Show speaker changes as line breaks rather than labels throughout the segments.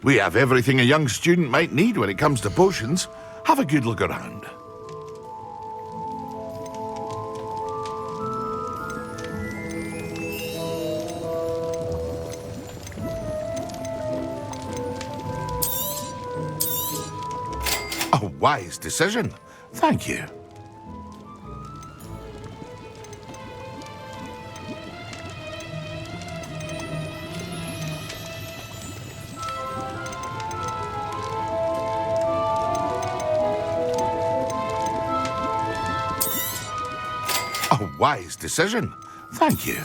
We have everything a young student might need when it comes to potions. Have a good look around. A wise decision. Thank you. A wise decision. Thank you.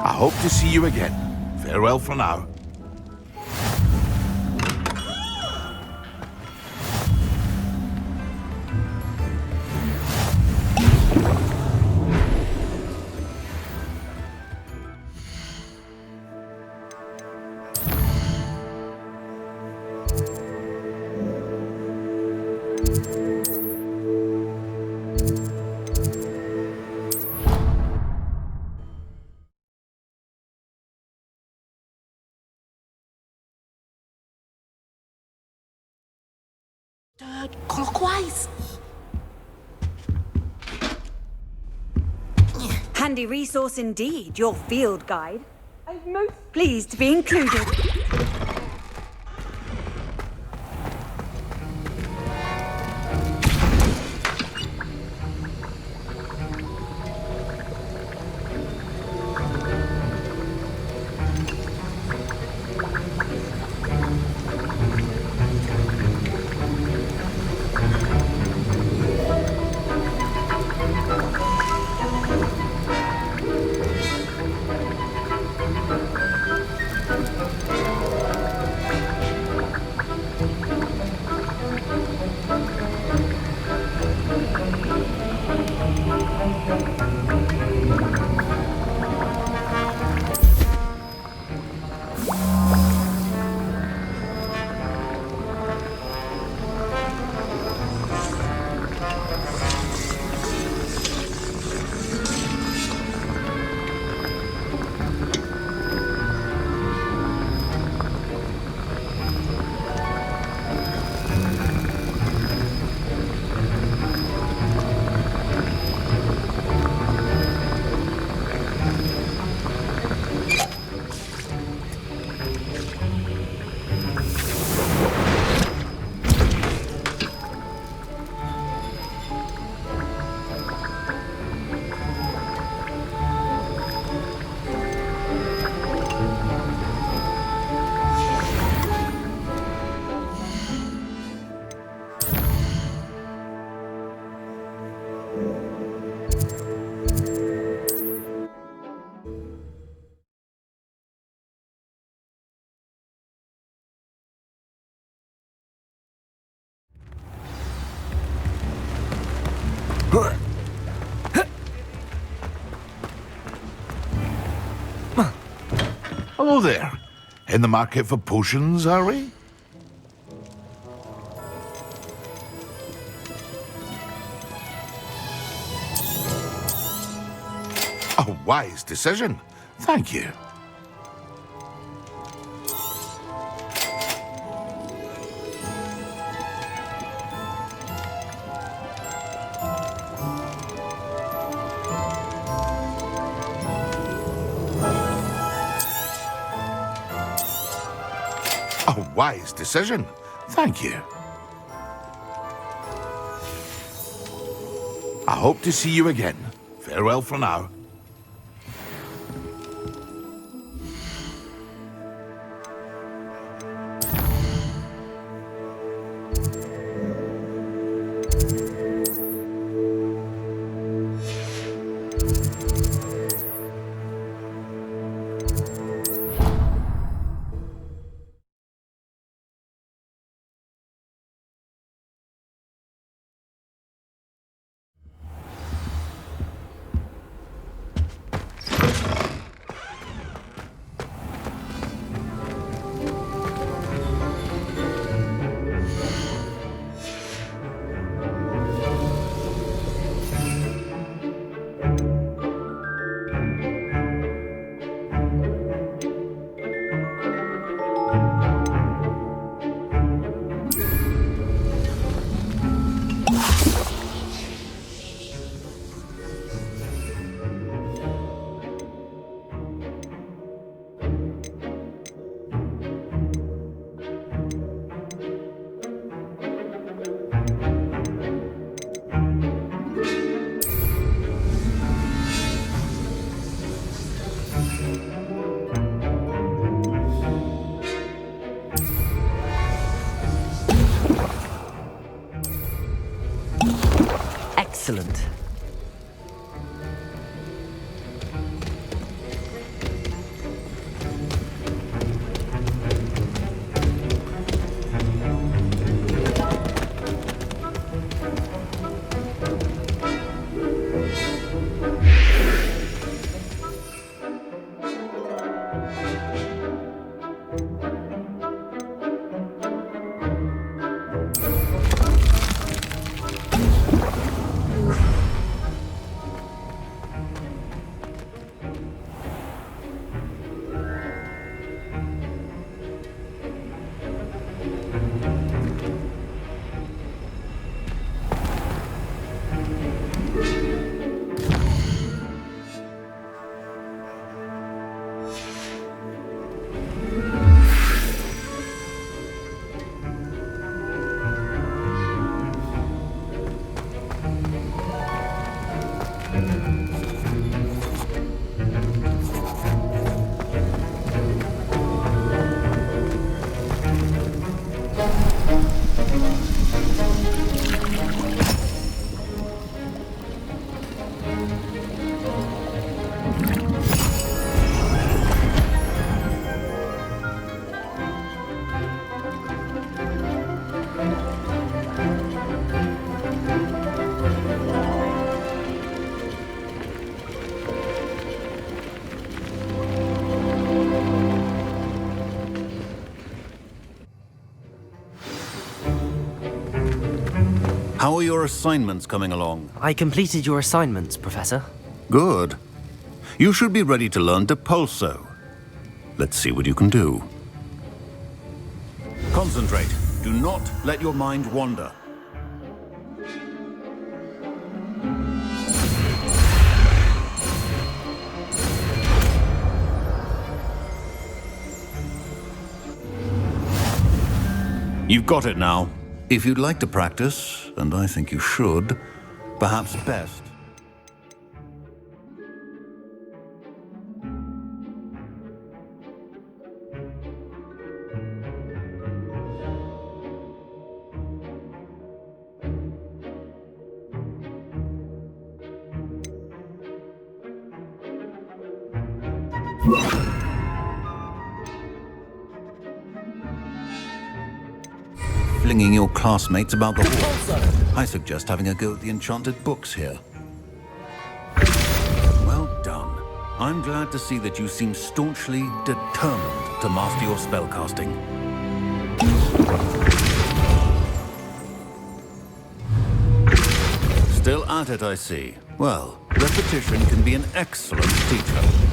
I hope to see you again. Farewell for now.
Clockwise.
Handy resource indeed, your field guide. I'm most pleased to be included.
Hello there. In the market for potions, are we? A wise decision. Thank you. A wise decision. Thank you. I hope to see you again. Farewell for now.
How are your assignments coming along?
I completed your assignments, Professor.
Good. You should be ready to learn Depulso. Let's see what you can do. Concentrate. Do not let your mind wander. You've got it now. If you'd like to practice, and I think you should, perhaps best. Flinging your classmates about the hall. I suggest having a go at the enchanted books here. Well done. I'm glad to see that you seem staunchly determined to master your spellcasting. Still at it, I see. Well, repetition can be an excellent teacher.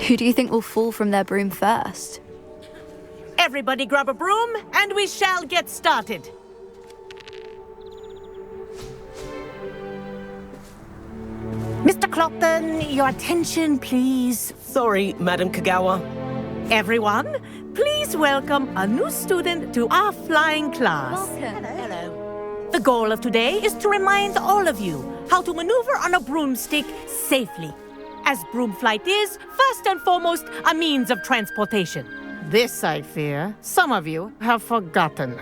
Who do you think will fall from their broom first?
Everybody grab a broom, and we shall get started. Mr. Clopton, your attention, please.
Sorry, Madam Kagawa.
Everyone, please welcome a new student to our flying class.
Welcome.
Hello. The goal of today is to remind all of you how to maneuver on a broomstick safely, as broom flight is, first and foremost, a means of transportation. This, I fear, some of you have forgotten.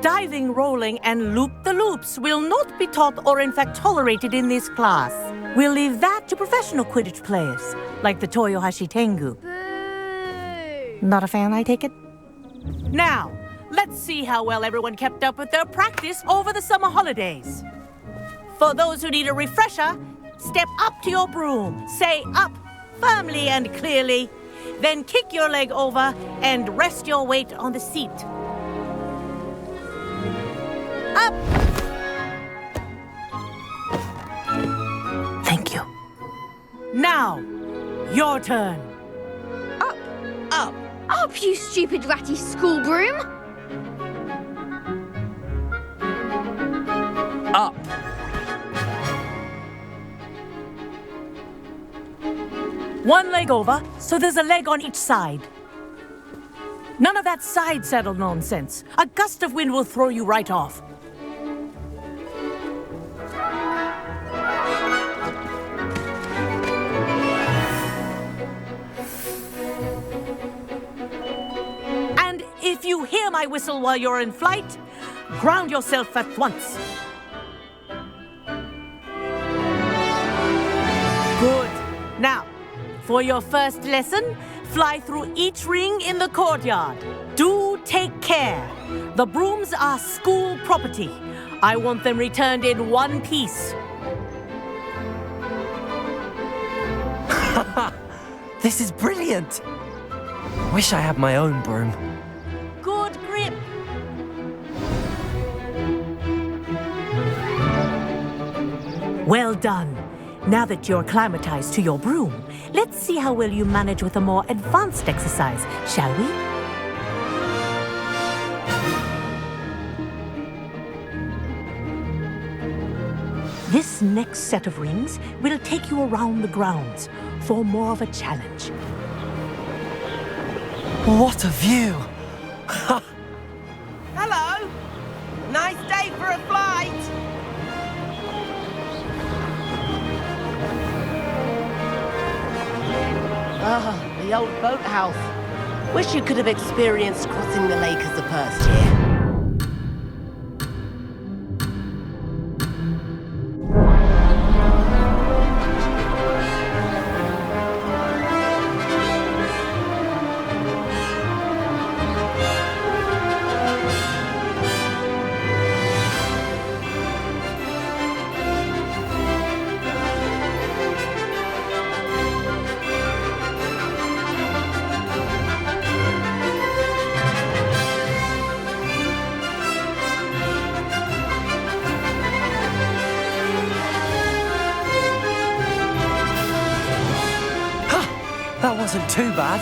Diving, rolling, and loop-the-loops will not be taught or in fact tolerated in this class. We'll leave that to professional Quidditch players, like the Toyohashi Tengu.
Boo!
Not a fan, I take it? Now, let's see how well everyone kept up with their practice over the summer holidays. For those who need a refresher, step up to your broom, say up firmly and clearly, then kick your leg over and rest your weight on the seat. Up! Thank you. Now, your turn.
Up! Up, you stupid ratty school broom!
Up.
One leg over, so there's a leg on each side. None of that side saddle nonsense. A gust of wind will throw you right off. And if you hear my whistle while you're in flight, ground yourself at once. Good. Now, for your first lesson, fly through each ring in the courtyard. Do take care. The brooms are school property. I want them returned in one piece.
This is brilliant! Wish I had my own broom.
Good grip. Well done. Now that you're acclimatized to your broom, let's see how well you manage with a more advanced exercise, shall we? This next set of rings will take you around the grounds for more of a challenge.
What a view!
Hello! Nice day for a flight! Ah, the old boathouse. Wish you could have experienced crossing the lake as a first year.
That wasn't too bad.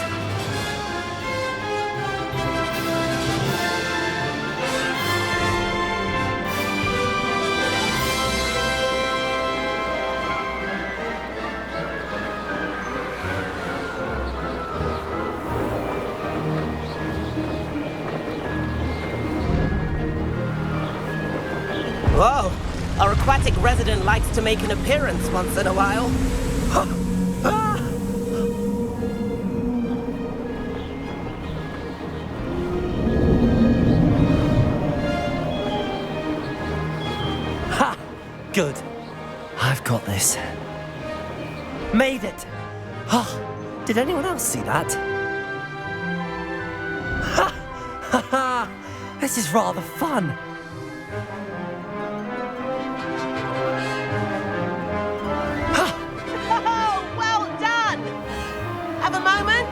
Whoa! Our aquatic resident likes to make an appearance once in a while.
Ha! Good. I've got this. Made it! Oh, did anyone else see that? Ha! Ha ha! This is rather fun.
Oh, well done! Have a moment?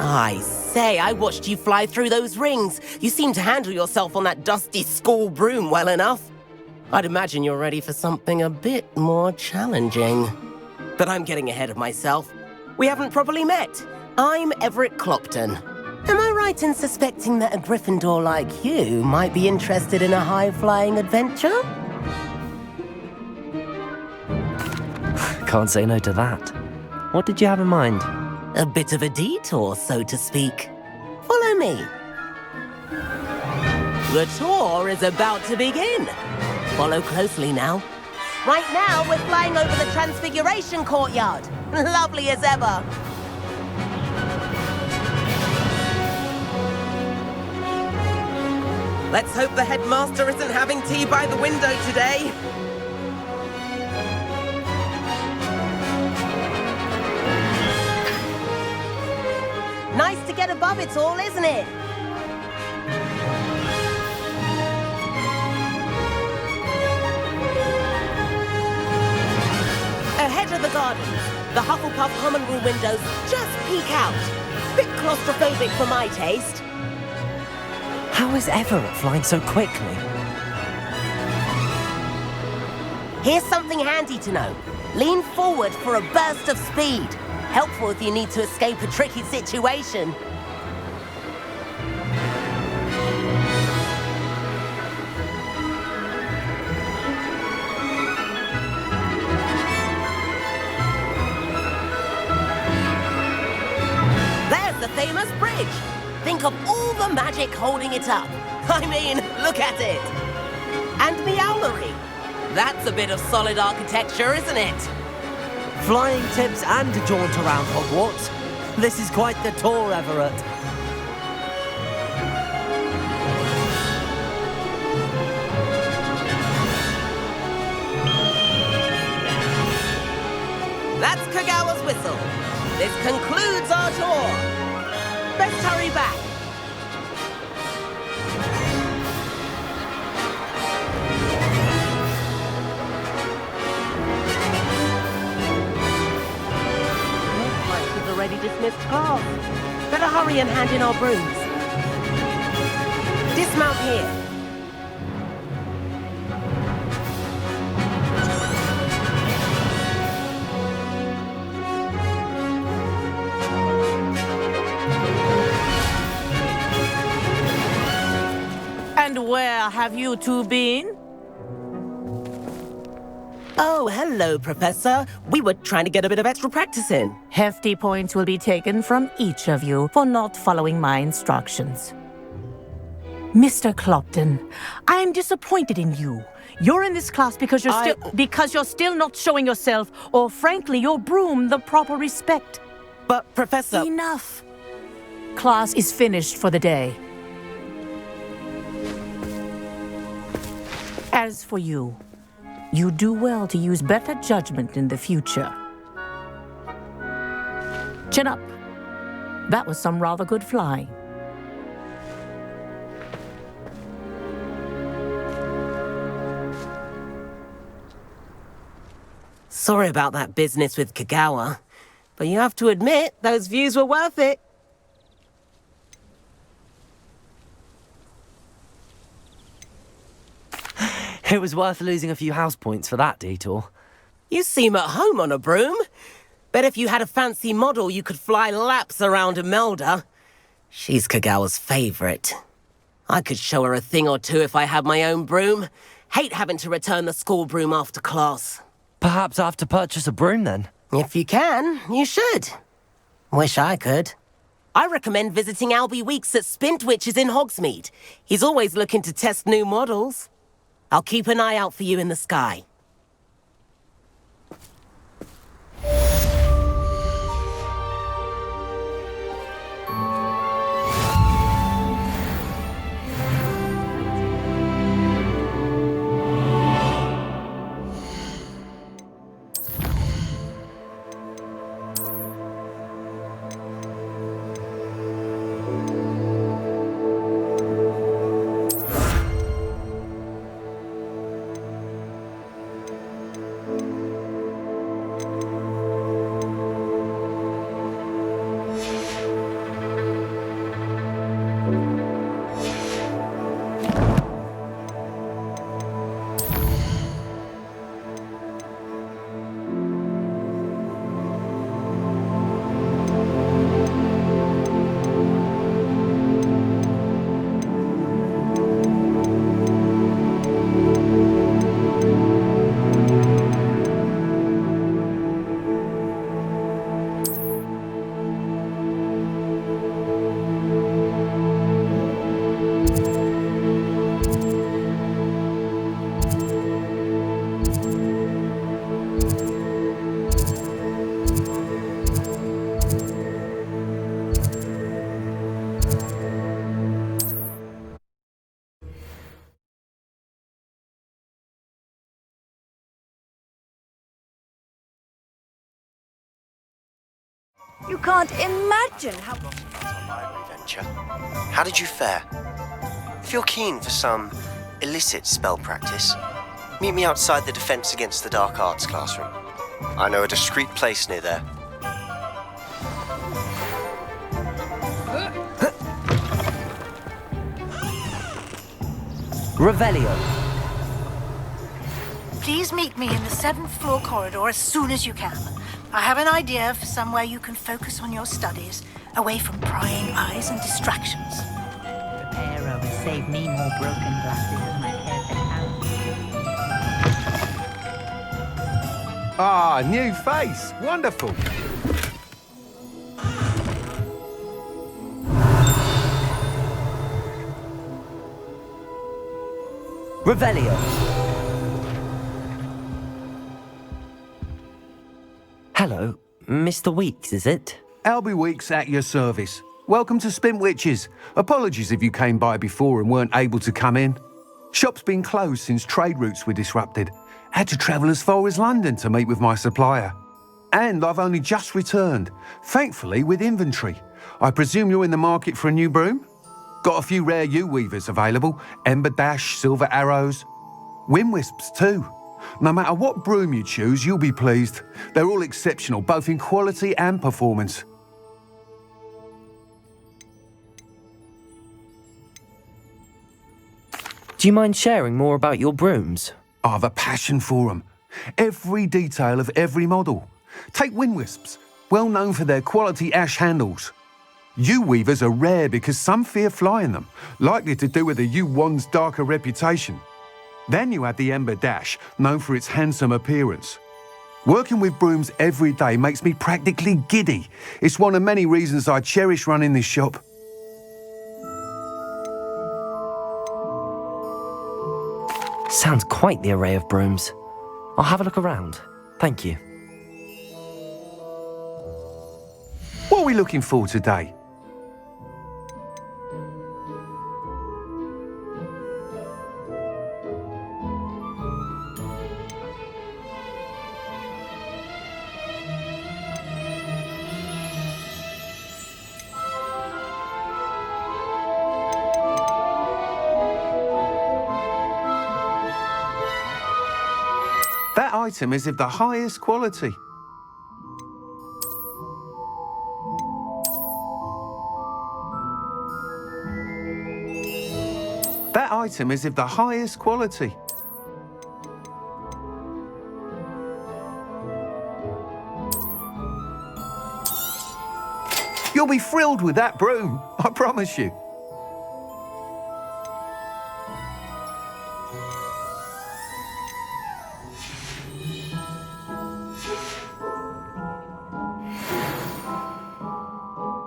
I say, I watched you fly through those rings. You seem to handle yourself on that dusty school broom well enough. I'd imagine you're ready for something a bit more challenging. But I'm getting ahead of myself. We haven't properly met. I'm Everett Clopton. Am I right in suspecting that a Gryffindor like you might be interested in a high-flying adventure?
Can't say no to that. What did you have in mind?
A bit of a detour, so to speak. Follow me. The tour is about to begin. Follow closely now. Right now, we're flying over the Transfiguration Courtyard. Lovely as ever. Let's hope the headmaster isn't having tea by the window today. Nice to get above it all, isn't it? Ahead of the gardens, the Hufflepuff common room windows just peek out. Bit claustrophobic for my taste.
How is Everett flying so quickly?
Here's something handy to know. Lean forward for a burst of speed. Helpful if you need to escape a tricky situation. There's the famous bridge. Think of all the magic holding it up. I mean, look at it. And Meowlery. That's a bit of solid architecture, isn't it?
Flying tips and a jaunt around Hogwarts. This is quite the tour, Everett.
That's Kagawa's whistle. This concludes our tour. Best hurry back. already dismissed class. Better hurry and hand in our brooms. Dismount here.
And where have you two been?
Oh, hello, Professor. We were trying to get a bit of extra practice in.
Hefty points will be taken from each of you for not following my instructions. Mr. Clopton, I am disappointed in you. You're in this class because you're still not showing yourself, or frankly, your broom, the proper respect.
But, Professor...
Enough. Class is finished for the day. As for you, you do well to use better judgment in the future. Chin up. That was some rather good flying.
Sorry about that business with Kagawa, but you have to admit, those views were worth it.
It was worth losing a few house points for that detour.
You seem at home on a broom. Bet if you had a fancy model, you could fly laps around Imelda. She's Kagawa's favorite. I could show her a thing or two if I had my own broom. Hate having to return the school broom after class.
Perhaps I have to purchase a broom then.
If you can, you should. Wish I could. I recommend visiting Albie Weeks at Spintwitches in Hogsmeade. He's always looking to test new models. I'll keep an eye out for you in the sky.
You can't imagine how...
library venture. How did you fare? If you're keen for some illicit spell practice, meet me outside the Defense Against the Dark Arts classroom. I know a discreet place near there.
Revelio.
Please meet me in the 7th floor corridor as soon as you can. I have an idea for somewhere you can focus on your studies, away from prying eyes and distractions.
Repair will save me more broken glasses in my perfect house.
Ah, new face. Wonderful.
Revelio. Hello, Mr. Weeks, is it?
Albie Weeks at your service. Welcome to Spintwitches. Apologies if you came by before and weren't able to come in. Shop's been closed since trade routes were disrupted. Had to travel as far as London to meet with my supplier. And I've only just returned, thankfully with inventory. I presume you're in the market for a new broom? Got a few rare U-weavers available, Ember Dash, Silver Arrows, Wind Wisps too. No matter what broom you choose, you'll be pleased. They're all exceptional, both in quality and performance.
Do you mind sharing more about your brooms?
I've a passion for them. Every detail of every model. Take wind wisps, well known for their quality ash handles. Yew weavers are rare because some fear flying them, likely to do with the yew wand's darker reputation. Then you have the ember dash, known for its handsome appearance. Working with brooms every day makes me practically giddy. It's one of many reasons I cherish running this shop.
Sounds quite the array of brooms. I'll have a look around. Thank you.
What are we looking for today? That item is of the highest quality. That item is of the highest quality. You'll be thrilled with that broom, I promise you.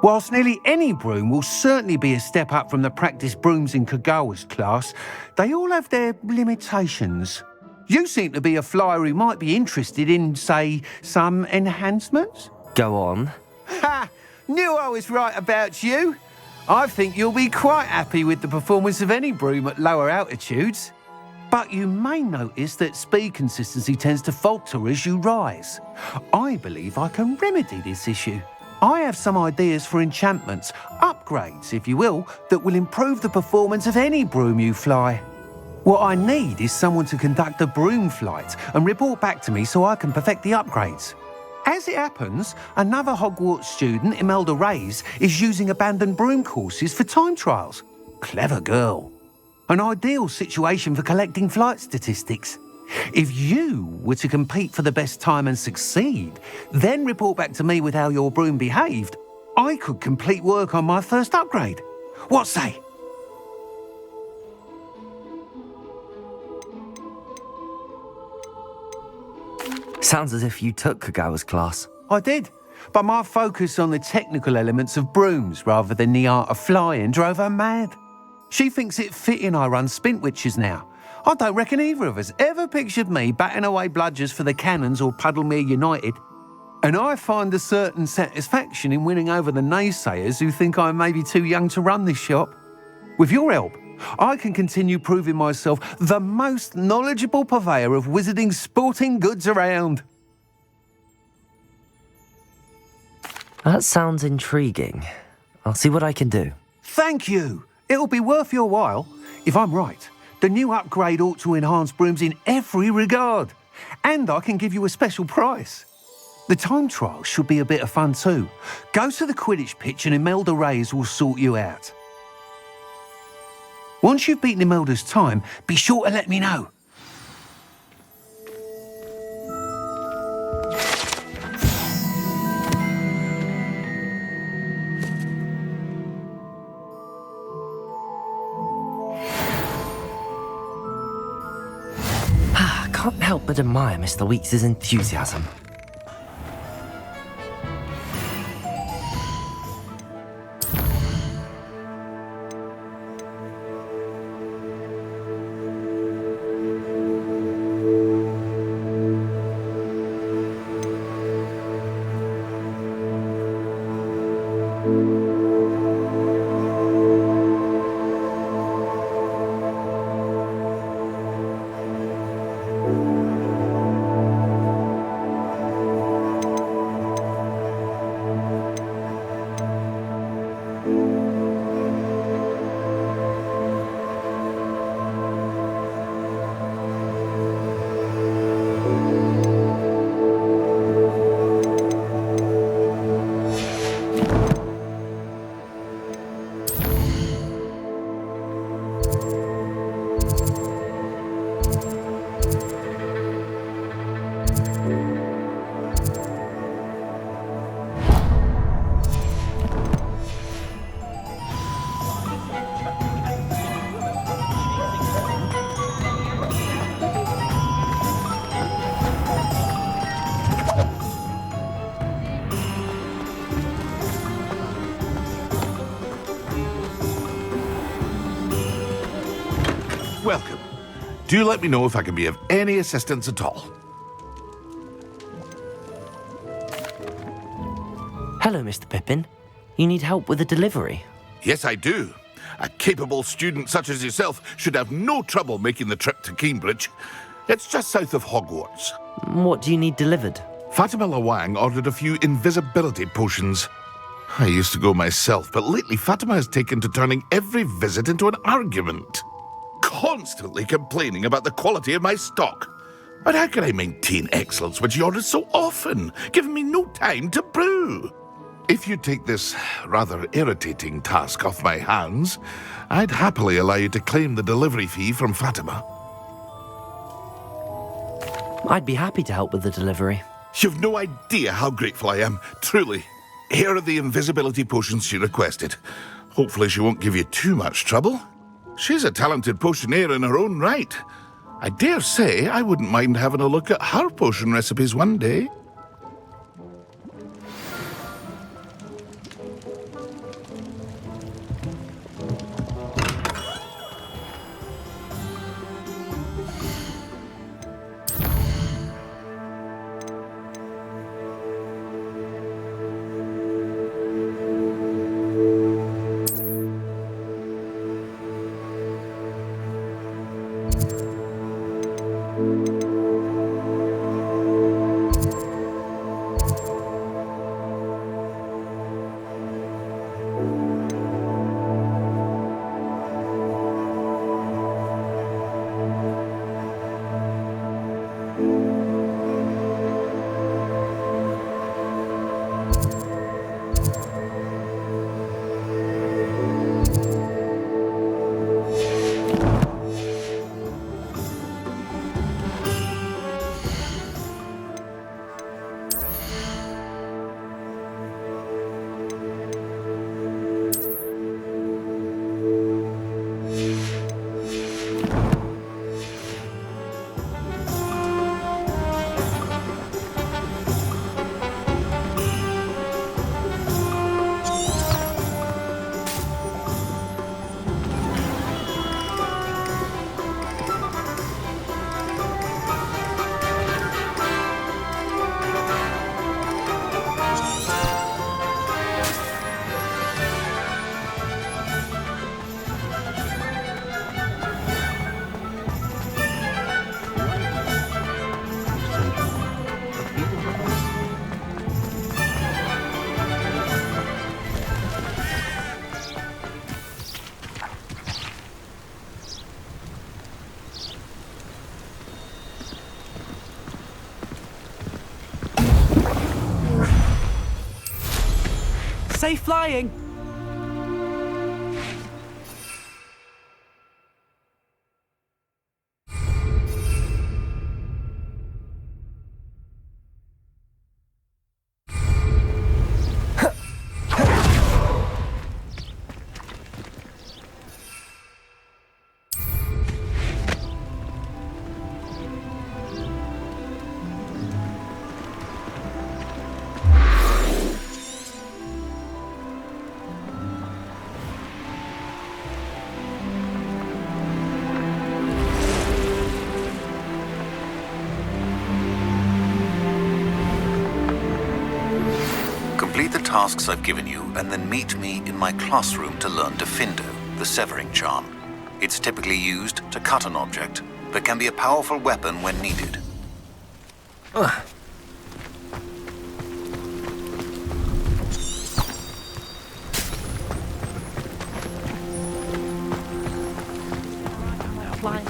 Whilst nearly any broom will certainly be a step up from the practice brooms in Kagawa's class, they all have their limitations. You seem to be a flyer who might be interested in, say, some enhancements?
Go on.
Ha! Knew I was right about you. I think you'll be quite happy with the performance of any broom at lower altitudes. But you may notice that speed consistency tends to falter as you rise. I believe I can remedy this issue. I have some ideas for enchantments, upgrades, if you will, that will improve the performance of any broom you fly. What I need is someone to conduct a broom flight and report back to me so I can perfect the upgrades. As it happens, another Hogwarts student, Imelda Reyes, is using abandoned broom courses for time trials. Clever girl. An ideal situation for collecting flight statistics. If you were to compete for the best time and succeed, then report back to me with how your broom behaved, I could complete work on my first upgrade. What say?
Sounds as if you took Kagawa's class.
I did, but my focus on the technical elements of brooms rather than the art of flying drove her mad. She thinks it fitting I run Spintwitches now. I don't reckon either of us ever pictured me batting away bludgers for the Cannons or Puddlemere United. And I find a certain satisfaction in winning over the naysayers who think I may be too young to run this shop. With your help, I can continue proving myself the most knowledgeable purveyor of wizarding sporting goods around.
That sounds intriguing. I'll see what I can do.
Thank you. It'll be worth your while. If I'm right, the new upgrade ought to enhance brooms in every regard. And I can give you a special price. The time trial should be a bit of fun too. Go to the Quidditch pitch and Imelda Reyes will sort you out. Once you've beaten Imelda's time, be sure to let me know.
Can't help but admire Mr. Weeks' enthusiasm.
Do let me know if I can be of any assistance at all.
Hello, Mr. Pippin. You need help with a delivery?
Yes, I do. A capable student such as yourself should have no trouble making the trip to Cambridge. It's just south of Hogwarts.
What do you need delivered?
Fatima Lawang ordered a few invisibility potions. I used to go myself, but lately Fatima has taken to turning every visit into an argument. Constantly complaining about the quality of my stock. But how can I maintain excellence when she orders so often, giving me no time to brew? If you take this rather irritating task off my hands, I'd happily allow you to claim the delivery fee from Fatima.
I'd be happy to help with the delivery.
You've no idea how grateful I am, truly. Here are the invisibility potions she requested. Hopefully she won't give you too much trouble. She's a talented potioneer in her own right. I dare say I wouldn't mind having a look at her potion recipes one day.
Safe flying!
Complete the tasks I've given you, and then meet me in my classroom to learn Defindo, the severing charm. It's typically used to cut an object, but can be a powerful weapon when needed.
Flying.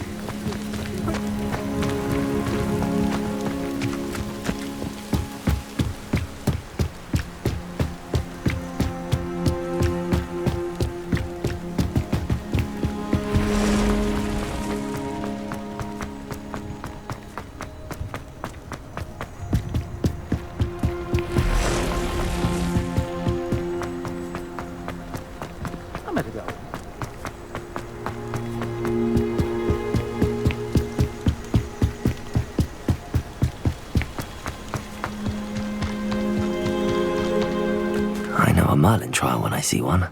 I know a Merlin trial when I see one.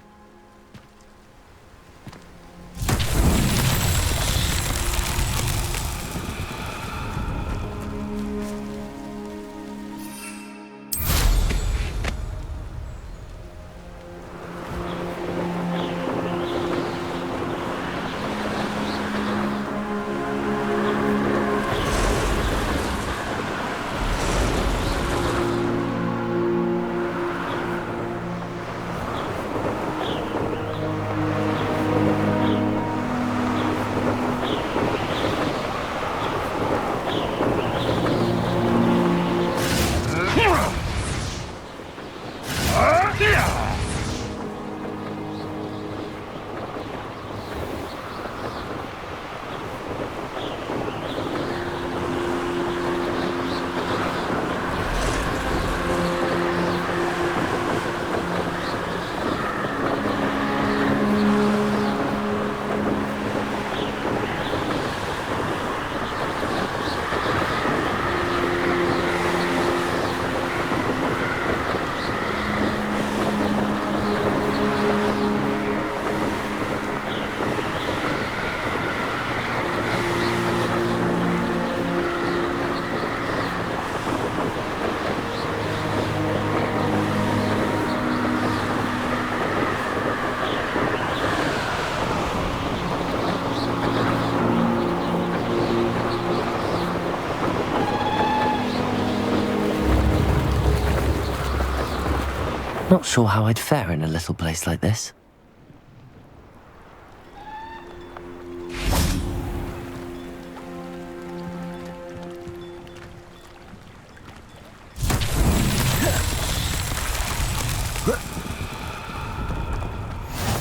Not sure how I'd fare in a little place like this.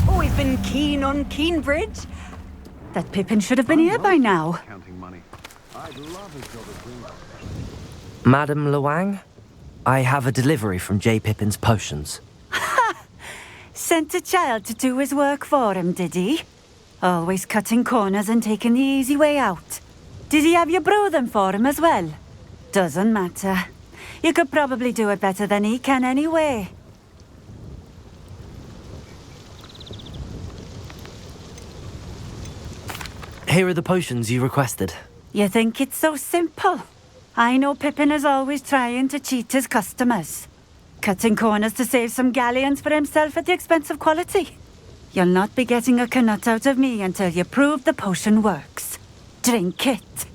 Always been keen on Keenbridge. That Pippin should have been here by now.
Madam Luang, I have a delivery from J. Pippin's potions.
Sent a child to do his work for him, did he? Always cutting corners and taking the easy way out. Did he have you brew them for him as well? Doesn't matter. You could probably do it better than he can anyway.
Here are the potions you requested.
You think it's so simple? I know Pippin is always trying to cheat his customers. Cutting corners to save some galleons for himself at the expense of quality. You'll not be getting a canut out of me until you prove the potion works. Drink it.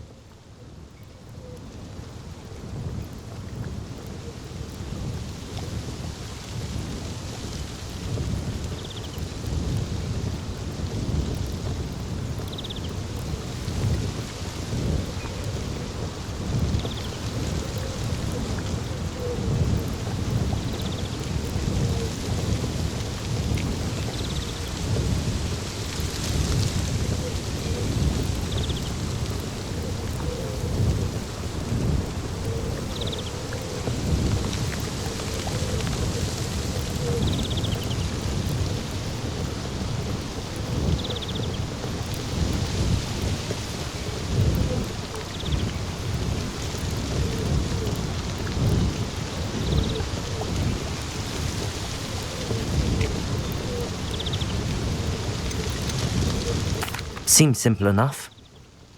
Seems simple enough.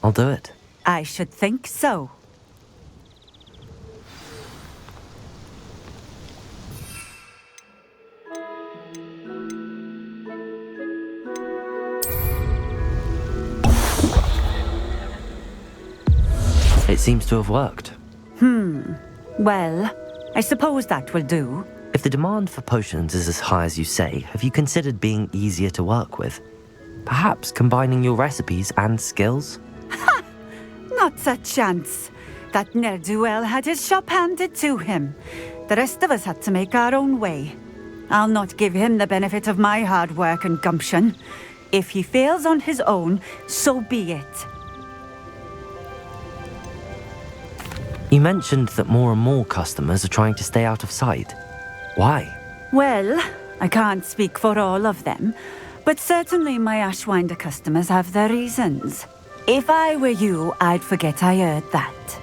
I'll do it.
I should think so.
It seems to have worked.
Well, I suppose that will do.
If the demand for potions is as high as you say, have you considered being easier to work with? Perhaps combining your recipes and skills?
Not a chance. That ne'er-do-well had his shop handed to him. The rest of us had to make our own way. I'll not give him the benefit of my hard work and gumption. If he fails on his own, so be it.
You mentioned that more and more customers are trying to stay out of sight. Why?
Well, I can't speak for all of them, but certainly my Ashwinder customers have their reasons. If I were you, I'd forget I heard that.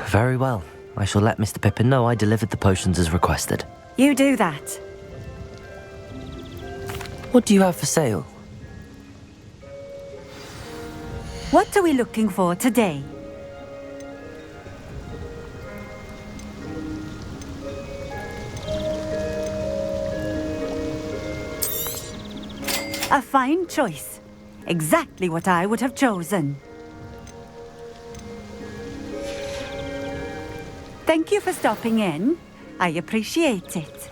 Very well. I shall let Mr. Pippin know I delivered the potions as requested.
You do that.
What do you have for sale?
What are we looking for today? A fine choice. Exactly what I would have chosen. Thank you for stopping in. I appreciate it.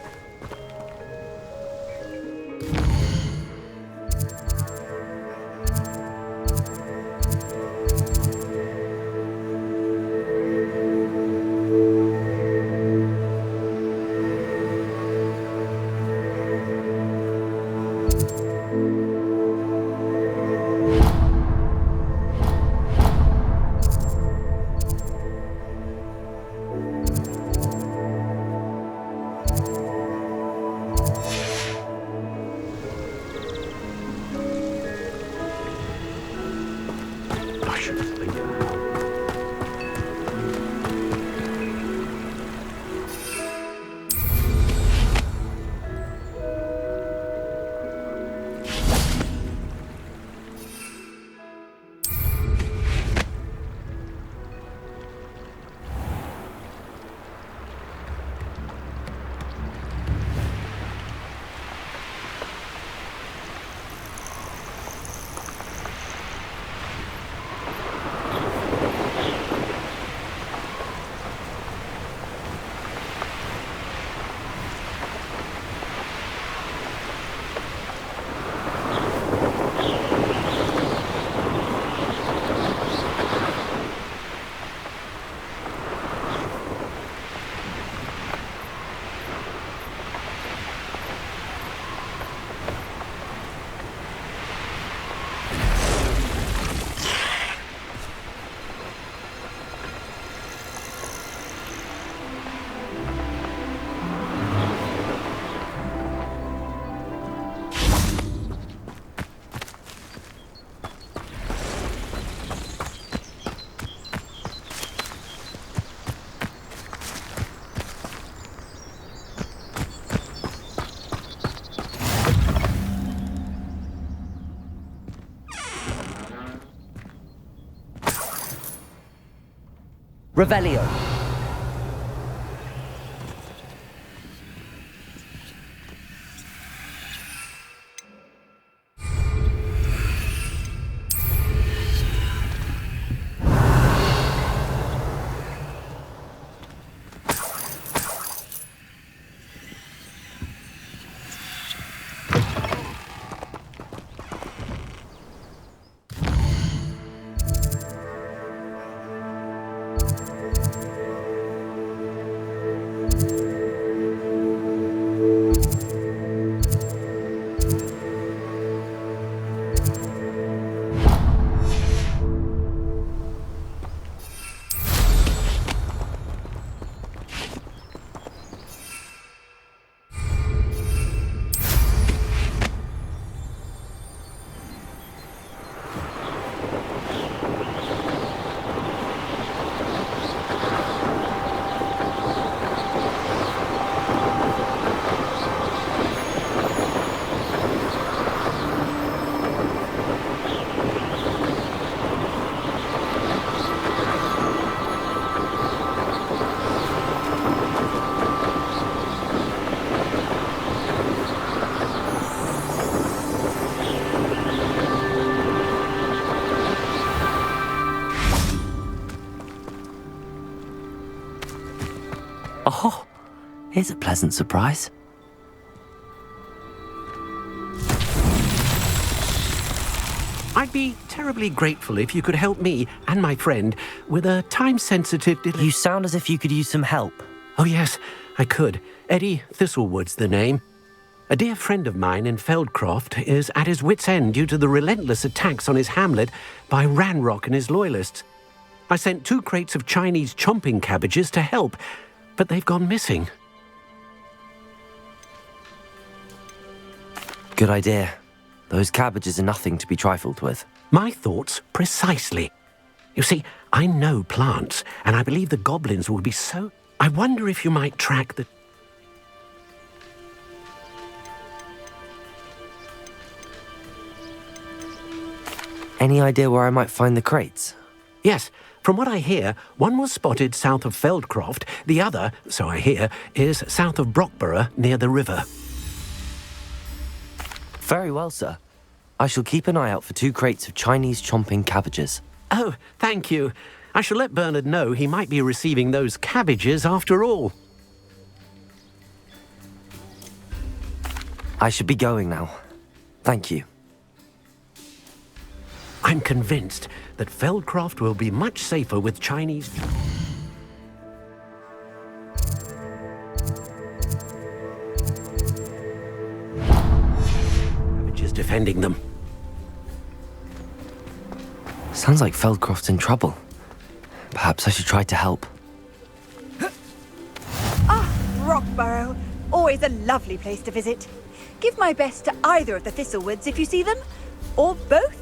Revelio. Oh, here's a pleasant surprise.
I'd be terribly grateful if you could help me and my friend with a time-sensitive...
You sound as if you could use some help.
Oh, yes, I could. Eddie Thistlewood's the name. A dear friend of mine in Feldcroft is at his wit's end due to the relentless attacks on his hamlet by Ranrock and his loyalists. I sent 2 crates of Chinese chomping cabbages to help, but they've gone missing.
Good idea. Those cabbages are nothing to be trifled with.
My thoughts precisely. You see, I know plants, and I believe the goblins will be so... I wonder if you might track the...
Any idea where I might find the crates?
Yes. From what I hear, one was spotted south of Feldcroft, the other, so I hear, is south of Brockborough near the river.
Very well, sir. I shall keep an eye out for 2 crates of Chinese chomping cabbages.
Oh, thank you. I shall let Bernard know he might be receiving those cabbages after all.
I should be going now. Thank you.
I'm convinced that Feldcroft will be much safer with Chinese... cabbages defending them.
Sounds like Feldcroft's in trouble. Perhaps I should try to help.
Ah, Brockborough. Always a lovely place to visit. Give my best to either of the Thistlewoods if you see them. Or both.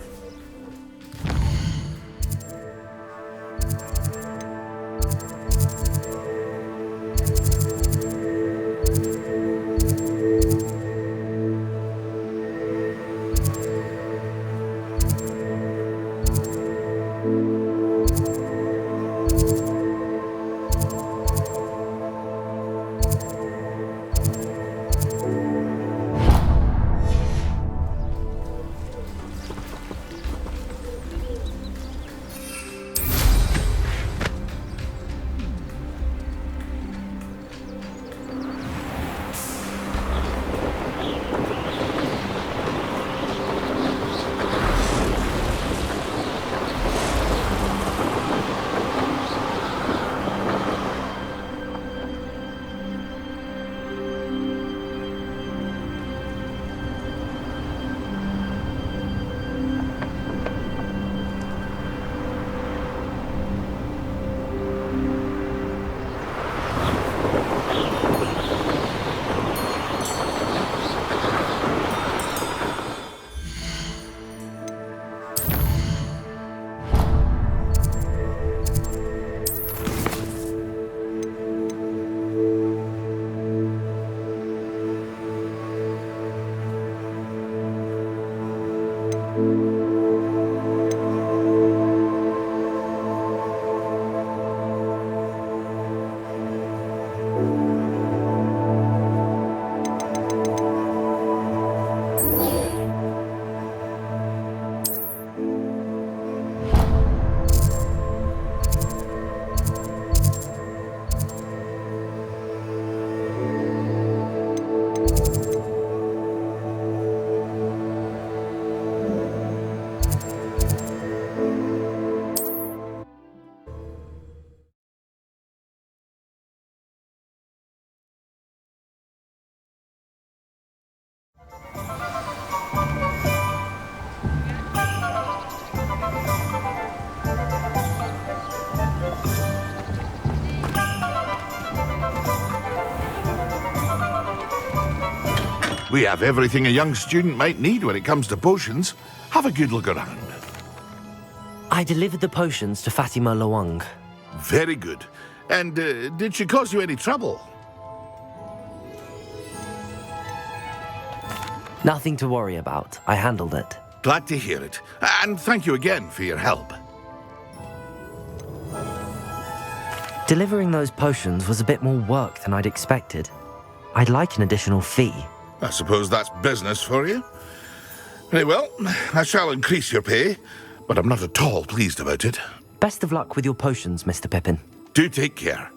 We have everything a young student might need when it comes to potions. Have a good look around.
I delivered the potions to Fatima Lawang.
Very good. And did she cause you any trouble?
Nothing to worry about. I handled it.
Glad to hear it. And thank you again for your help.
Delivering those potions was a bit more work than I'd expected. I'd like an additional fee.
I suppose that's business for you. Very well, I shall increase your pay, but I'm not at all pleased about it.
Best of luck with your potions, Mr. Pippin.
Do take care.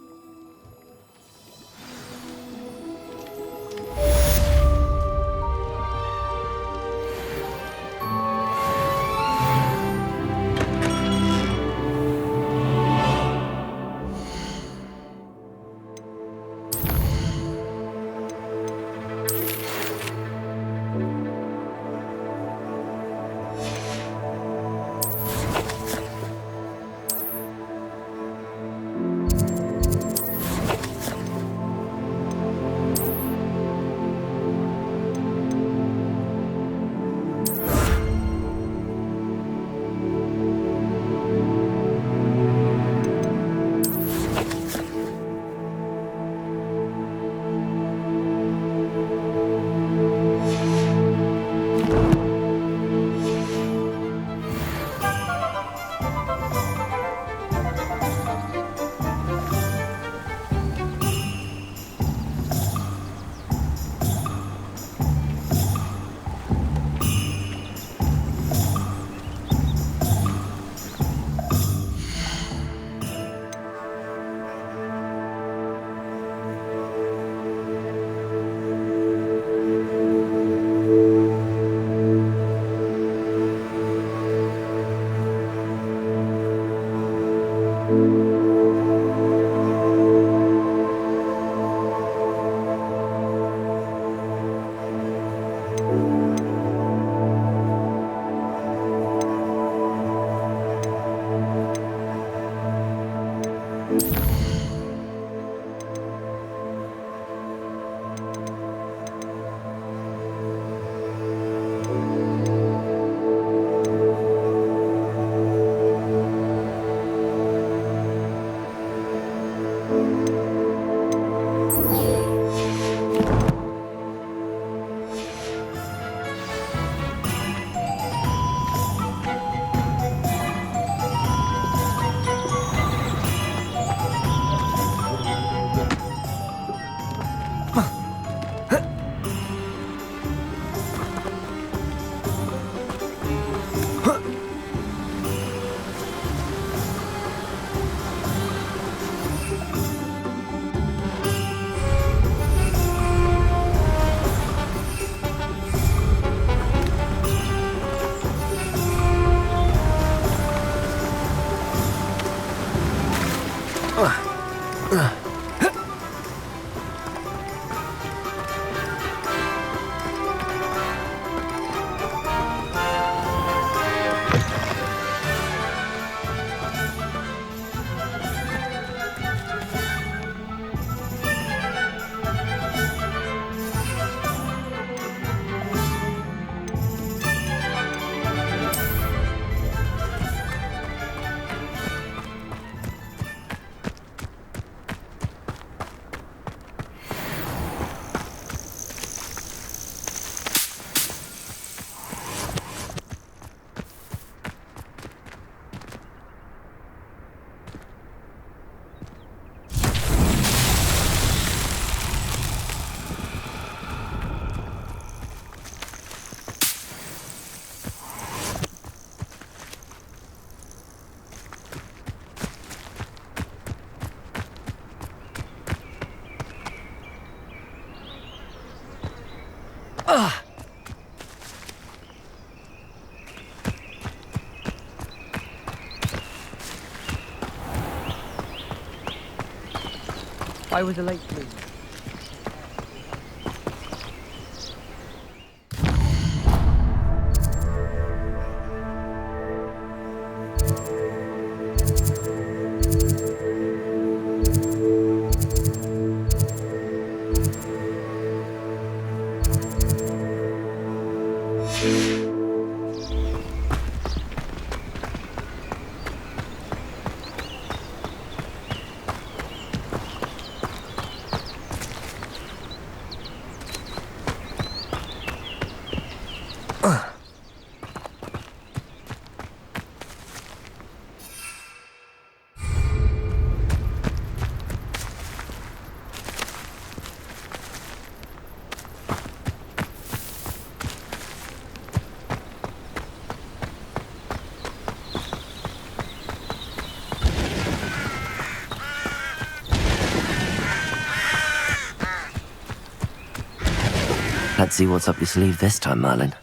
I was a late bloomer.
Let's see what's up your sleeve this time, Merlin.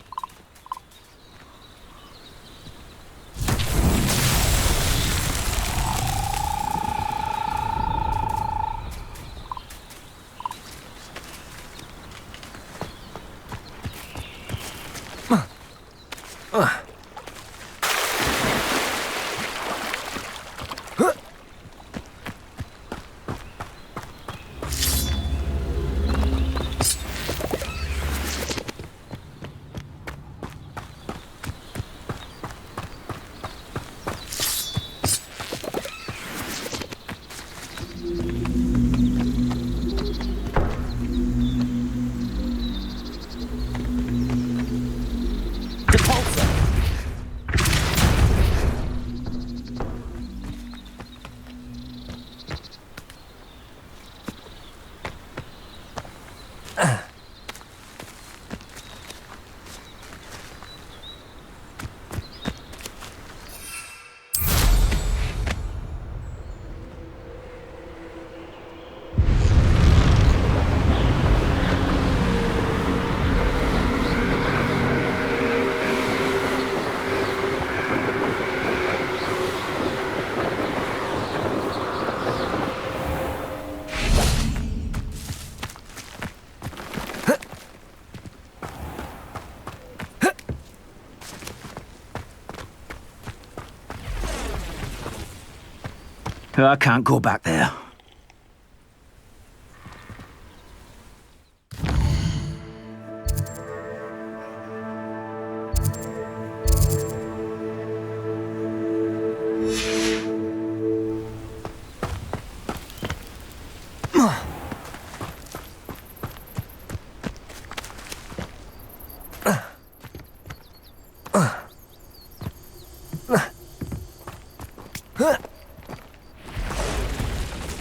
I can't go back there.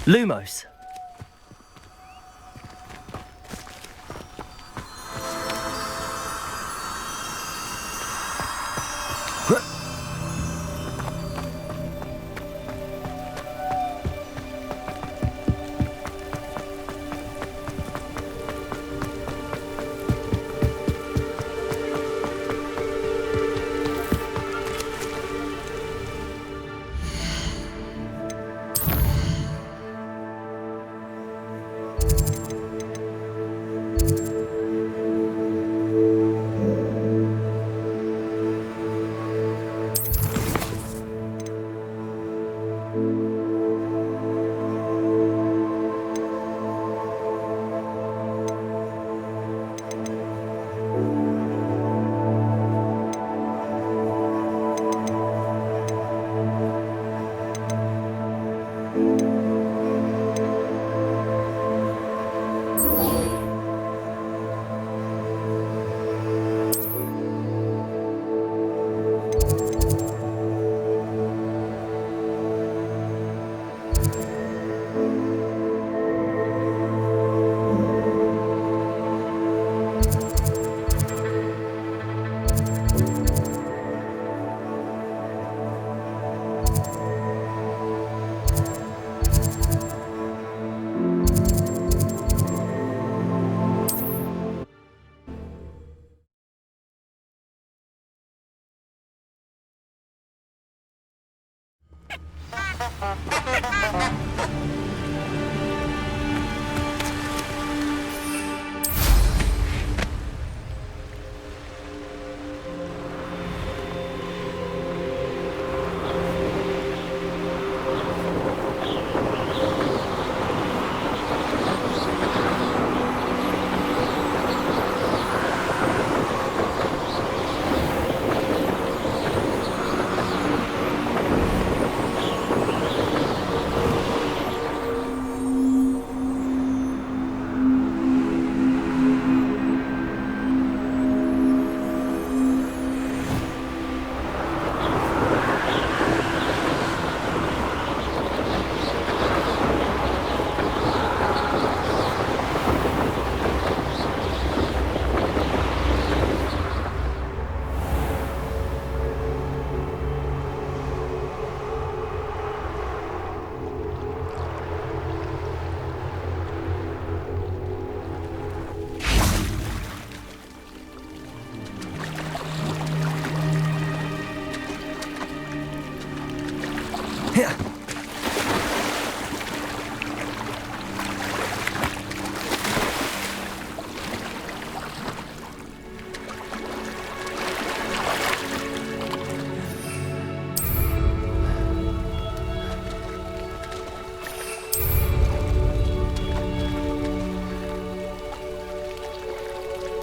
Lumos.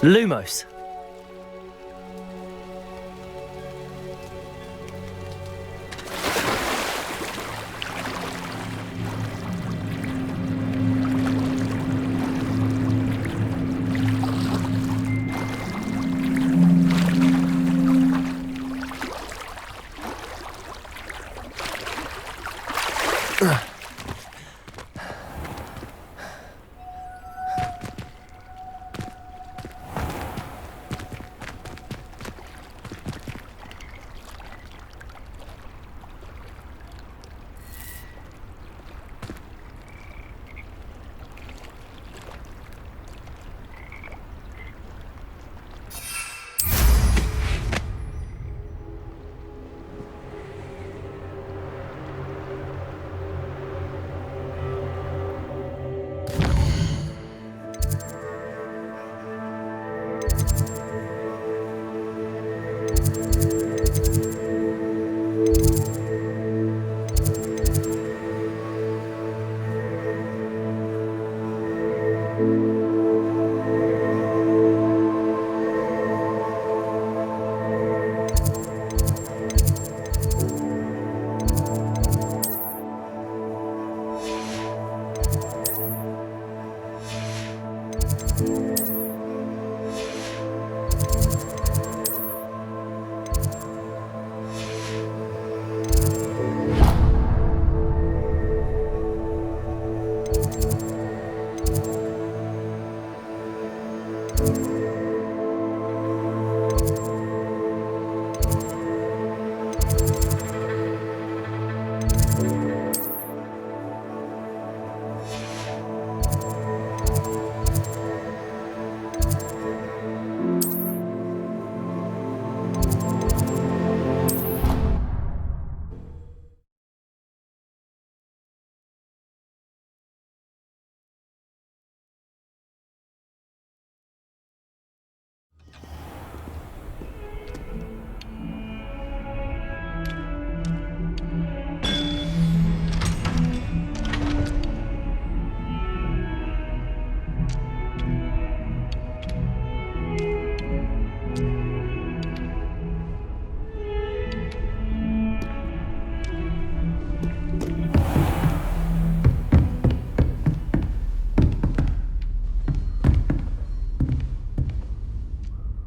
Lumos.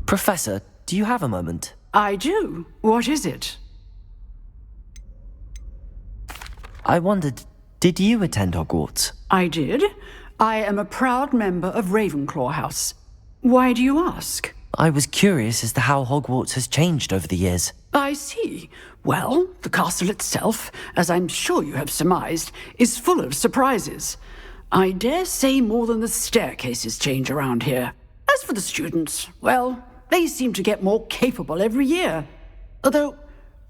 Professor, do you have a moment?
I do. What is it?
I wondered, did you attend Hogwarts?
I did. I am a proud member of Ravenclaw House. Why do you ask?
I was curious as to how Hogwarts has changed over the years.
I see. Well, the castle itself, as I'm sure you have surmised, is full of surprises. I dare say more than the staircases change around here. As for the students, well, they seem to get more capable every year. Although,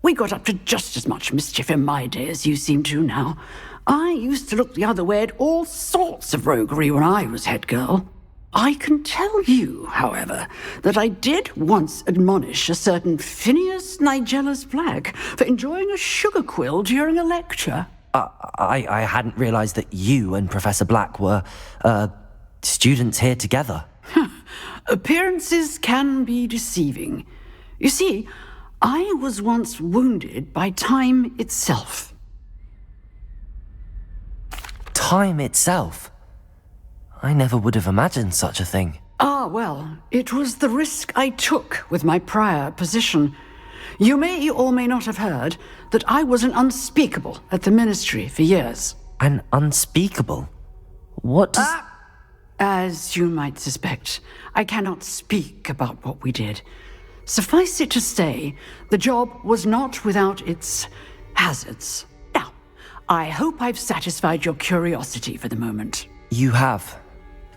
we got up to just as much mischief in my day as you seem to now. I used to look the other way at all sorts of roguery when I was head girl. I can tell you, however, that I did once admonish a certain Phineas Nigellus Black for enjoying a sugar quill during a lecture.
I hadn't realized that you and Professor Black were, students here together.
Appearances can be deceiving. You see, I was once wounded by time itself.
Time itself? I never would have imagined such a thing.
Ah, well, it was the risk I took with my prior position. You may or may not have heard that I was an unspeakable at the Ministry for years.
An unspeakable? What does...
As you might suspect, I cannot speak about what we did. Suffice it to say, the job was not without its hazards. Now, I hope I've satisfied your curiosity for the moment.
You have.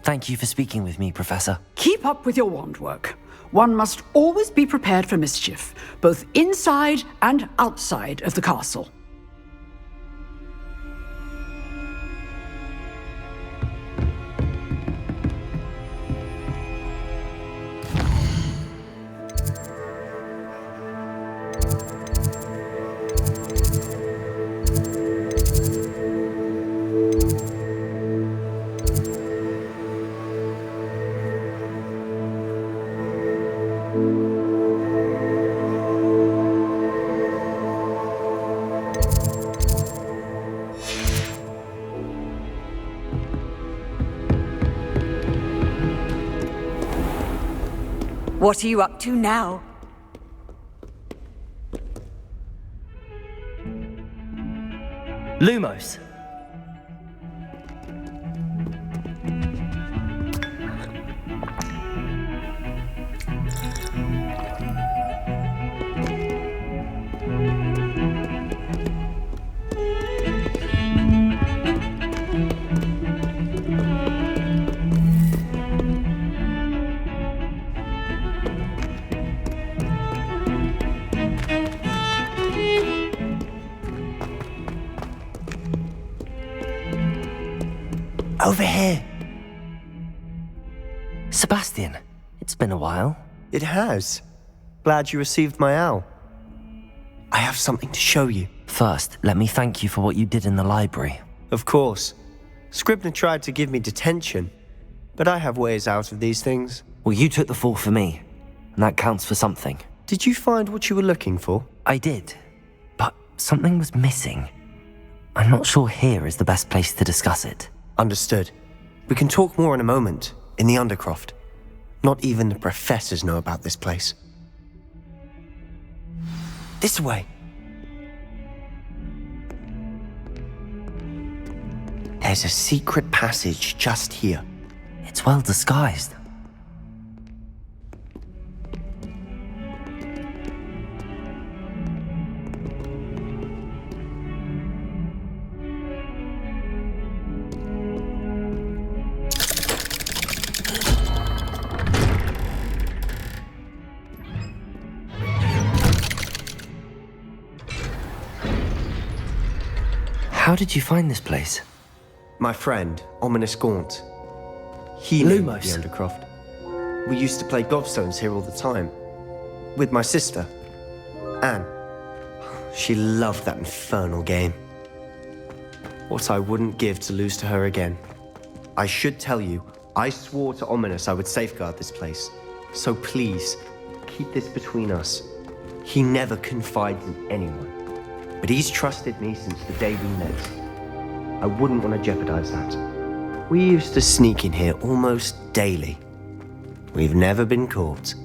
Thank you for speaking with me, Professor.
Keep up with your wand work. One must always be prepared for mischief, both inside and outside of the castle.
What are you up to now?
Lumos.
Over here.
Sebastian, it's been a while.
It has. Glad you received my owl. I have something to show you.
First, let me thank you for what you did in the library.
Of course. Scribner tried to give me detention, but I have ways out of these things.
Well, you took the fall for me, and that counts for something.
Did you find what you were looking for?
I did, but something was missing. I'm not sure here is the best place to discuss it.
Understood. We can talk more in a moment, in the Undercroft. Not even the professors know about this place. This way. There's a secret passage just here.
It's well disguised. How did you find this place?
My friend, Ominous Gaunt. He knew the
Lumos.
Undercroft. We used to play gobstones here all the time. With my sister, Anne. She loved that infernal game. What I wouldn't give to lose to her again. I should tell you, I swore to Ominous I would safeguard this place. So please, keep this between us. He never confides in anyone. But he's trusted me since the day we met. I wouldn't want to jeopardize that. We used to sneak in here almost daily. We've never been caught.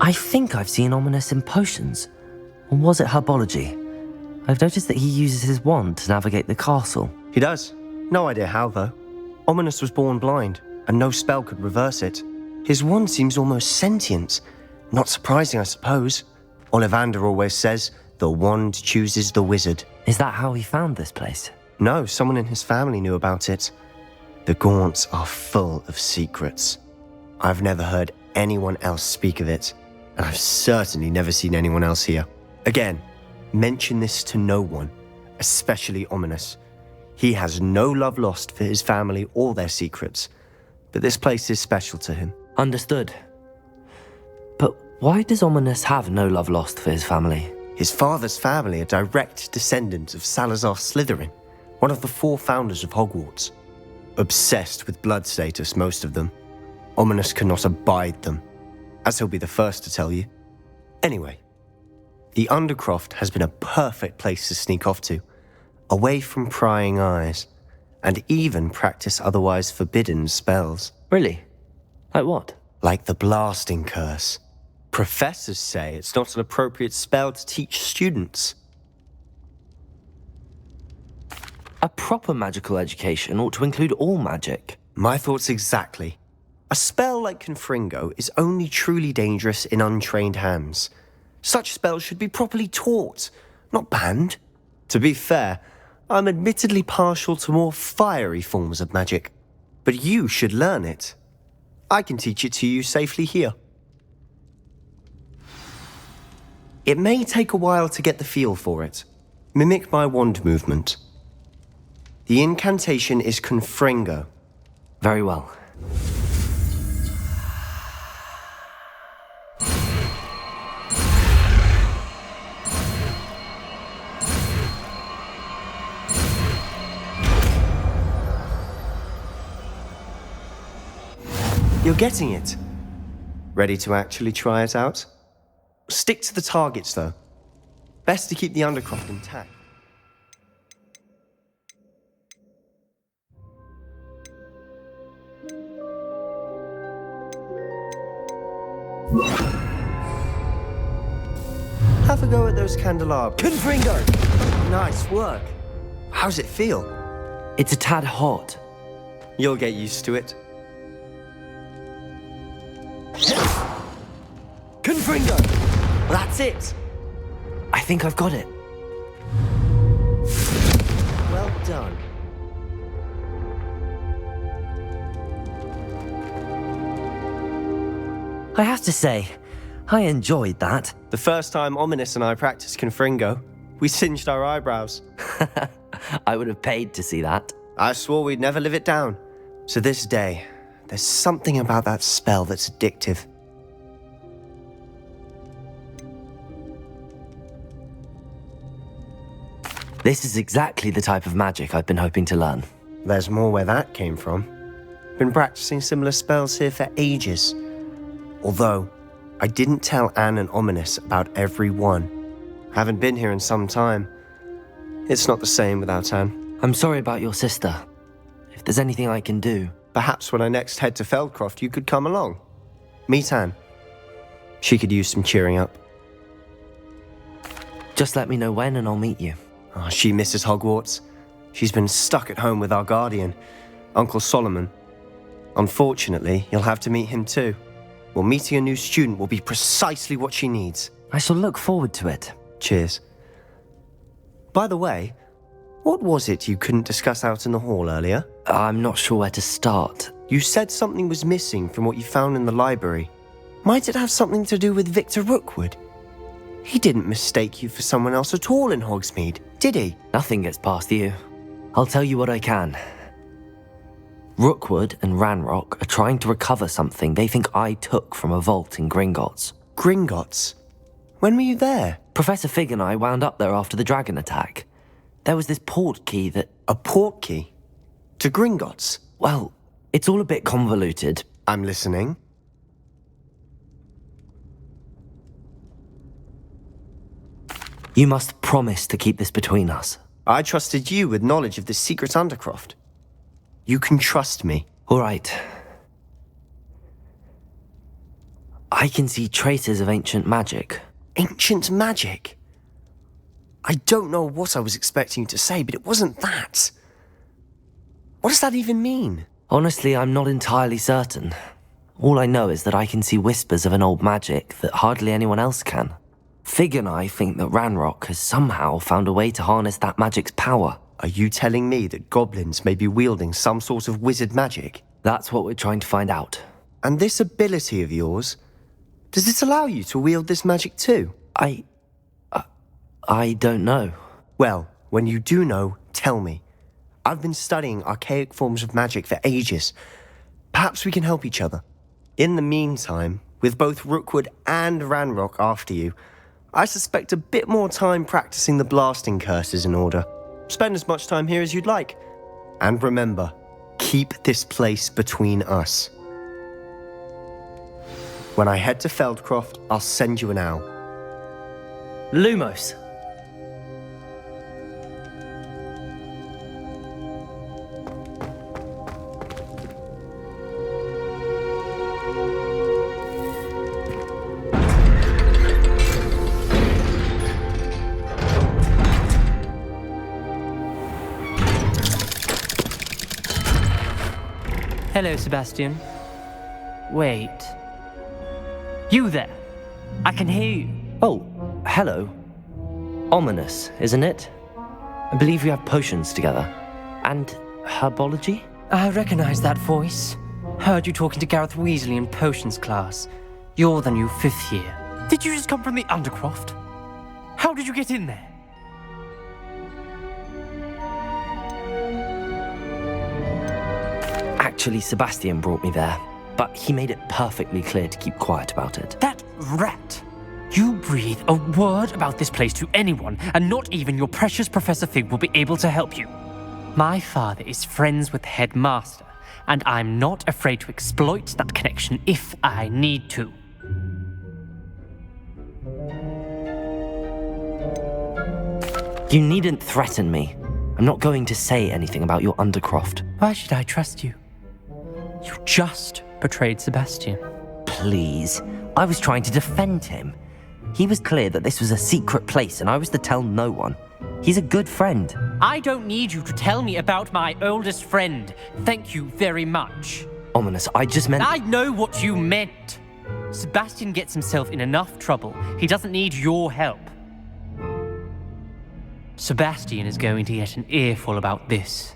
I think I've seen Ominous in potions. Or was it herbology? I've noticed that he uses his wand to navigate the castle.
He does. No idea how, though. Ominous was born blind, and no spell could reverse it. His wand seems almost sentient. Not surprising, I suppose. Ollivander always says, the wand chooses the wizard.
Is that how he found this place?
No, someone in his family knew about it. The Gaunts are full of secrets. I've never heard anyone else speak of it, and I've certainly never seen anyone else here. Again, mention this to no one, especially Ominous. He has no love lost for his family or their secrets, but this place is special to him.
Understood. But why does Ominous have no love lost for his family?
His father's family are direct descendants of Salazar Slytherin, one of the 4 founders of Hogwarts. Obsessed with blood status, most of them. Ominous cannot abide them, as he'll be the first to tell you. Anyway, the Undercroft has been a perfect place to sneak off to, away from prying eyes, and even practice otherwise forbidden spells.
Really? Like what?
Like the blasting curse. Professors say it's not an appropriate spell to teach students.
A proper magical education ought to include all magic.
My thoughts exactly. A spell like Confringo is only truly dangerous in untrained hands. Such spells should be properly taught, not banned. To be fair, I'm admittedly partial to more fiery forms of magic. But you should learn it. I can teach it to you safely here. It may take a while to get the feel for it. Mimic my wand movement. The incantation is Confringo.
Very well.
You're getting it. Ready to actually try it out? Stick to the targets, though. Best to keep the Undercroft intact. Have a go at those candelabras.
Confringo!
Nice work. How's it feel?
It's a tad hot.
You'll get used to it.
Confringo! That's it!
I think I've got it.
Well done.
I have to say, I enjoyed that.
The first time Ominous and I practiced Confringo, we singed our eyebrows.
I would have paid to see that.
I swore we'd never live it down. To this day, there's something about that spell that's addictive.
This is exactly the type of magic I've been hoping to learn.
There's more where that came from. Been practicing similar spells here for ages. Although, I didn't tell Anne and Ominous about every one. Haven't been here in some time. It's not the same without Anne.
I'm sorry about your sister. If there's anything I can do...
Perhaps when I next head to Feldcroft, you could come along. Meet Anne. She could use some cheering up.
Just let me know when and I'll meet you.
Oh, she misses Hogwarts. She's been stuck at home with our guardian, Uncle Solomon. Unfortunately, you'll have to meet him too. Well, meeting a new student will be precisely what she needs.
I shall look forward to it.
Cheers. By the way, what was it you couldn't discuss out in the hall earlier?
I'm not sure where to start.
You said something was missing from what you found in the library. Might it have something to do with Victor Rookwood? He didn't mistake you for someone else at all in Hogsmeade, did he?
Nothing gets past you. I'll tell you what I can. Rookwood and Ranrock are trying to recover something they think I took from a vault in Gringotts.
Gringotts? When were you there?
Professor Fig and I wound up there after the dragon attack. There was this port key that...
A port key? To Gringotts?
Well, it's all a bit convoluted.
I'm listening.
You must promise to keep this between us.
I trusted you with knowledge of the secret Undercroft. You can trust me.
All right. I can see traces of ancient magic.
Ancient magic? I don't know what I was expecting you to say, but it wasn't that. What does that even mean?
Honestly, I'm not entirely certain. All I know is that I can see whispers of an old magic that hardly anyone else can. Fig and I think that Ranrock has somehow found a way to harness that magic's power.
Are you telling me that goblins may be wielding some sort of wizard magic?
That's what we're trying to find out.
And this ability of yours, does it allow you to wield this magic too?
I don't know.
Well, when you do know, tell me. I've been studying archaic forms of magic for ages. Perhaps we can help each other. In the meantime, with both Rookwood and Ranrock after you, I suspect a bit more time practicing the blasting curse is in order. Spend as much time here as you'd like. And remember, keep this place between us. When I head to Feldcroft, I'll send you an owl.
Lumos.
Hello, Sebastian. Wait. You there? I can hear you.
Oh, hello. Ominous, isn't it? I believe we have potions together. And herbology?
I recognize that voice. Heard you talking to Gareth Weasley in potions class. You're the new 5th year. Did you just come from the Undercroft? How did you get in there?
Actually, Sebastian brought me there, but he made it perfectly clear to keep quiet about it.
That rat! You breathe a word about this place to anyone, and not even your precious Professor Fig will be able to help you. My father is friends with the headmaster, and I'm not afraid to exploit that connection if I need to.
You needn't threaten me. I'm not going to say anything about your Undercroft.
Why should I trust you? You just betrayed Sebastian.
Please. I was trying to defend him. He was clear that this was a secret place and I was to tell no one. He's a good friend.
I don't need you to tell me about my oldest friend. Thank you very much.
Ominous, I just meant...
I know what you meant. Sebastian gets himself in enough trouble. He doesn't need your help. Sebastian is going to get an earful about this.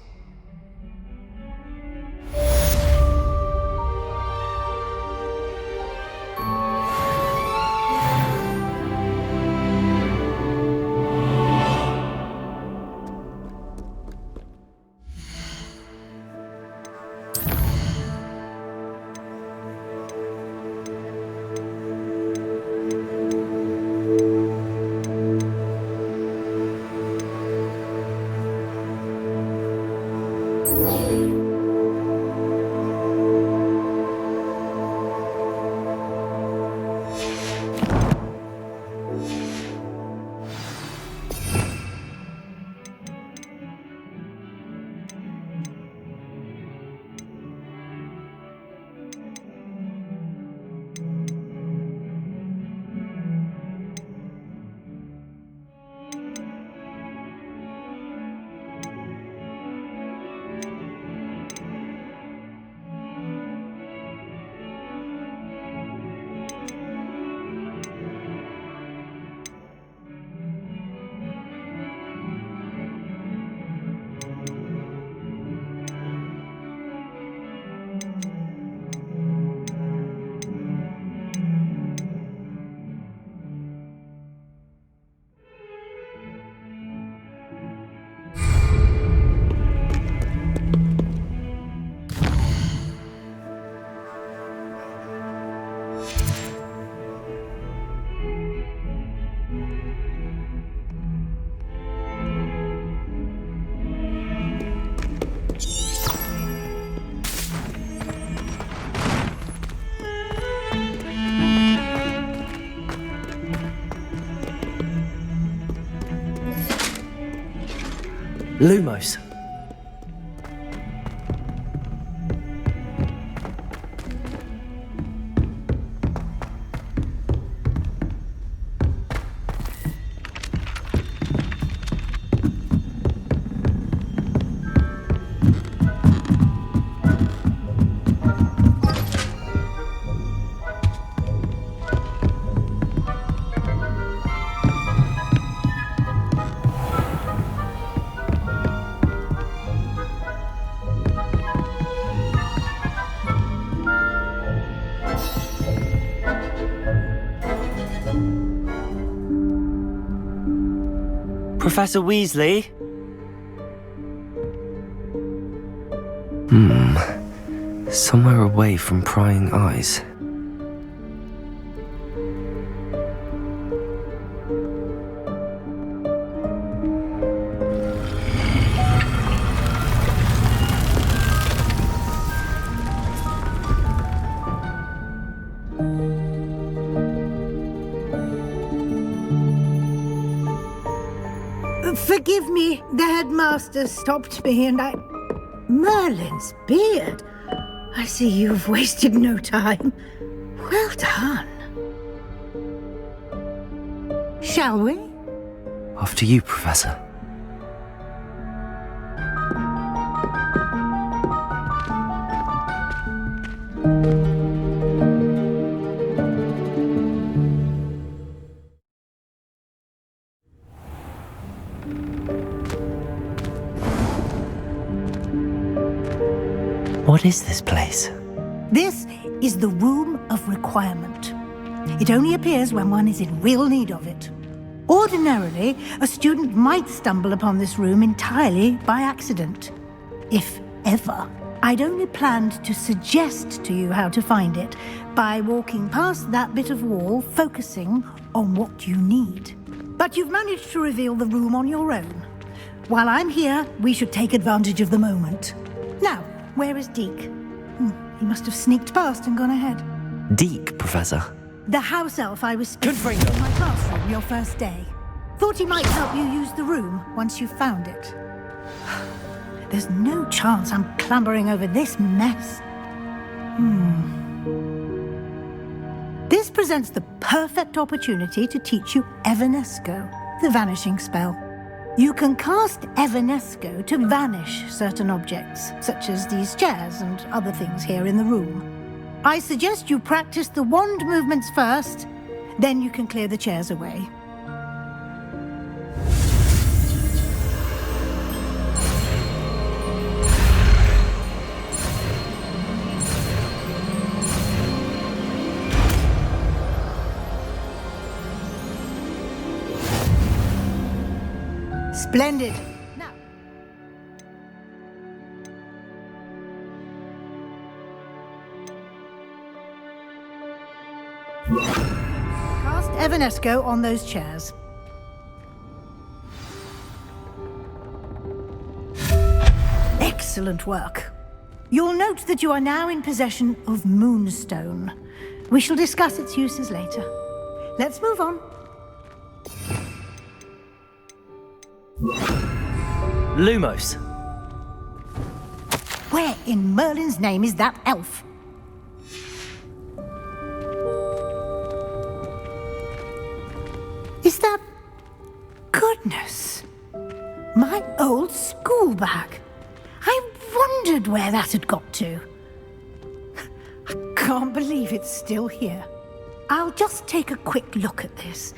Lumos.
Professor Weasley?
Somewhere away from prying eyes.
Forgive me, the headmaster stopped me and I... Merlin's beard. I see you've wasted no time. Well done. Shall we?
After you, Professor. What is this place?
This is the Room of Requirement. It only appears when one is in real need of it. Ordinarily, a student might stumble upon this room entirely by accident. If ever. I'd only planned to suggest to you how to find it by walking past that bit of wall, focusing on what you need. But you've managed to reveal the room on your own. While I'm here, we should take advantage of the moment. Now, where is Deke? He must have sneaked past and gone ahead.
Deke, Professor.
The house elf I was speaking to in my classroom your first day. Thought he might help you use the room once you found it. There's no chance I'm clambering over this mess. This presents the perfect opportunity to teach you Evanesco, the vanishing spell. You can cast Evanesco to vanish certain objects, such as these chairs and other things here in the room. I suggest you practice the wand movements first, then you can clear the chairs away. Splendid. Now. Cast Evanesco on those chairs. Excellent work. You'll note that you are now in possession of Moonstone. We shall discuss its uses later. Let's move on.
Lumos.
Where in Merlin's name is that elf? Is that... Goodness! My old school bag. I wondered where that had got to. I can't believe it's still here. I'll just take a quick look at this.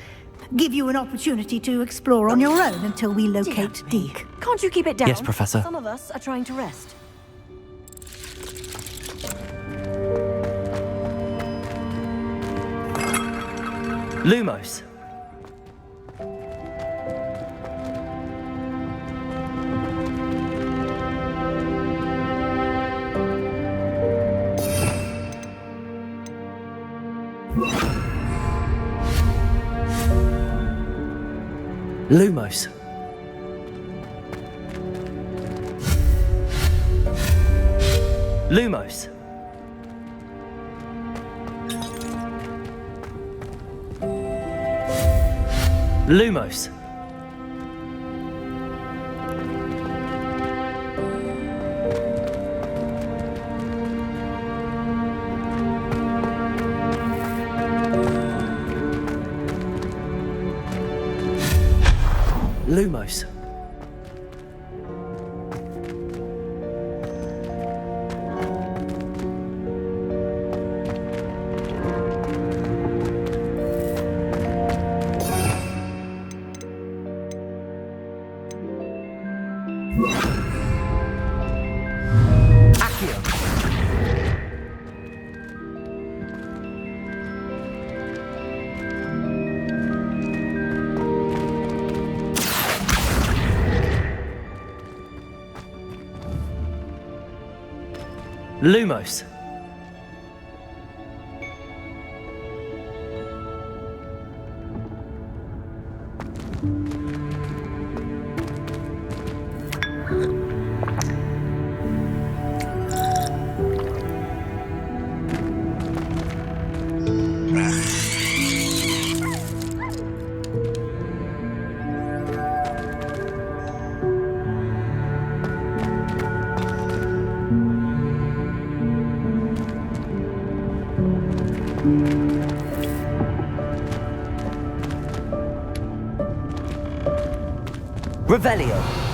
Give you an opportunity to explore on your own until we locate Deke.
Can't you keep it down?
Yes, Professor.
Some of us are trying to rest.
Lumos. Lumos. Lumos. Lumos. Lumos. Lumos. Revelio.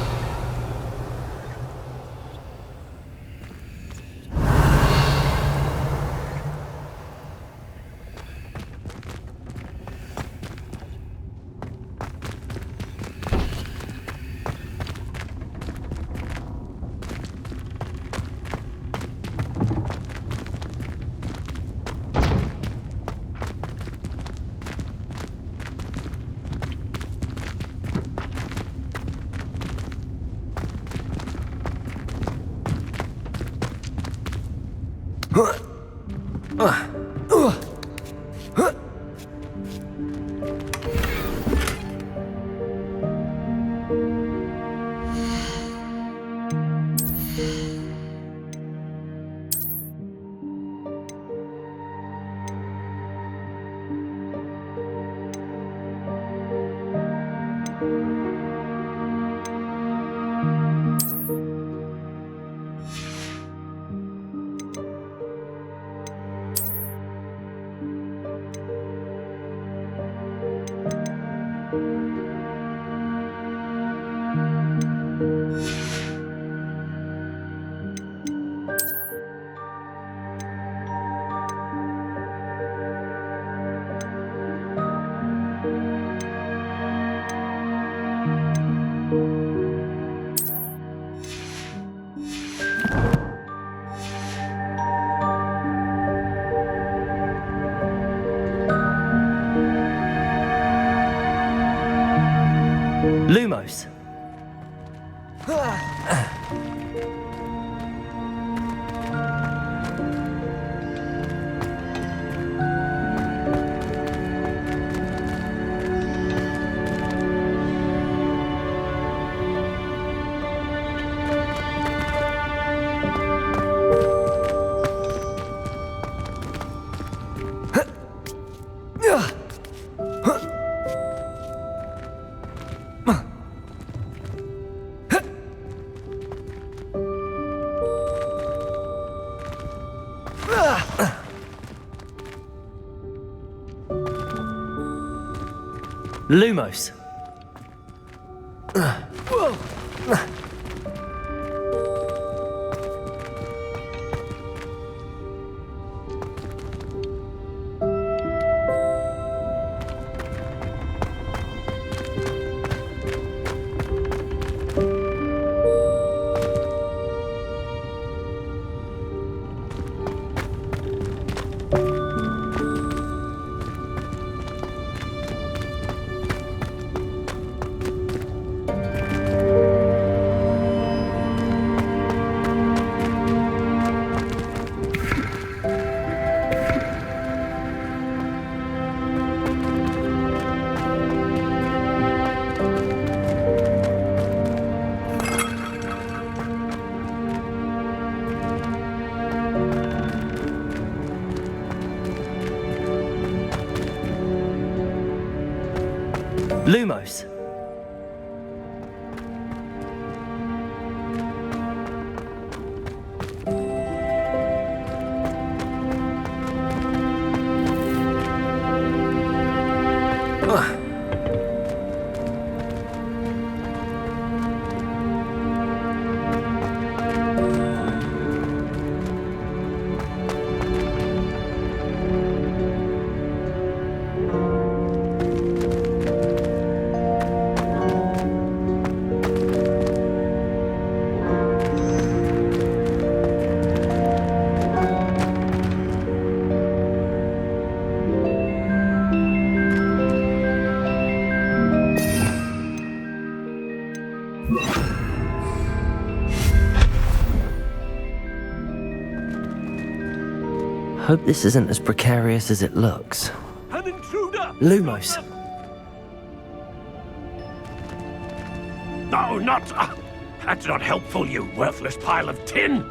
Lumos. Lumos. Hope this isn't as precarious as it looks.
An intruder!
Lumos.
No, not... that's not helpful, you worthless pile of tin!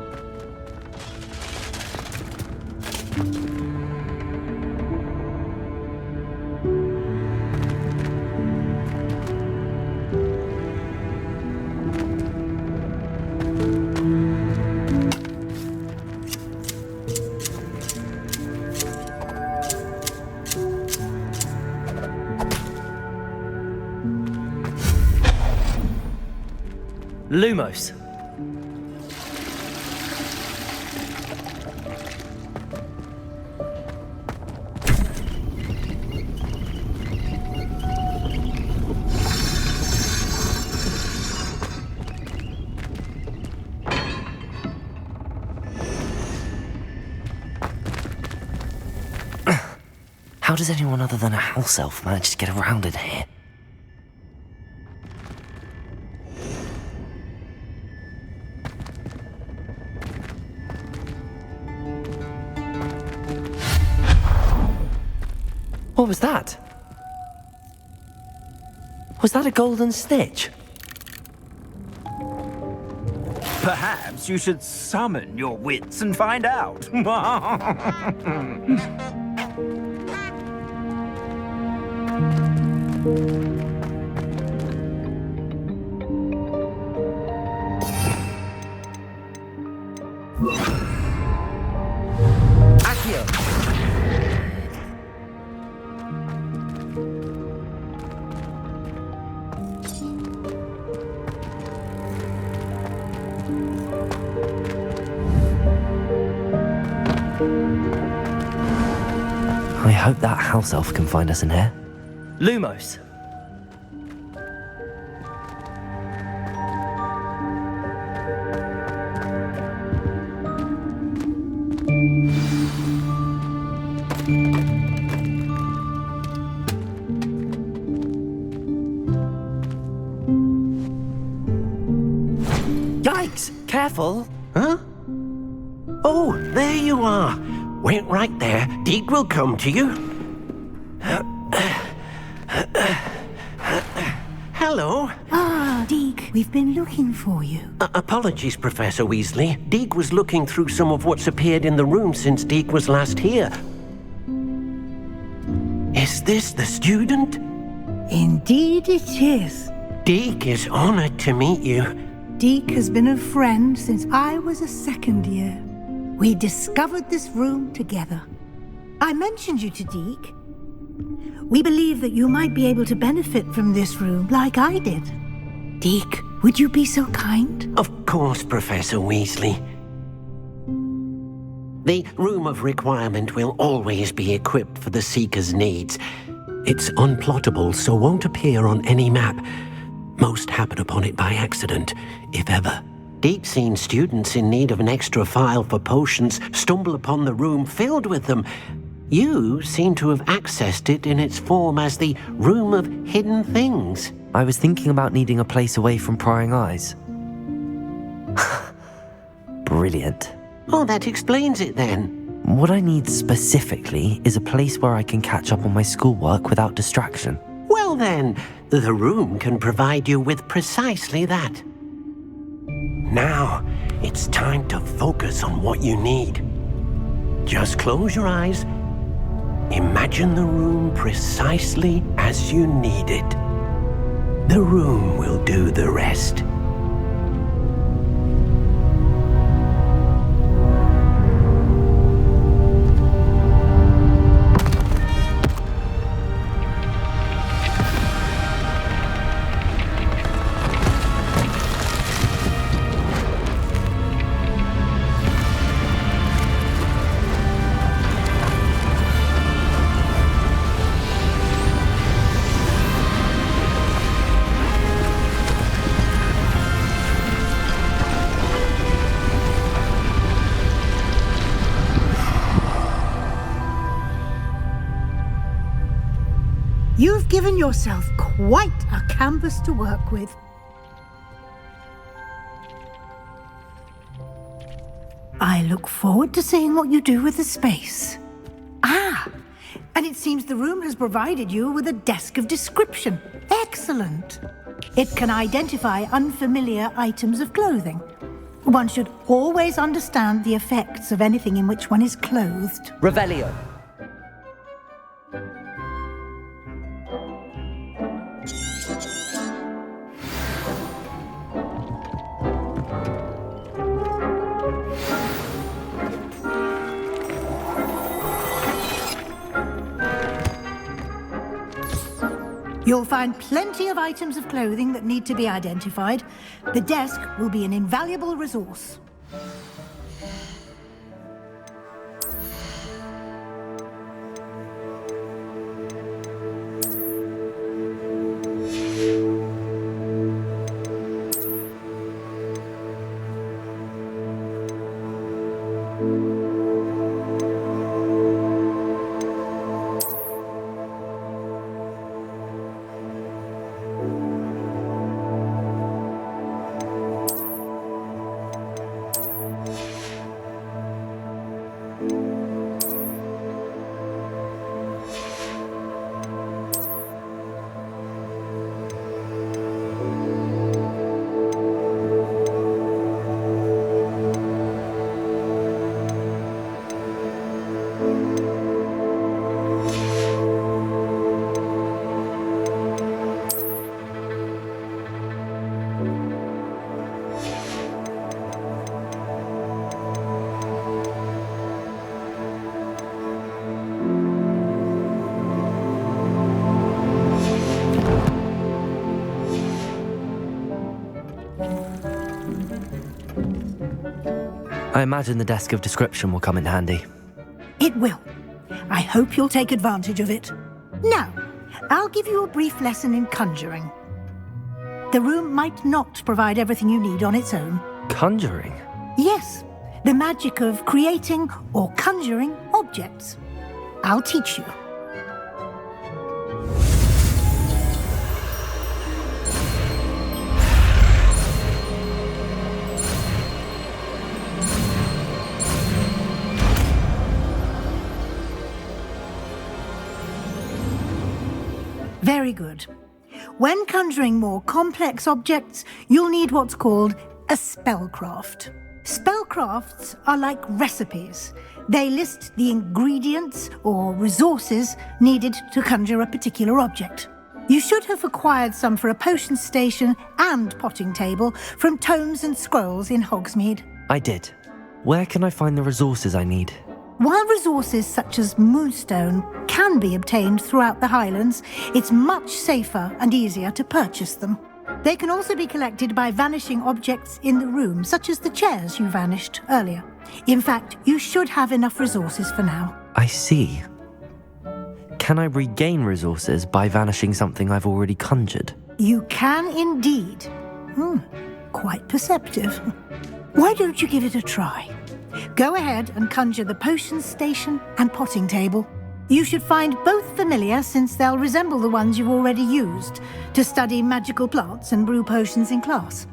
Lumos. How does anyone other than a house elf manage to get around in here? What was that? Was that a golden stitch?
Perhaps you should summon your wits and find out.
I hope that house elf can find us in here. Lumos.
Yikes!
Careful.
Huh? Oh, there you are. Wait right there. Deke will come to you. Hello.
Ah, Deke, we've been looking for you.
Apologies, Professor Weasley. Deke was looking through some of what's appeared in the room since Deke was last here. Is this the student?
Indeed it is.
Deke is honored to meet you.
Deke has been a friend since I was a second year. We discovered this room together. I mentioned you to Deke. We believe that you might be able to benefit from this room like I did. Deke, would you be so kind?
Of course, Professor Weasley. The Room of Requirement will always be equipped for the Seeker's needs. It's unplottable, so won't appear on any map. Most happen upon it by accident, if ever. Deke's seen students in need of an extra file for potions stumble upon the room filled with them. You seem to have accessed it in its form as the Room of Hidden Things.
I was thinking about needing a place away from prying eyes. Brilliant.
Oh, that explains it then.
What I need specifically is a place where I can catch up on my schoolwork without distraction.
Well then, the room can provide you with precisely that. Now, it's time to focus on what you need. Just close your eyes. Imagine the room precisely as you need it. The room will do the rest.
You've given yourself quite a canvas to work with. I look forward to seeing what you do with the space. Ah, and it seems the room has provided you with a desk of description. Excellent. It can identify unfamiliar items of clothing. One should always understand the effects of anything in which one is clothed.
Revelio.
You'll find plenty of items of clothing that need to be identified. The desk will be an invaluable resource.
I imagine the desk of description will come in handy.
It will. I hope you'll take advantage of it. Now, I'll give you a brief lesson in conjuring. The room might not provide everything you need on its own.
Conjuring?
Yes, the magic of creating or conjuring objects. I'll teach you. Very good. When conjuring more complex objects, you'll need what's called a spellcraft. Spellcrafts are like recipes. They list the ingredients or resources needed to conjure a particular object. You should have acquired some for a potion station and potting table from tomes and scrolls in Hogsmeade.
I did. Where can I find the resources I need?
While resources such as moonstone can be obtained throughout the Highlands, it's much safer and easier to purchase them. They can also be collected by vanishing objects in the room, such as the chairs you vanished earlier. In fact, you should have enough resources for now.
I see. Can I regain resources by vanishing something I've already conjured?
You can indeed. Quite perceptive. Why don't you give it a try? Go ahead and conjure the potions station and potting table. You should find both familiar, since they'll resemble the ones you've already used to study magical plants and brew potions in class.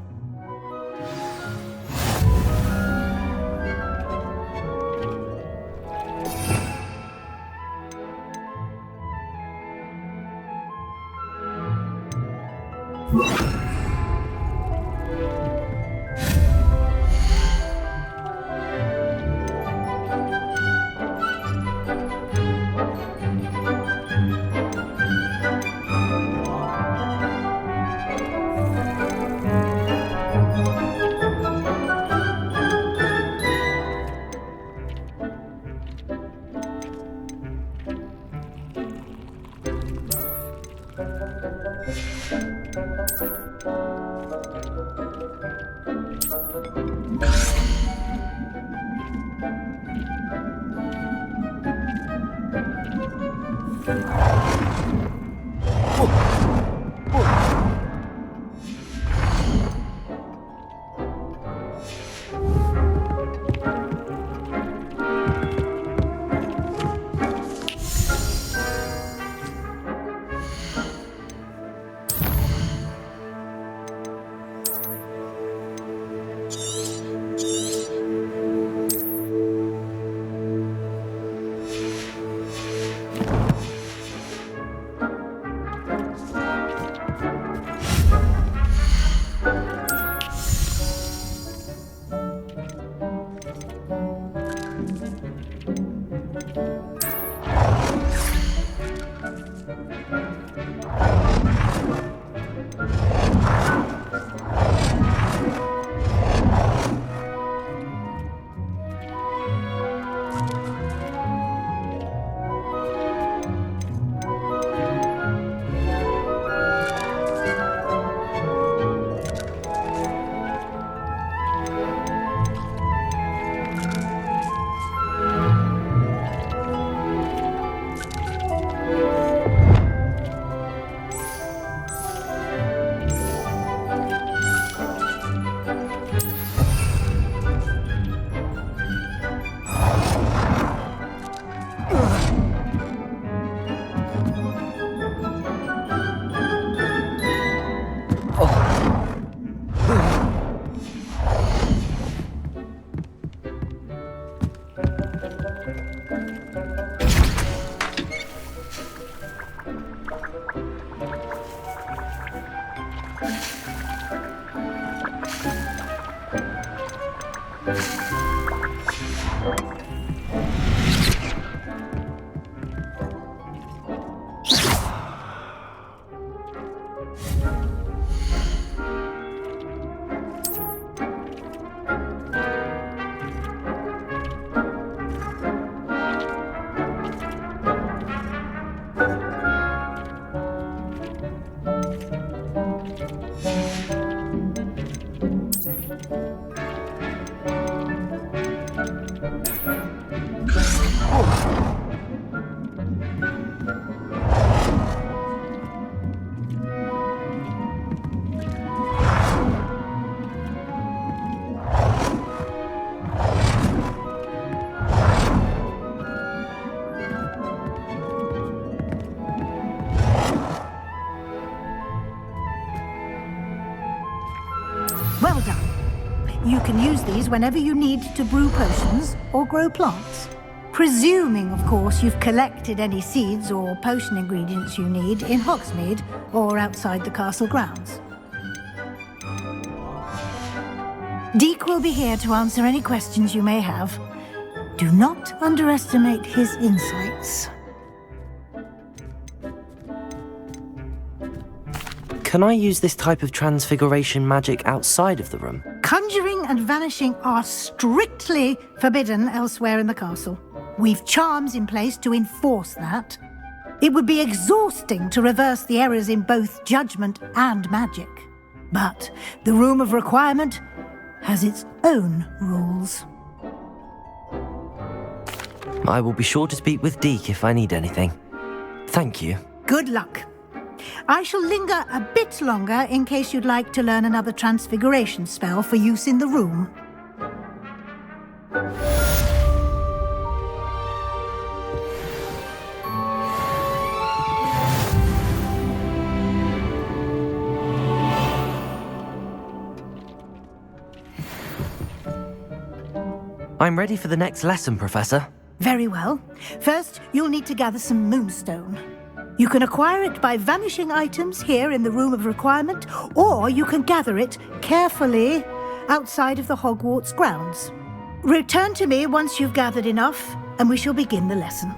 Well done. You can use these whenever you need to brew potions or grow plants. Presuming, of course, you've collected any seeds or potion ingredients you need in Hogsmeade or outside the castle grounds. Deek will be here to answer any questions you may have. Do not underestimate his insights.
Can I use this type of transfiguration magic outside of the room?
Conjuring and vanishing are strictly forbidden elsewhere in the castle. We've charms in place to enforce that. It would be exhausting to reverse the errors in both judgment and magic. But the Room of Requirement has its own rules.
I will be sure to speak with Deke if I need anything. Thank you.
Good luck. I shall linger a bit longer in case you'd like to learn another transfiguration spell for use in the room.
I'm ready for the next lesson, Professor.
Very well. First, you'll need to gather some moonstone. You can acquire it by vanishing items here in the Room of Requirement, or you can gather it carefully outside of the Hogwarts grounds. Return to me once you've gathered enough, and we shall begin the lesson.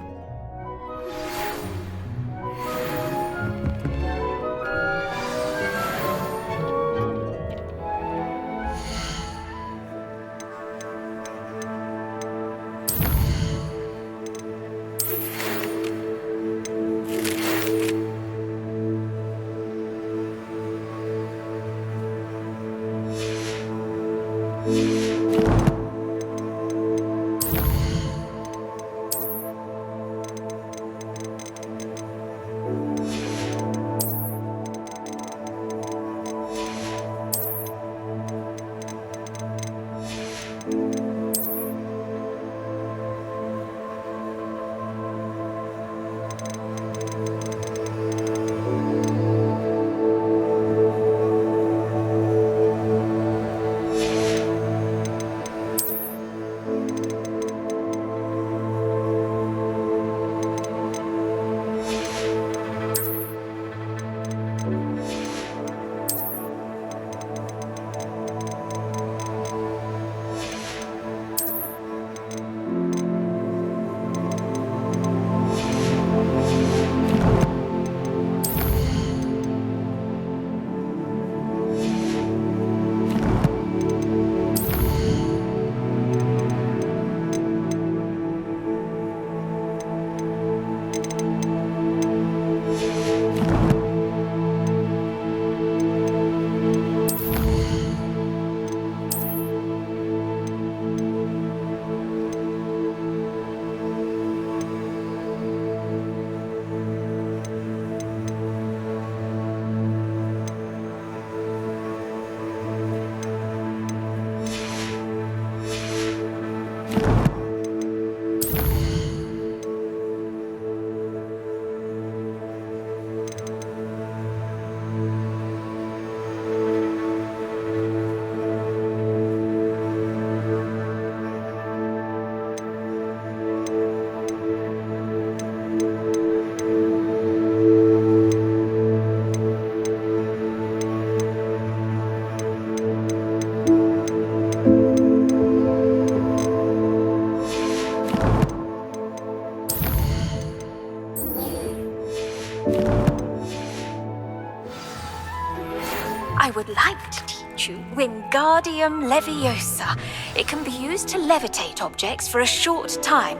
I would like to teach you Wingardium Leviosa. It can be used to levitate objects for a short time.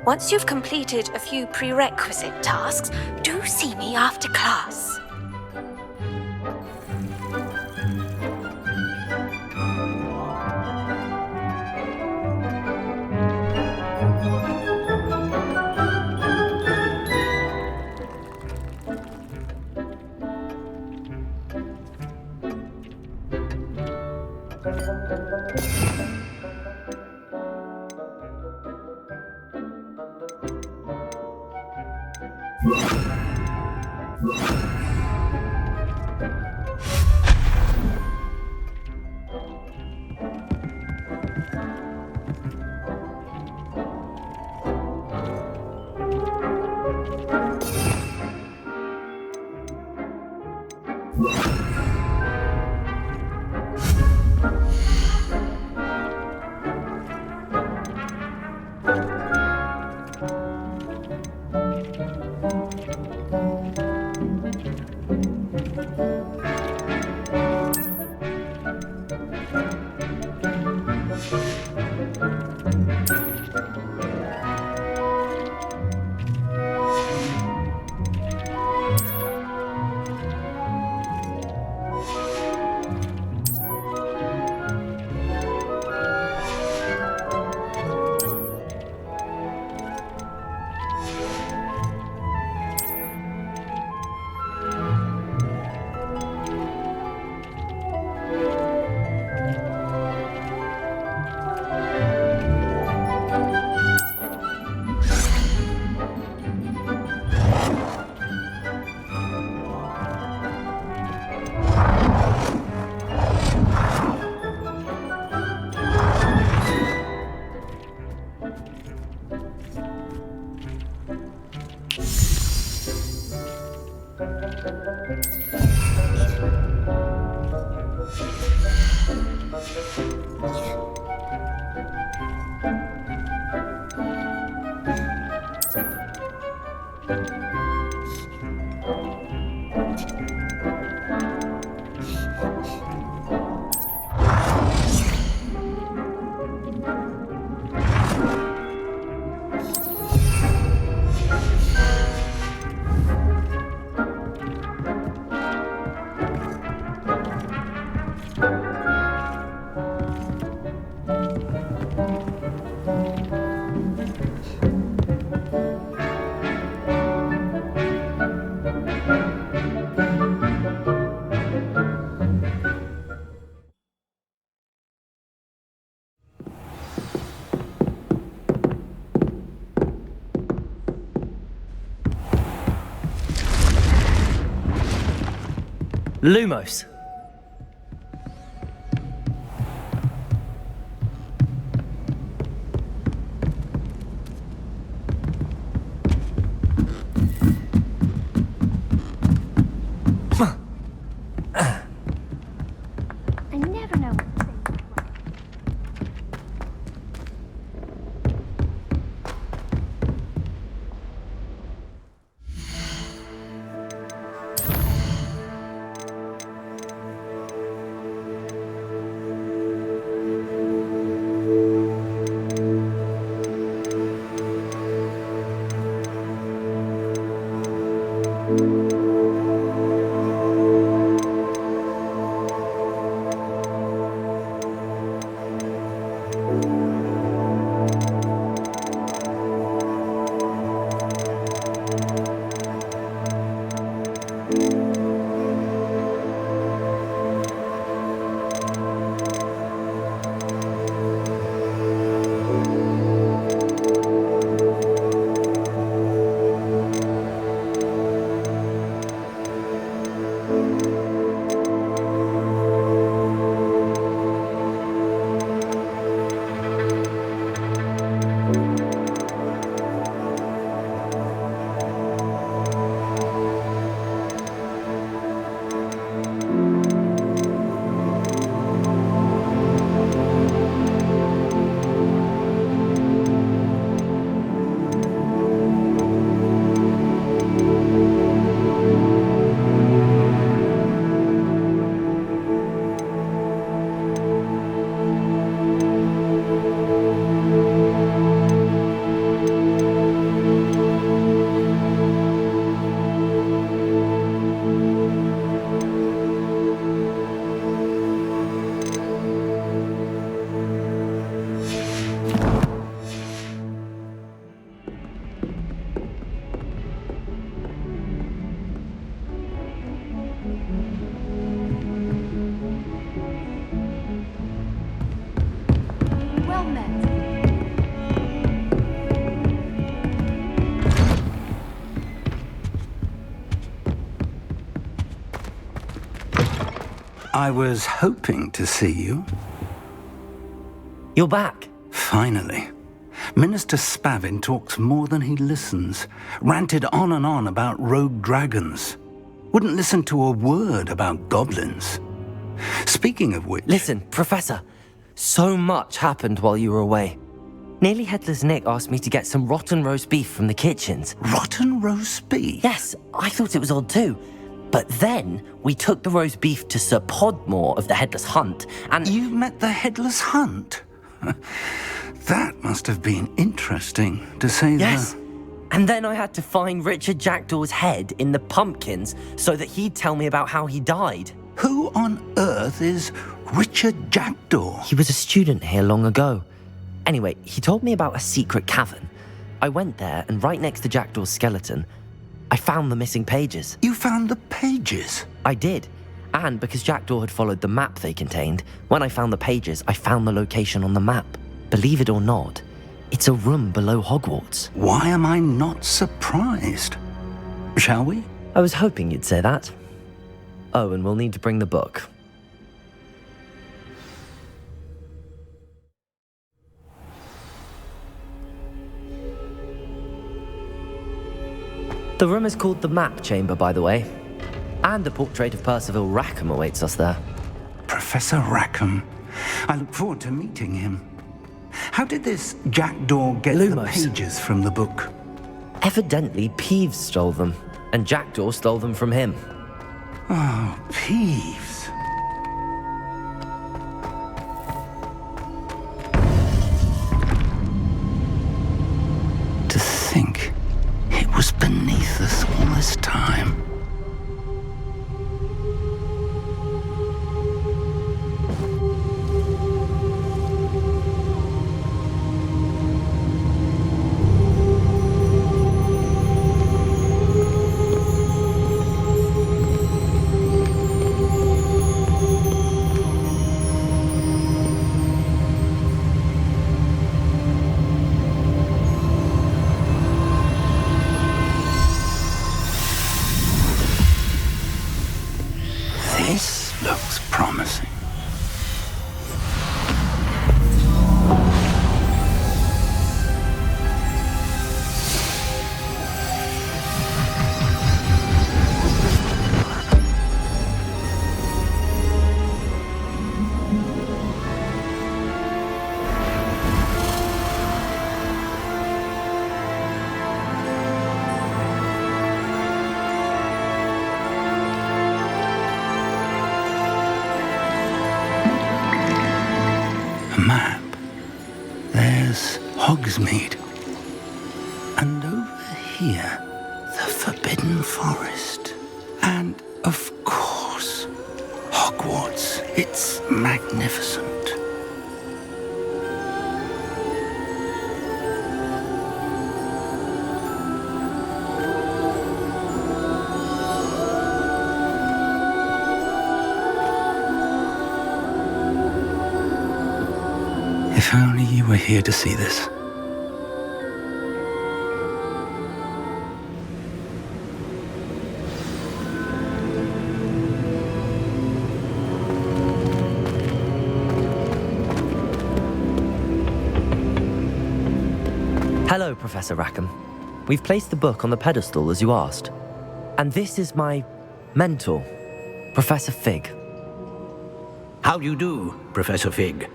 Once you've completed a few prerequisite tasks, do see me after class.
Lumos.
I never know what to say. Well met.
I was hoping to see you.
You're back.
Finally. Minister Spavin talks more than he listens. Ranted on and on about rogue dragons. Wouldn't listen to a word about goblins. Speaking of which...
Listen, Professor. So much happened while you were away. Nearly Headless Nick asked me to get some rotten roast beef from the kitchens.
Rotten roast beef?
Yes, I thought it was odd too. But then we took the roast beef to Sir Podmore of the Headless Hunt, and...
You met the Headless Hunt? That must have been interesting, to say
Yes. And then I had to find Richard Jackdaw's head in the pumpkins so that he'd tell me about how he died.
Who on earth is Richard Jackdaw?
He was a student here long ago. Anyway, he told me about a secret cavern. I went there, and right next to Jackdaw's skeleton, I found the missing pages.
You found the pages?
I did. And because Jackdaw had followed the map they contained, when I found the pages, I found the location on the map. Believe it or not, it's a room below Hogwarts.
Why am I not surprised? Shall we?
I was hoping you'd say that. Oh, and we'll need to bring the book. The room is called the Map Chamber, by the way. And a portrait of Percival Rackham awaits us there.
Professor Rackham. I look forward to meeting him. How did this Jackdaw get the pages from the book?
Evidently, Peeves stole them, and Jackdaw stole them from him.
Oh, Peeves. To think it was beneath us all this time. was Hogsmeade. And over here, the Forbidden Forest. And, of course, Hogwarts. It's magnificent. If only you were here to see this.
Hello, Professor Rackham. We've placed the book on the pedestal as you asked. And this is my mentor, Professor Fig.
How do you do, Professor Fig?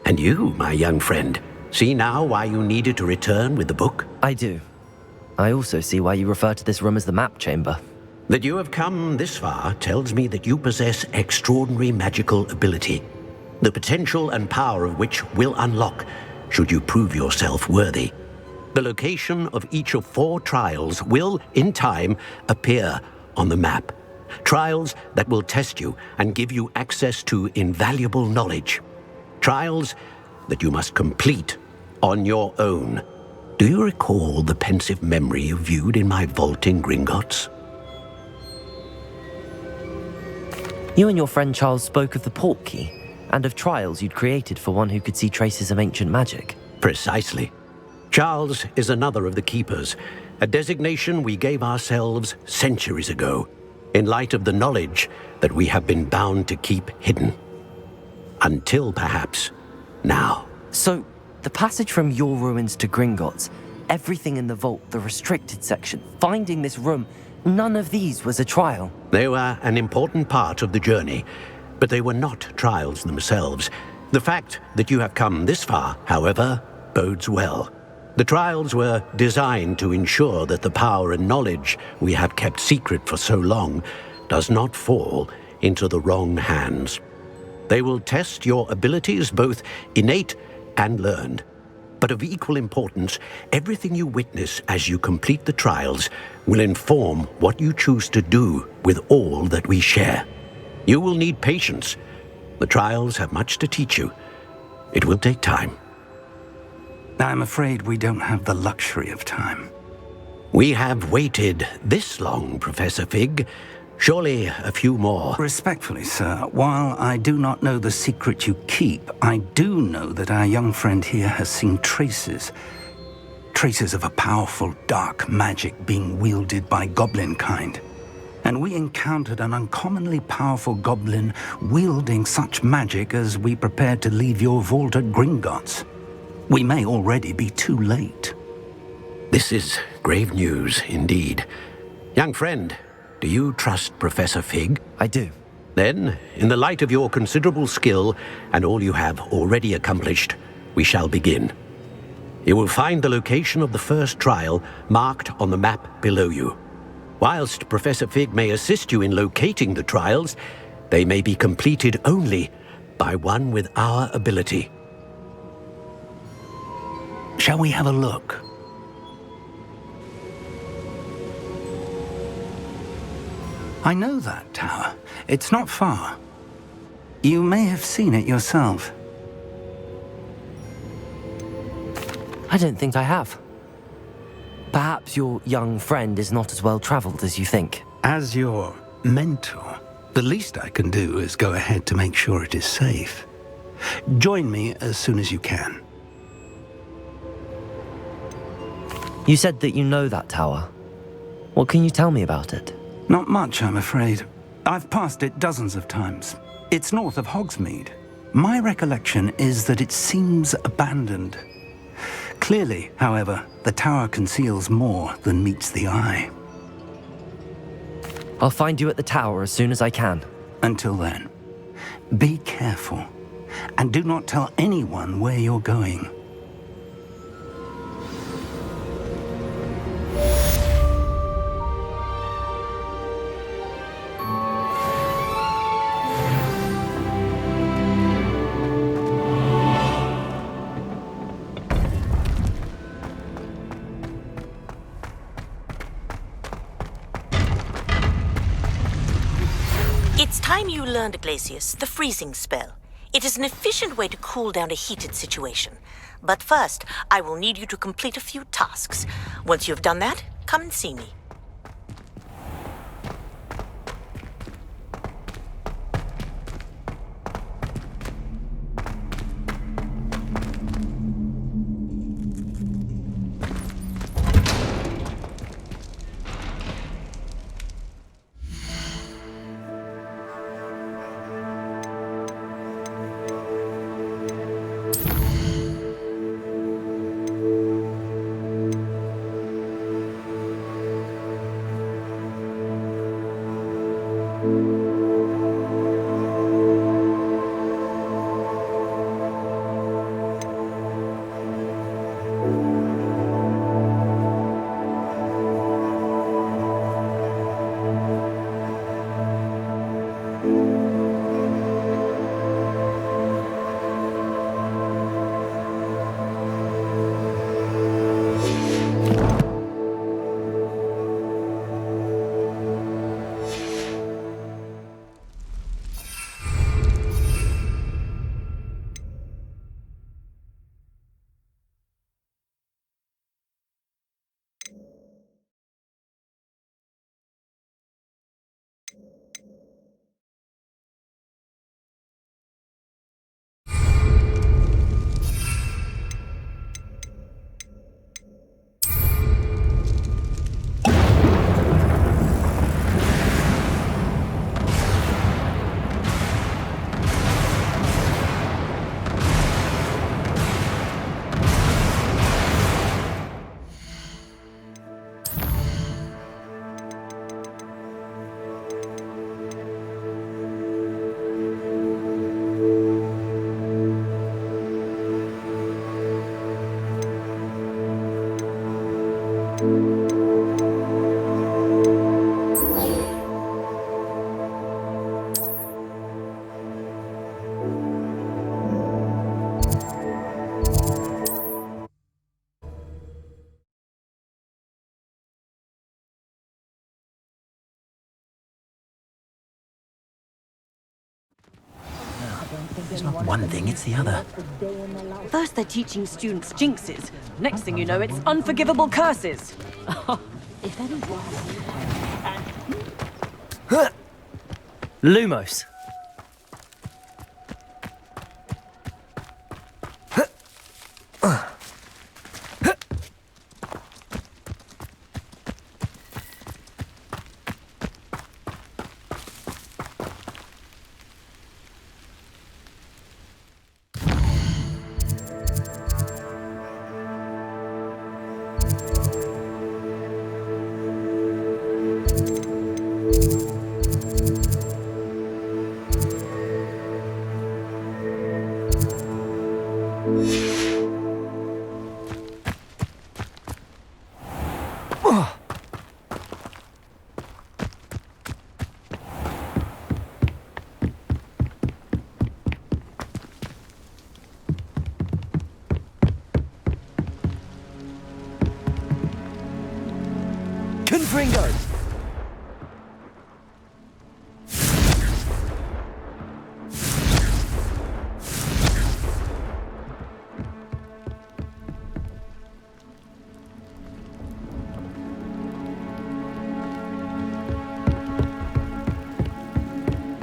And you, my young friend, see now why you needed to return with the book?
I do. I also see why you refer to this room as the map chamber.
That you have come this far tells me that you possess extraordinary magical ability, the potential and power of which will unlock should you prove yourself worthy. The location of each of 4 trials will, in time, appear on the map. Trials that will test you and give you access to invaluable knowledge. Trials that you must complete on your own. Do you recall the pensive memory you viewed in my vault in Gringotts?
You and your friend Charles spoke of the Portkey and of trials you'd created for one who could see traces of ancient magic.
Precisely. Charles is another of the Keepers, a designation we gave ourselves centuries ago, in light of the knowledge that we have been bound to keep hidden. Until, perhaps, now.
So, the passage from your ruins to Gringotts, everything in the vault, the restricted section, finding this room, none of these was a trial.
They were an important part of the journey, but they were not trials themselves. The fact that you have come this far, however, bodes well. The trials were designed to ensure that the power and knowledge we have kept secret for so long does not fall into the wrong hands. They will test your abilities, both innate and learned. But of equal importance, everything you witness as you complete the trials will inform what you choose to do with all that we share. You will need patience. The trials have much to teach you. It will take time.
I'm afraid we don't have the luxury of time.
We have waited this long, Professor Fig. Surely a few more.
Respectfully, sir, while I do not know the secret you keep, I do know that our young friend here has seen traces. Traces of a powerful dark magic being wielded by goblin kind. And we encountered an uncommonly powerful goblin wielding such magic as we prepared to leave your vault at Gringotts. We may already be too late.
This is grave news indeed. Young friend, do you trust Professor Fig?
I do.
Then, in the light of your considerable skill and all you have already accomplished, we shall begin. You will find the location of the first trial marked on the map below you. Whilst Professor Fig may assist you in locating the trials, they may be completed only by one with our ability.
Shall we have a look? I know that tower. It's not far. You may have seen it yourself.
I don't think I have. Perhaps your young friend is not as well traveled as you think.
As your mentor, the least I can do is go ahead to make sure it is safe. Join me as soon as you can.
You said that you know that tower. What can you tell me about it?
Not much, I'm afraid. I've passed it dozens of times. It's north of Hogsmeade. My recollection is that it seems abandoned. Clearly, however, the tower conceals more than meets the eye.
I'll find you at the tower as soon as I can.
Until then, be careful, and do not tell anyone where you're going.
time you learned, Glacius, the freezing spell. It is an efficient way to cool down a heated situation. But first, I will need you to complete a few tasks. Once you have done that, come and see me.
It's not one thing, it's the other.
First they're teaching students jinxes. Next thing you know, it's unforgivable curses. If anyone...
Lumos. Confringo!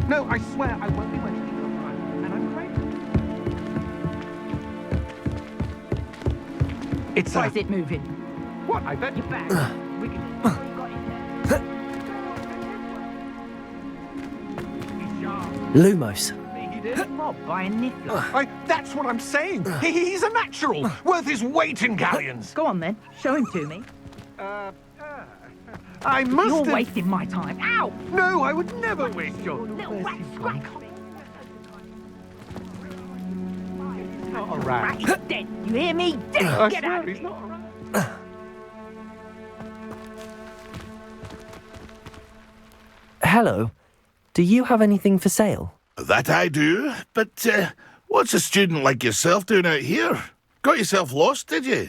No, I swear I won't be wasting your time, and I'm afraid. It's
Why is it moving?
What? I bet
You're back.
Lumos.
Mobbed by a niffler.
That's what I'm saying. He's a natural, worth his weight in galleons.
Go on then, show him to me.
I must
You're
have...
wasting my time. Ow!
No, I would never waste your...
Little rat scrack.
Not a rat.
He's dead. You hear me? Dead. Get out of
he's
here.
not a rat.
Hello. Do you have anything for sale?
That I do, but what's a student like yourself doing out here? Got yourself lost, did you?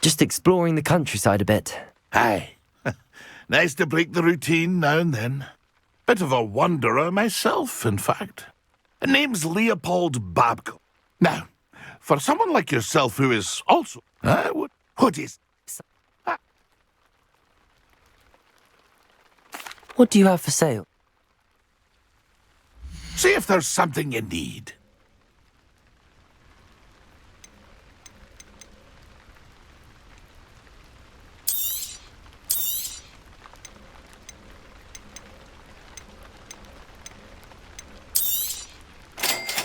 Just exploring the countryside a bit.
Aye. Nice to break the routine now and then. Bit of a wanderer myself, in fact. Name's Leopold Babcock. Now, for someone like yourself who is also... what is...
What do you have for sale?
See if there's something you need.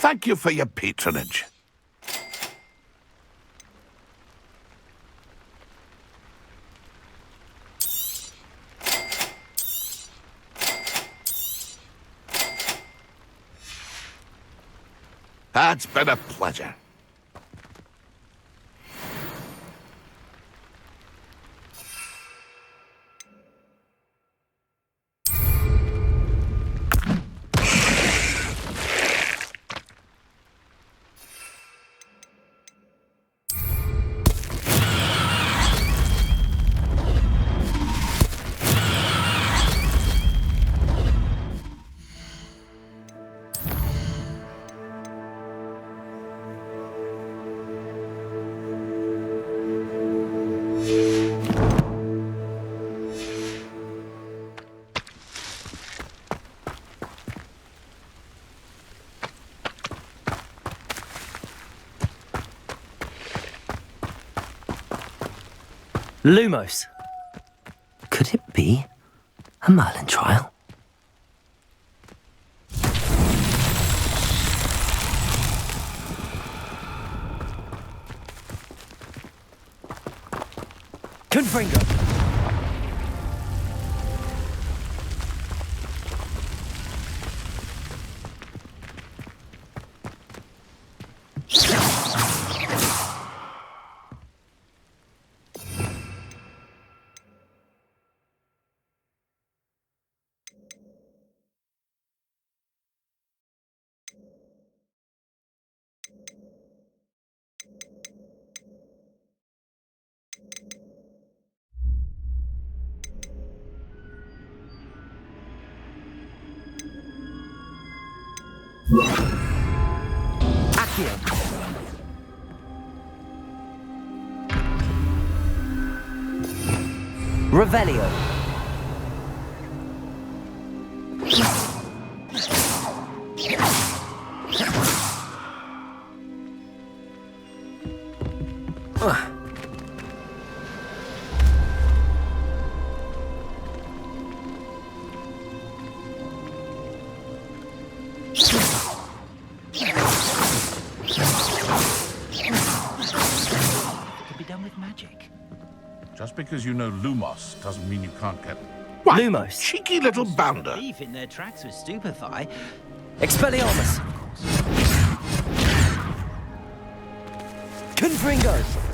Thank you for your patronage. It's been a pleasure.
Lumos. Could it be a Merlin trial? Confringo. Accio. Revelio.
Just because you know Lumos doesn't mean you can't get...
What? Lumos?
Cheeky little bounder.
Beef in their tracks with stupefy.
Expelliarmus. Confringo.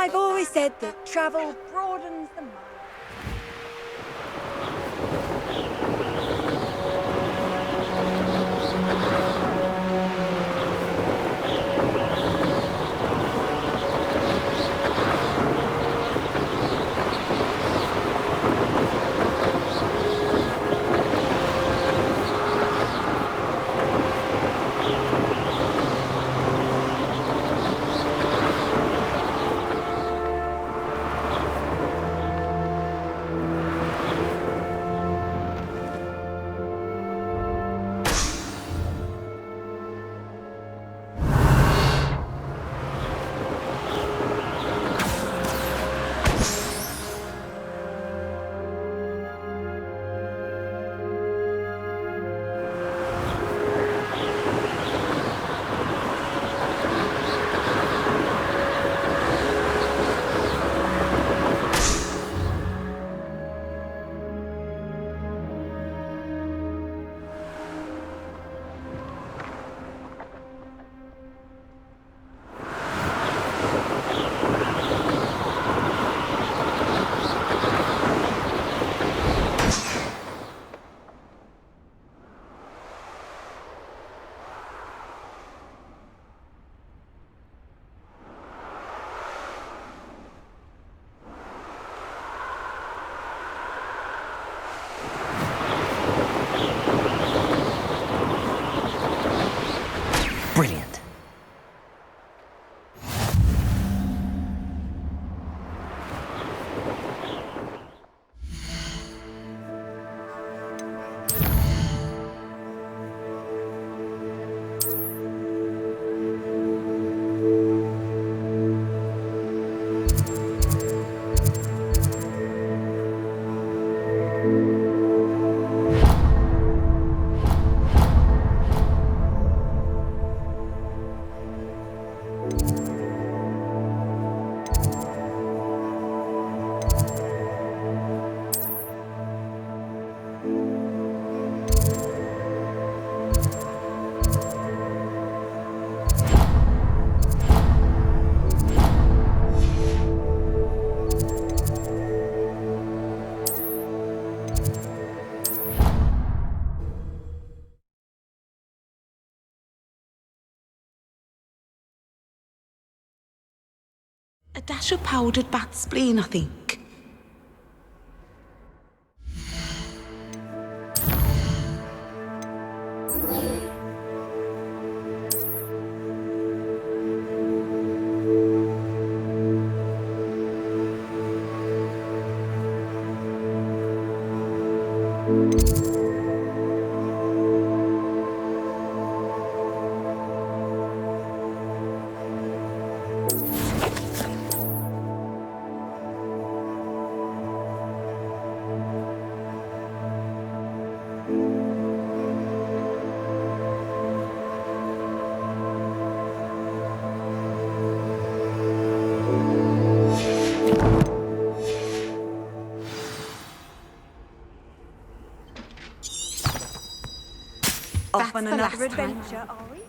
I've always said that travel broadens the mind.
dash of powdered bat spleen, I think.
Off on another adventure, are we?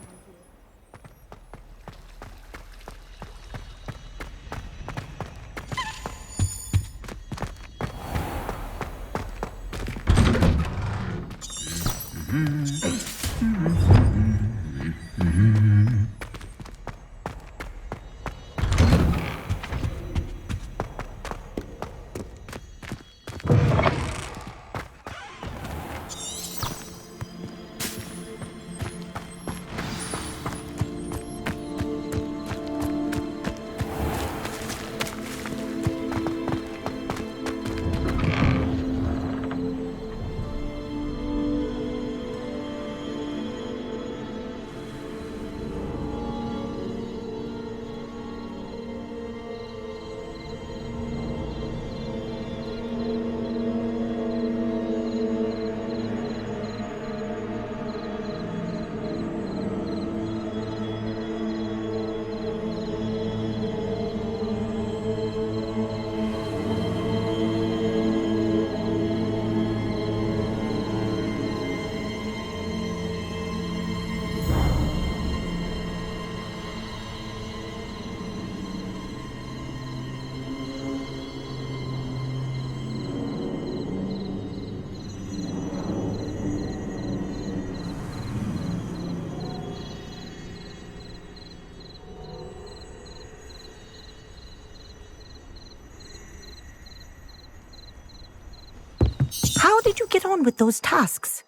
How did you get on with those tasks?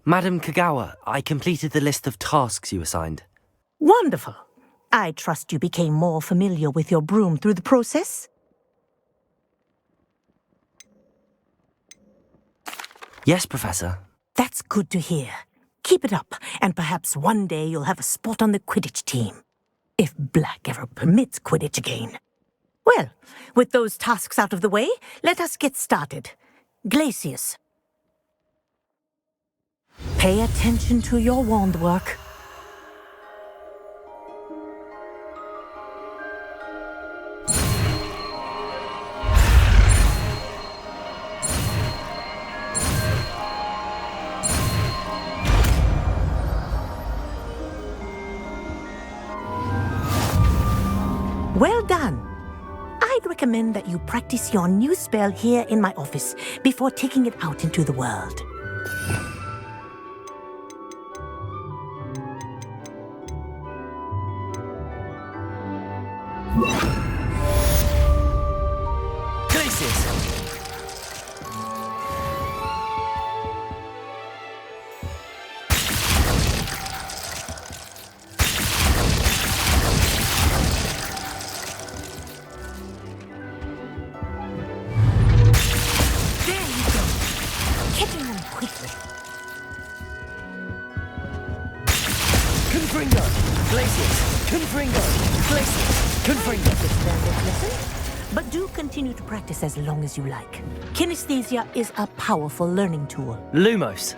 Madam Kagawa, I completed the list of tasks you assigned.
Wonderful. I trust you became more familiar with your broom through the process?
Yes, Professor.
That's good to hear. Keep it up, and perhaps one day you'll have a spot on the Quidditch team. If Black ever permits Quidditch again. Well, with those tasks out of the way, let us get started. Glacius. Pay attention to your wand work. Well done. I'd recommend that you practice your new spell here in my office before taking it out into the world. But do continue to practice as long as you like. Kinesthesia is a powerful learning tool.
Lumos.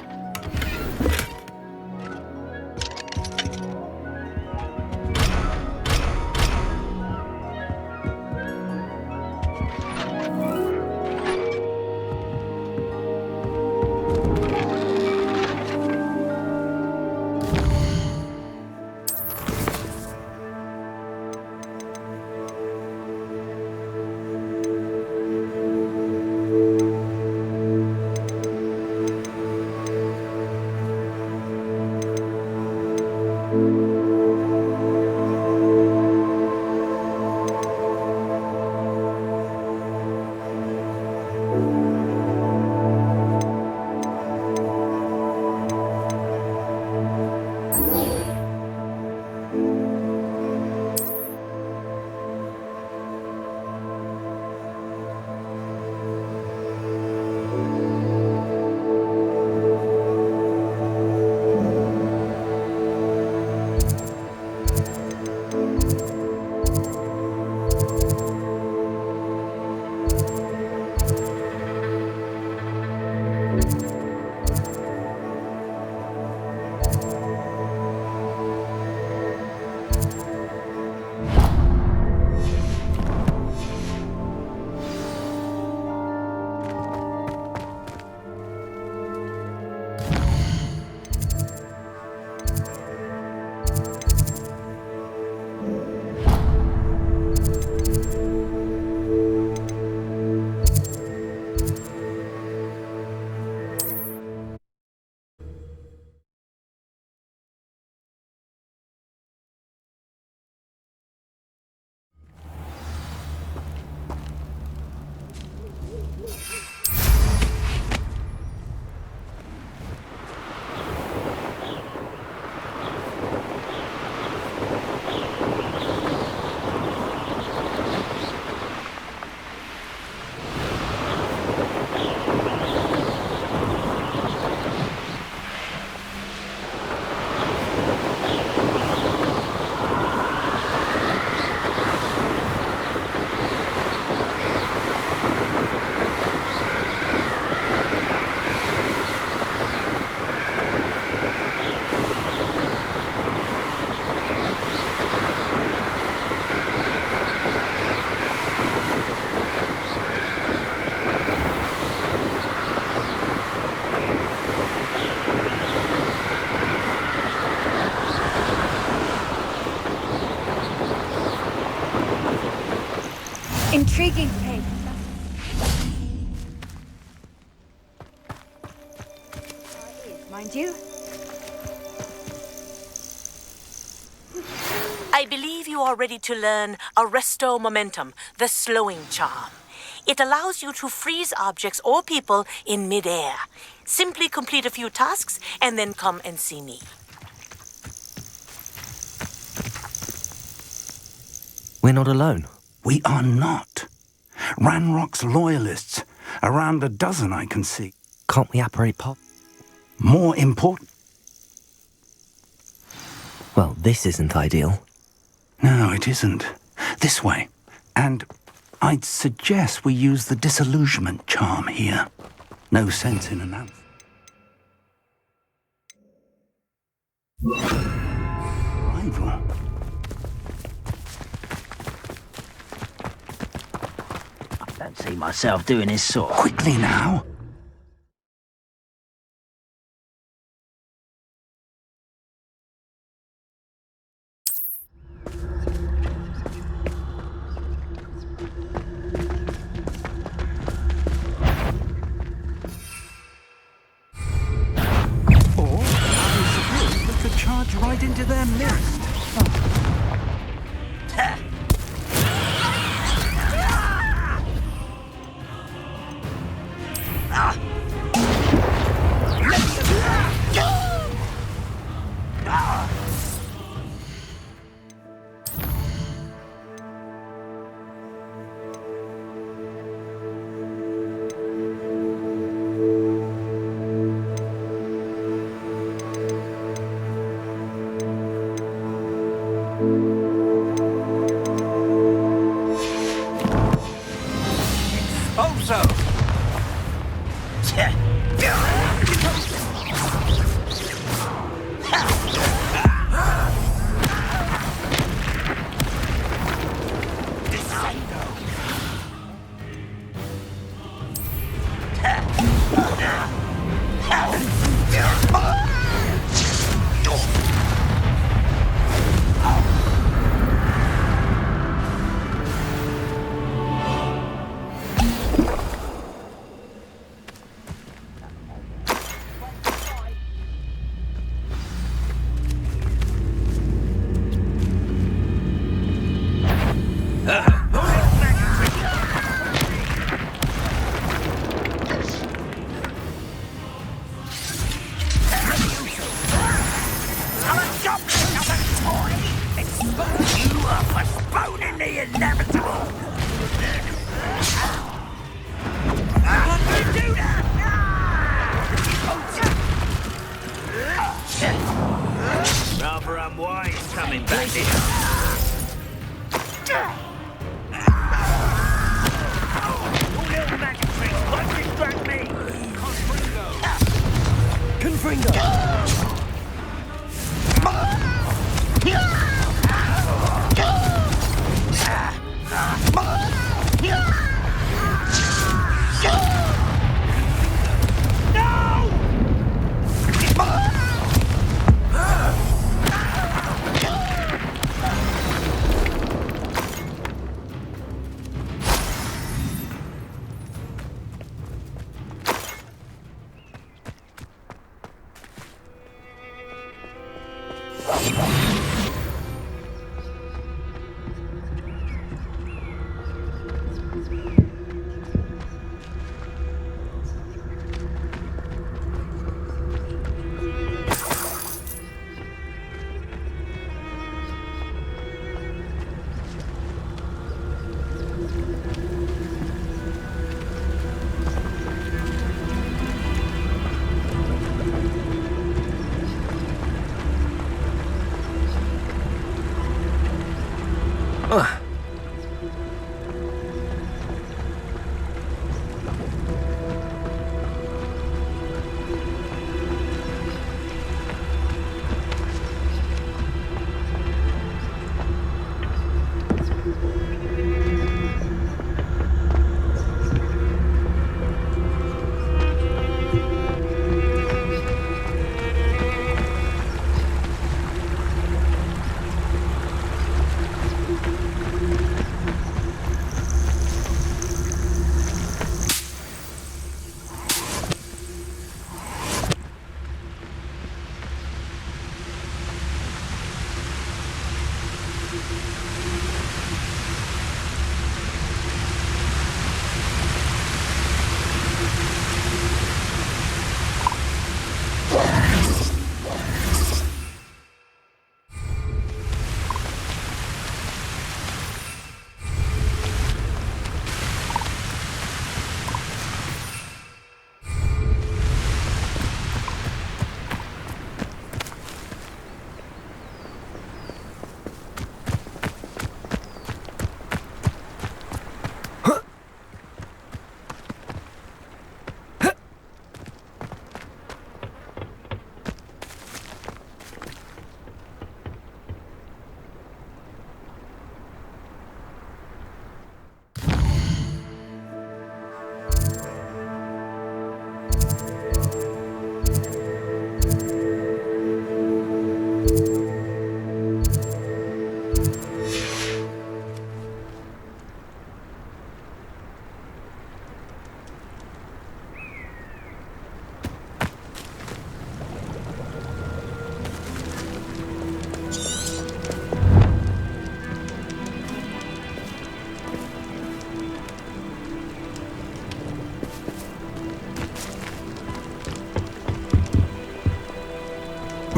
Intriguing page. Mind you.
I believe you are ready to learn Arresto Momentum, the slowing charm. It allows you to freeze objects or people in midair. Simply complete a few tasks and then come and see me.
We're not alone.
We are not. Ranrock's loyalists. Around a dozen I can see.
Can't we apparate pop?
More important.
Well, this isn't ideal.
No, it isn't. This way. And I'd suggest we use the disillusionment charm here. No sense in announcing. Rival.
I don't see myself doing this sort.
Quickly now. Charge right into their midst.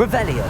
Revelio.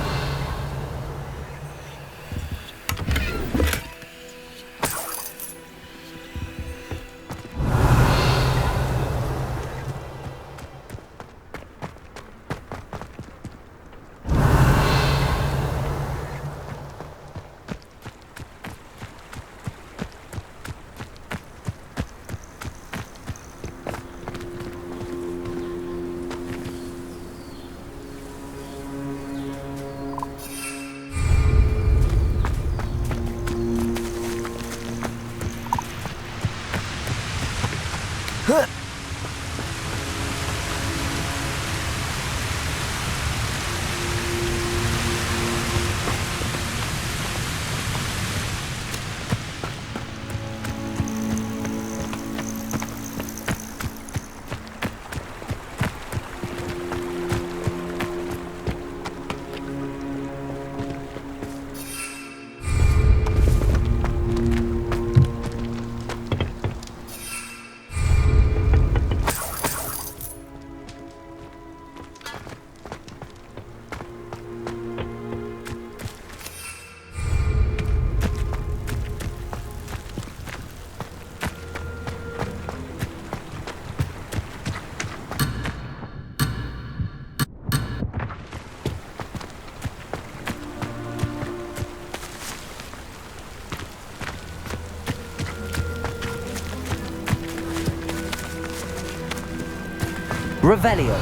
Revelio.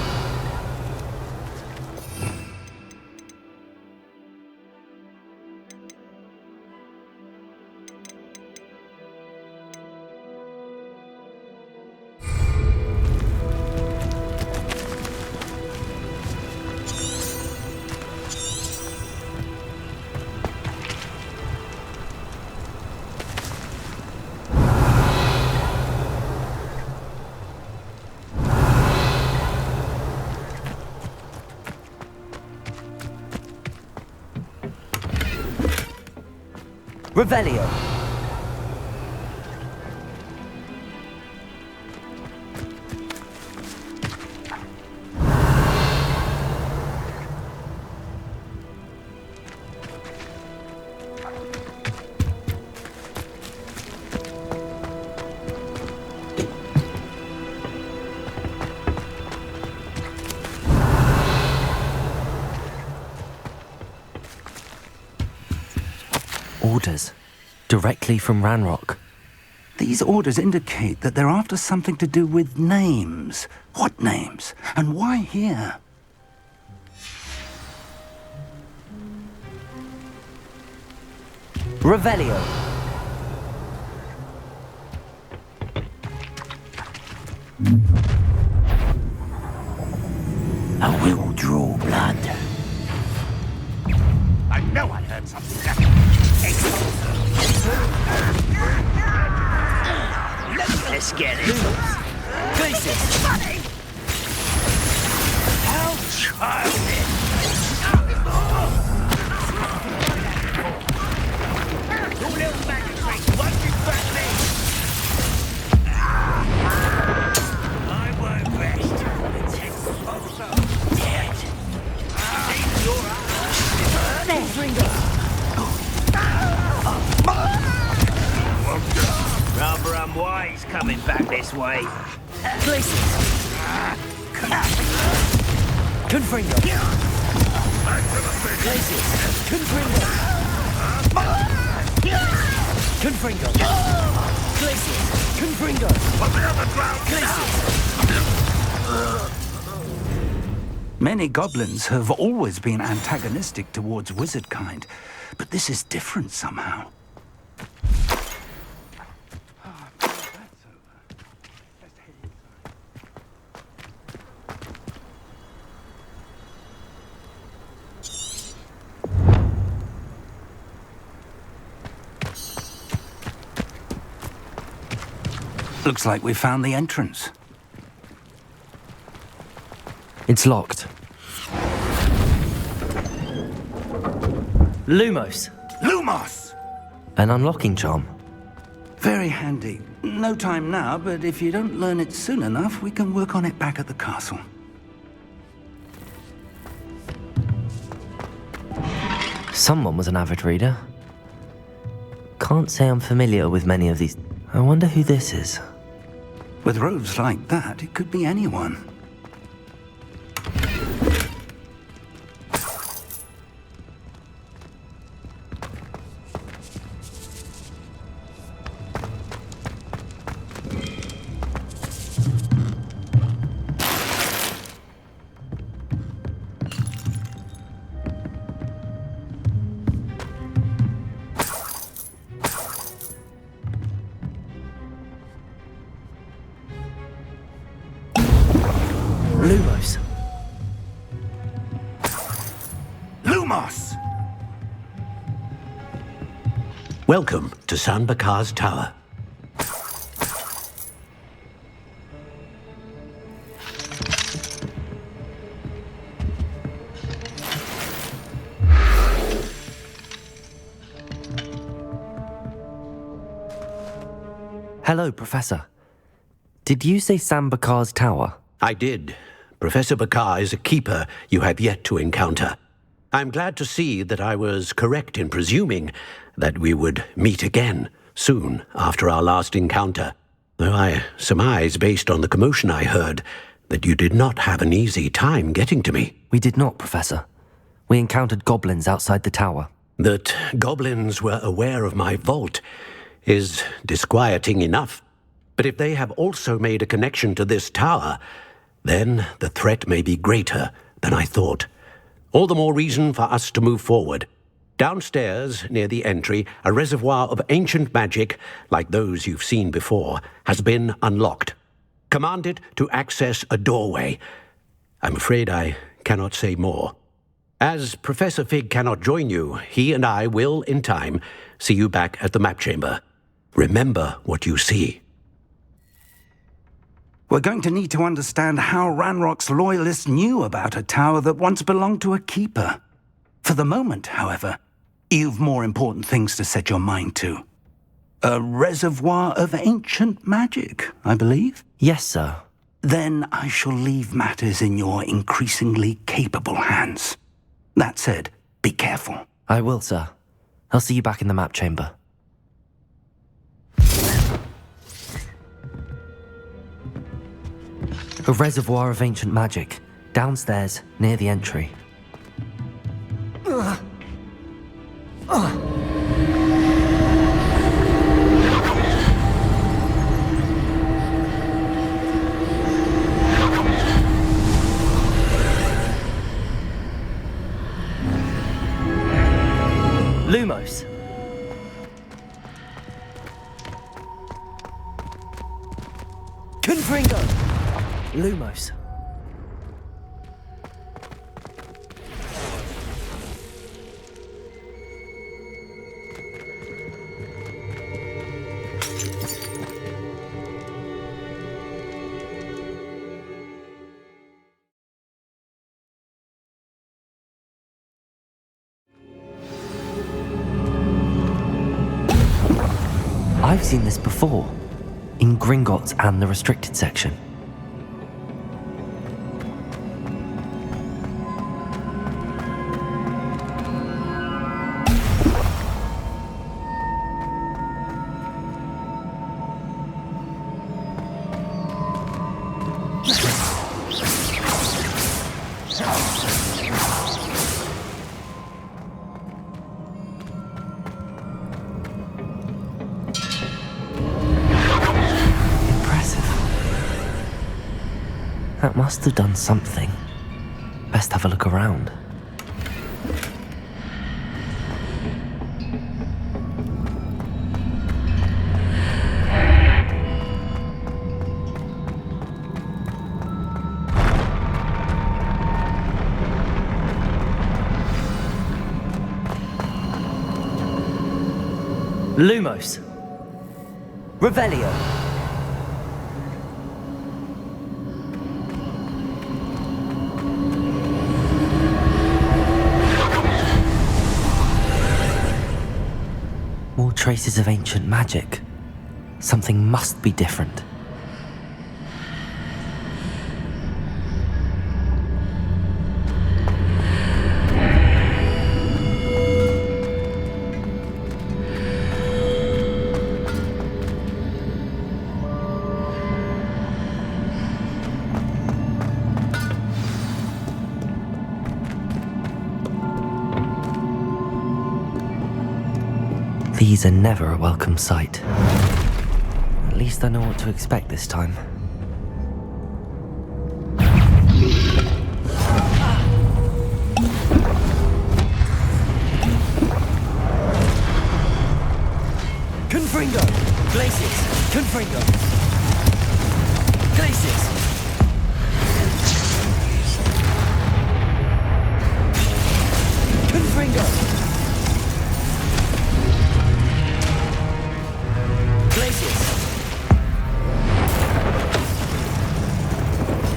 Revelio. Orders. Directly from Ranrock.
These orders indicate that they're after something to do with names. What names? And why here?
Revelio.
I will draw blood.
I know I heard something.
Let's get it.
Faces.
How childish. Your little magic trick, what you got me? I won't rest until Bosa dead. Leave your eyes.
There, Ringo.
Rather unwise coming back this way.
Places. Confringo. Places. Confringo. Confringo. Places. Confringo. Places.
Many goblins have always been antagonistic towards wizard kind, but this is different somehow. Looks like we found the entrance.
It's locked. Lumos.
Lumos!
An unlocking charm.
Very handy. No time now, but if you don't learn it soon enough, we can work on it back at the castle.
Someone was an avid reader. Can't say I'm familiar with many of these. I wonder who this is.
With robes like that, it could be anyone.
Lumos.
Lumos!
Welcome to San Bakar's Tower.
Hello, Professor. Did you say San Bakar's Tower?
I did. Professor Bakar is a keeper you have yet to encounter. I'm glad to see that I was correct in presuming that we would meet again soon after our last encounter, though I surmise, based on the commotion I heard, that you did not have an easy time getting to me.
We did not, Professor. We encountered goblins outside the tower.
That goblins were aware of my vault is disquieting enough. But if they have also made a connection to this tower, then the threat may be greater than I thought. All the more reason for us to move forward. Downstairs, near the entry, a reservoir of ancient magic, like those you've seen before, has been unlocked. Command it to access a doorway. I'm afraid I cannot say more. As Professor Fig cannot join you, he and I will, in time, see you back at the map chamber. Remember what you see.
We're going to need to understand how Ranrock's loyalists knew about a tower that once belonged to a keeper. For the moment, however, you've more important things to set your mind to. A reservoir of ancient magic, I believe?
Yes, sir.
Then I shall leave matters in your increasingly capable hands. That said, be careful.
I will, sir. I'll see you back in the map chamber. A reservoir of ancient magic, downstairs, near the entry. Lumos. Confringo. Lumos. I've seen this before, in Gringotts and the restricted section. That must have done something. Best have a look around. Lumos. Revelio. More traces of ancient magic. Something must be different. These are never a welcome sight. At least I know what to expect this time.
Confringo! Glacius! Confringo! Glacius! Confringo! Glacius!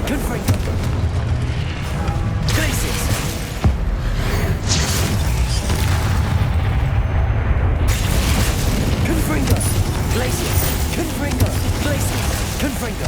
Confringo! Glacius! Confringo! Glacius! Confringo! Glacius! Confringo!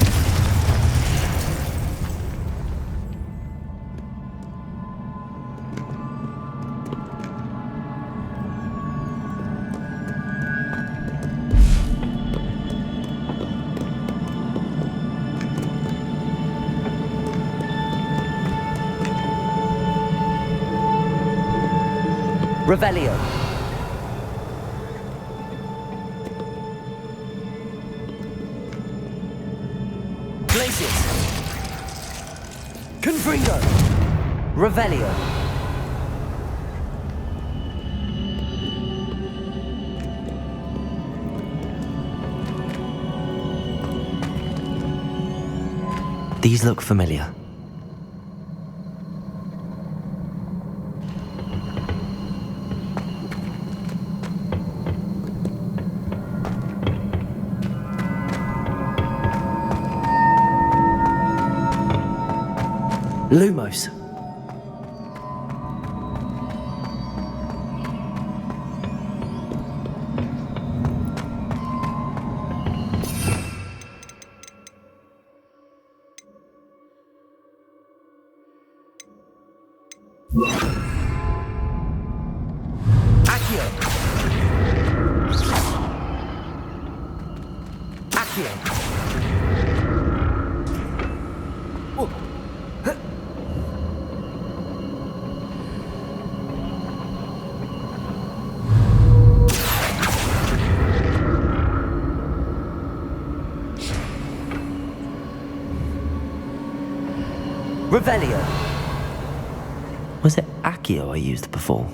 Revelio.
Glacius! Confringo!
Revelio. These look familiar. Lumos.
Accio! Accio! Oh.
Revelio. Was it Accio I used before?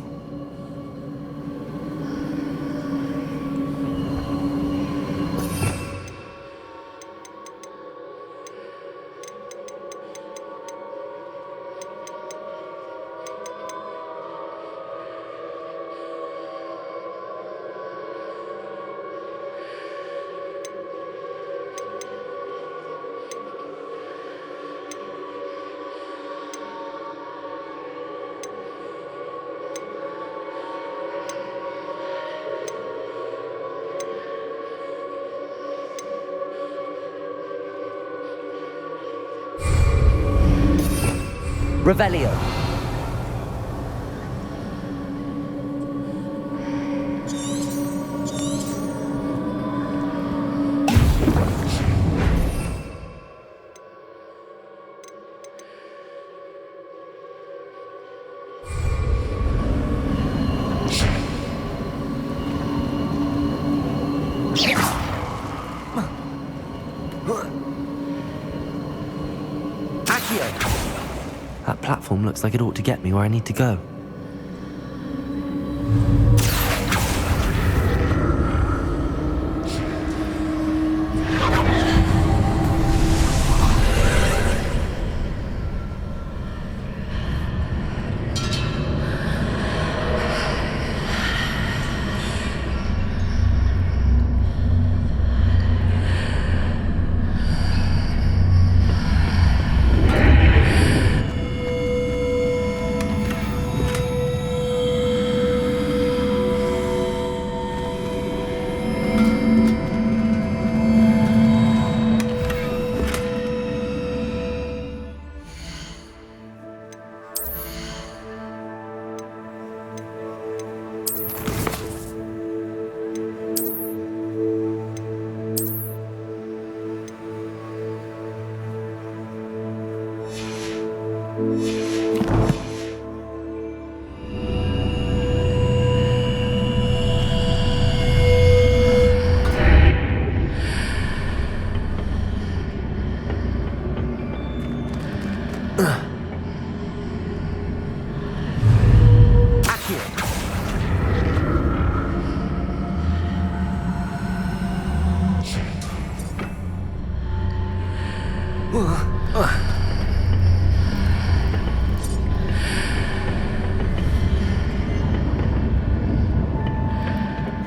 Revelio. That platform looks like it ought to get me where I need to go.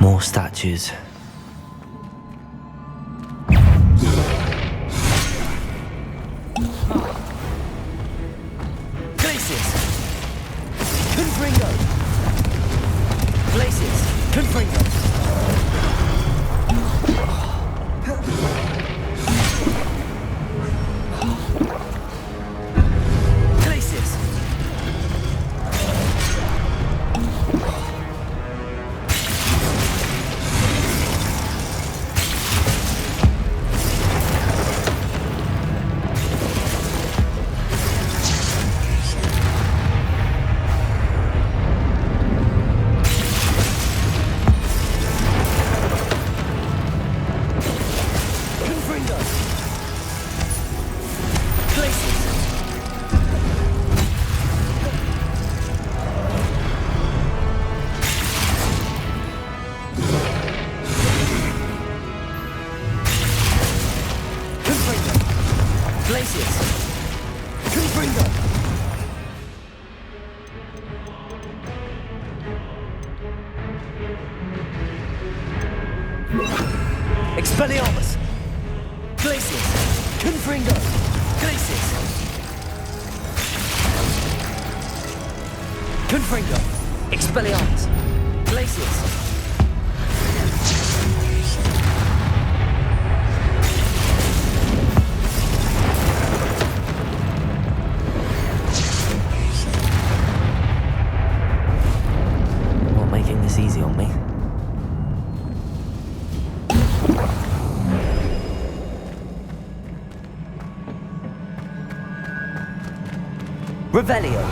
More statues.
Glaciers! Confringo! Glaciers! Confringo! Glaciers! Confringo! Glaciers! Confringo! Glaciers! Confringo! Expelliarmus! Glaciers! Confringo! Glaciers! Confringo! Expelliarmus! Glaciers!
Not making this easy on me.
Revelio!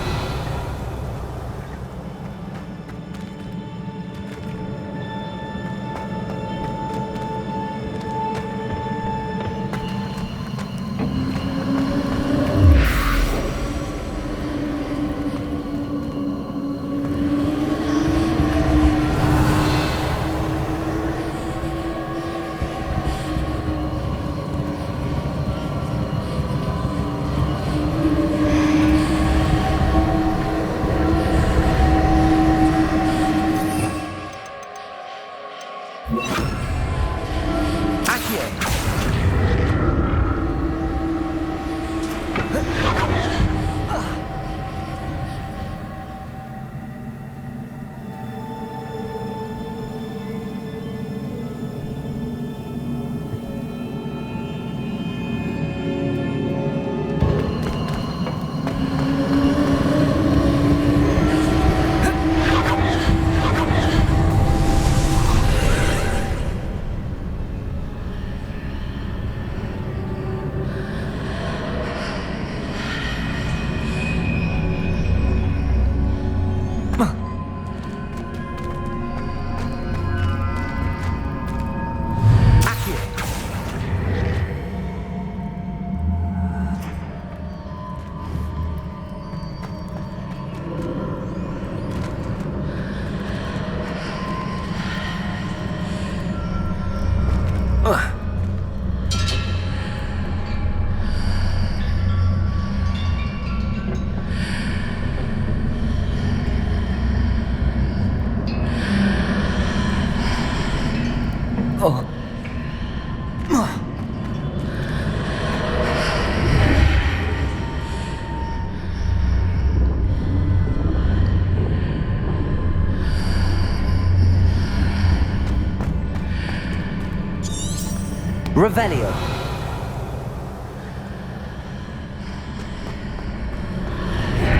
Revelio.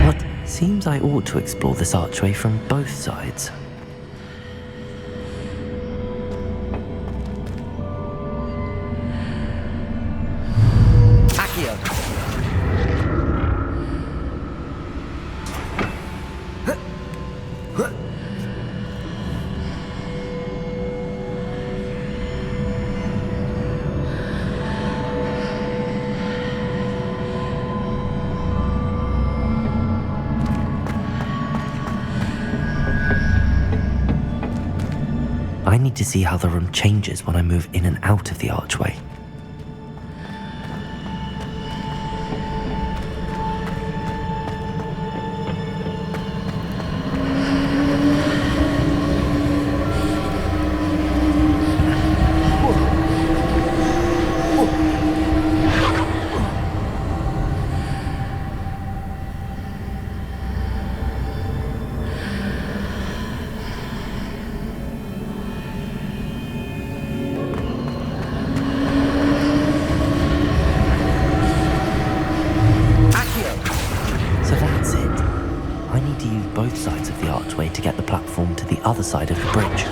What? Seems I ought to explore this archway from both sides.
Accio.
I need to see how the room changes when I move in and out of the archway. short way to get the platform to the other side of the bridge.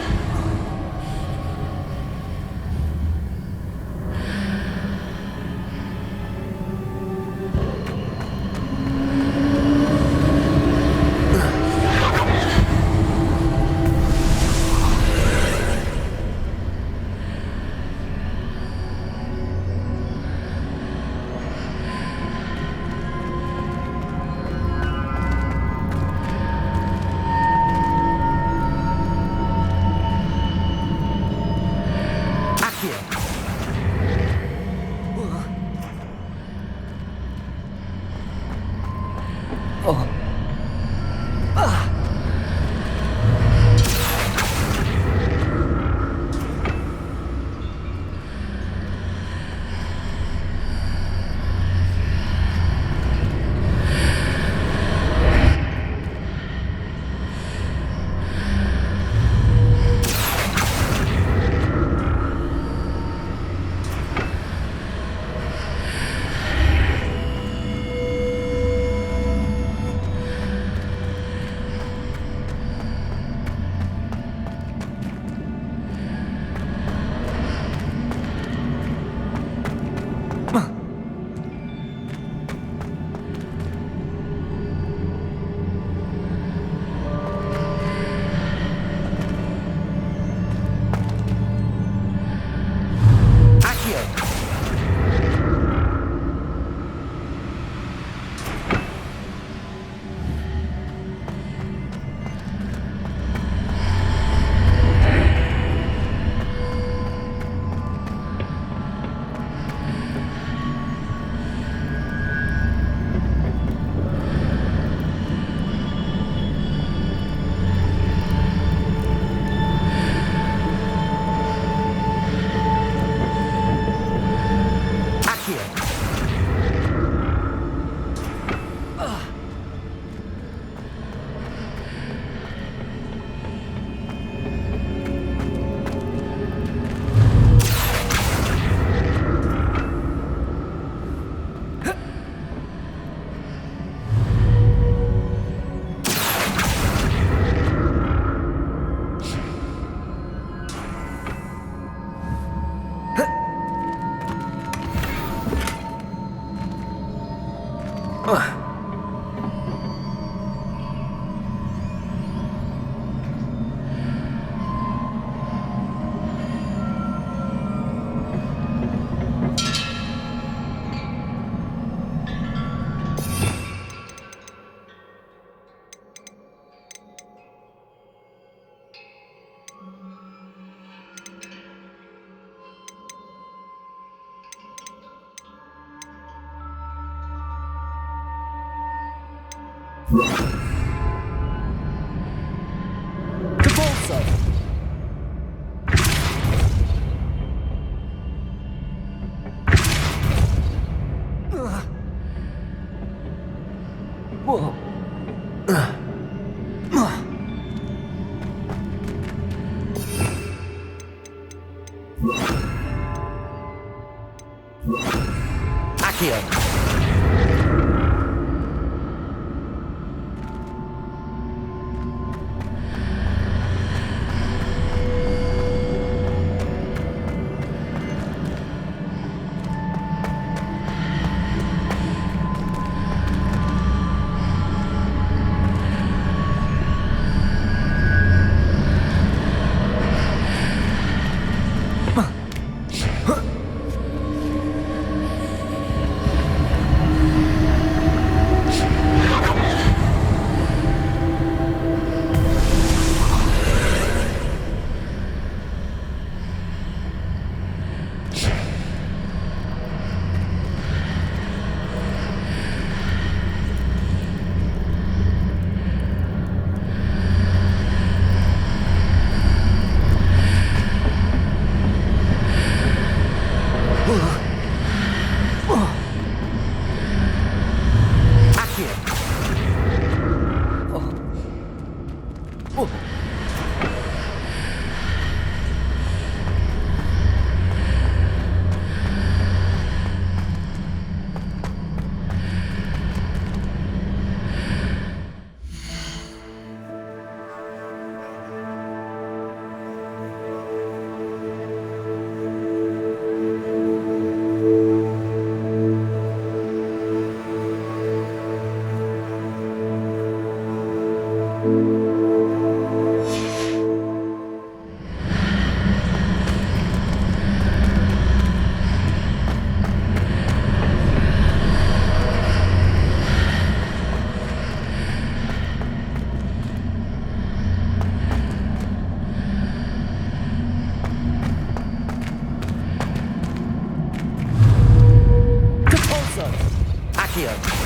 Accio.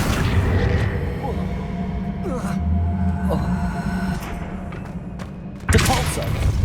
Depulso.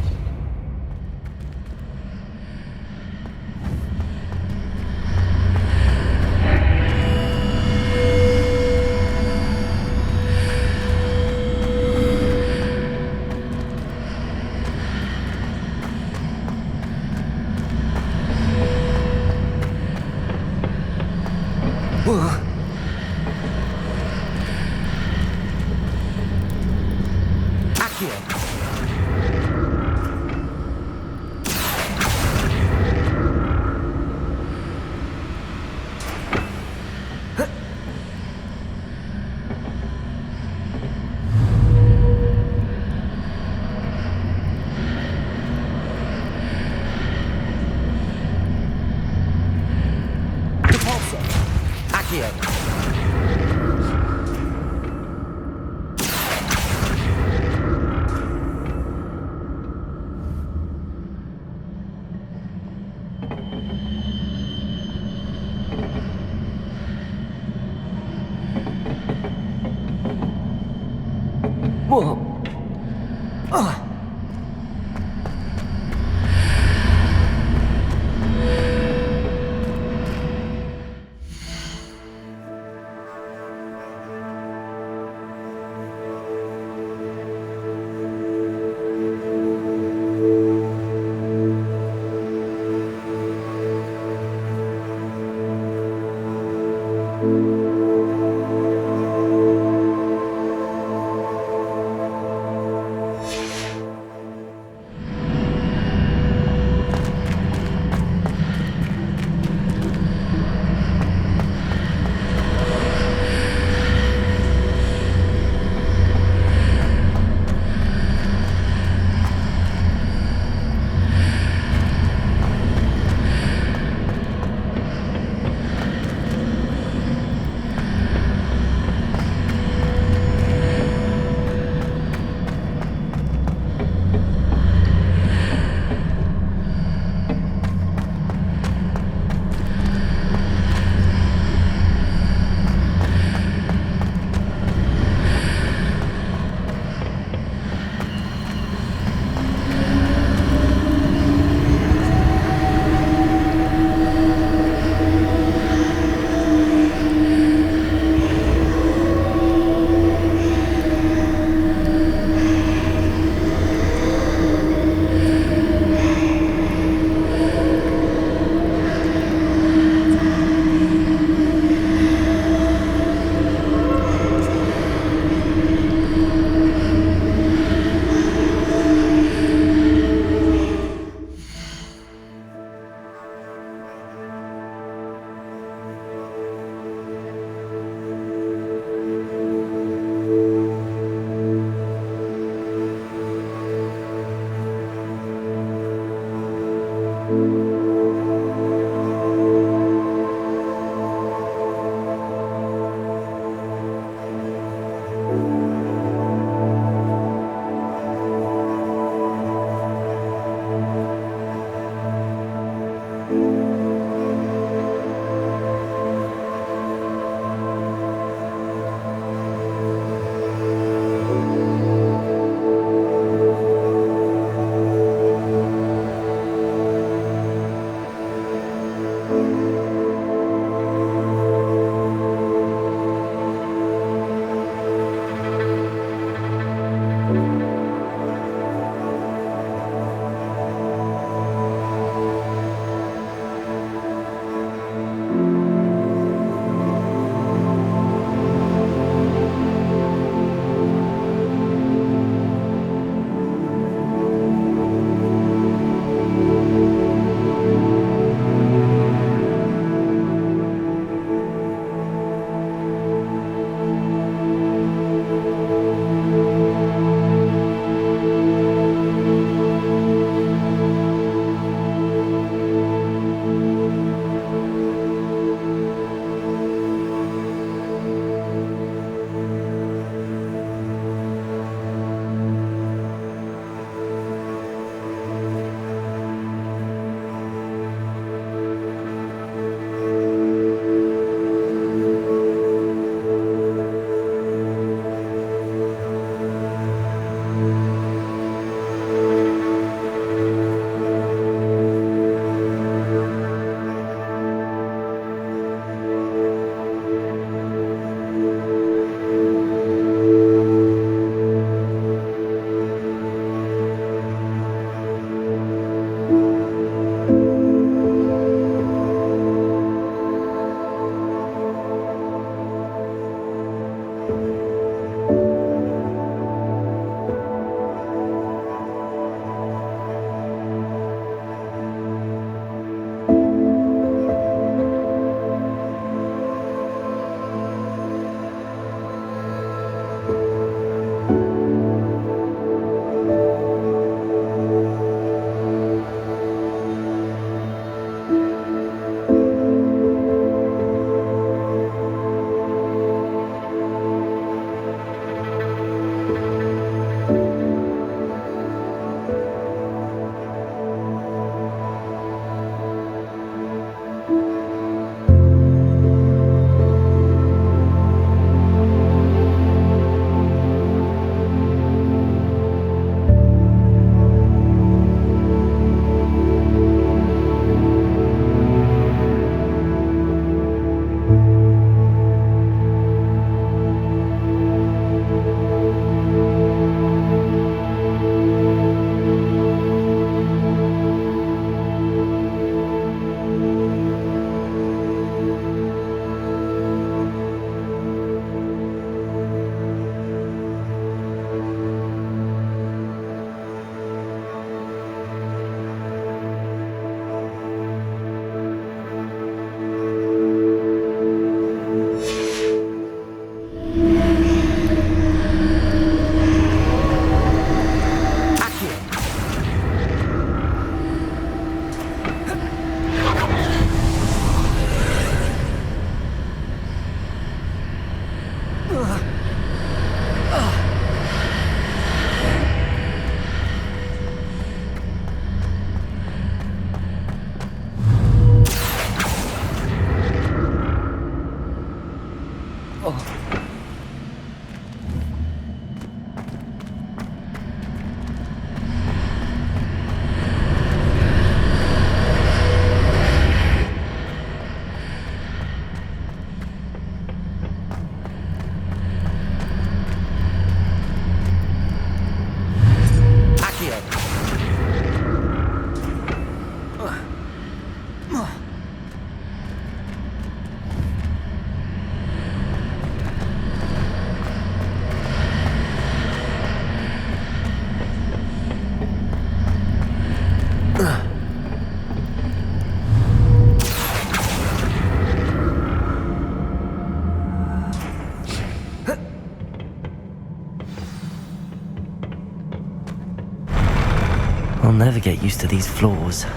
I'll never get used to these floors.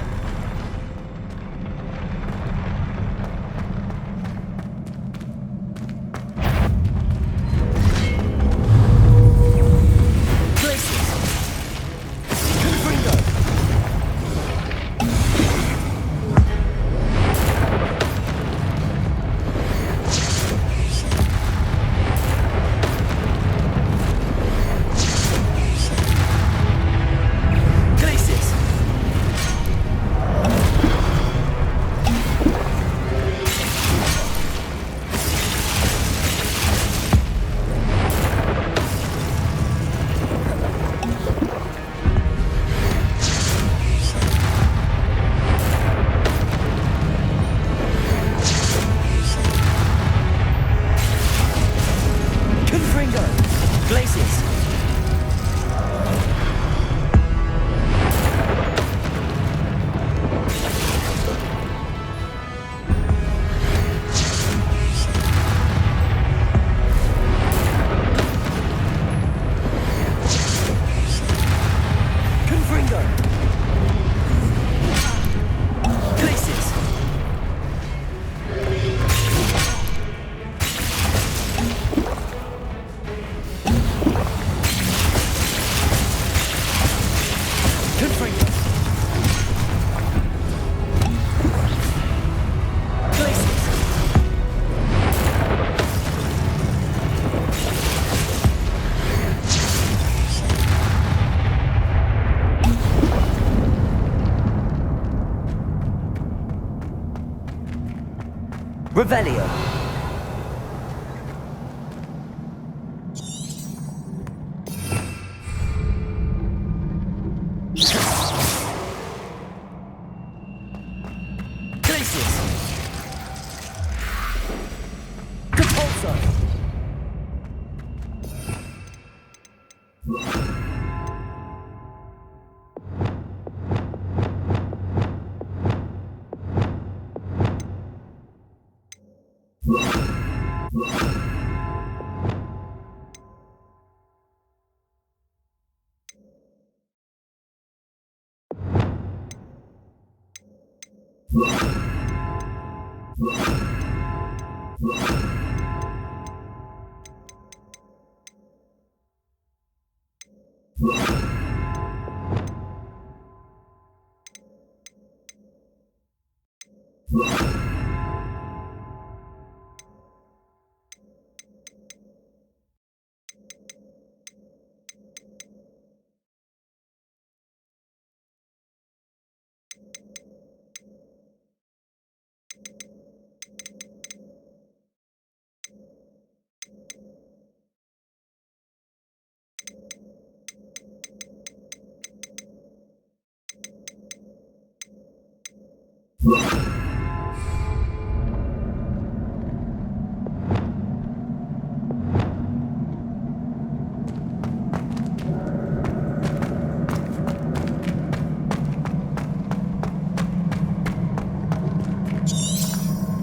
Revelio.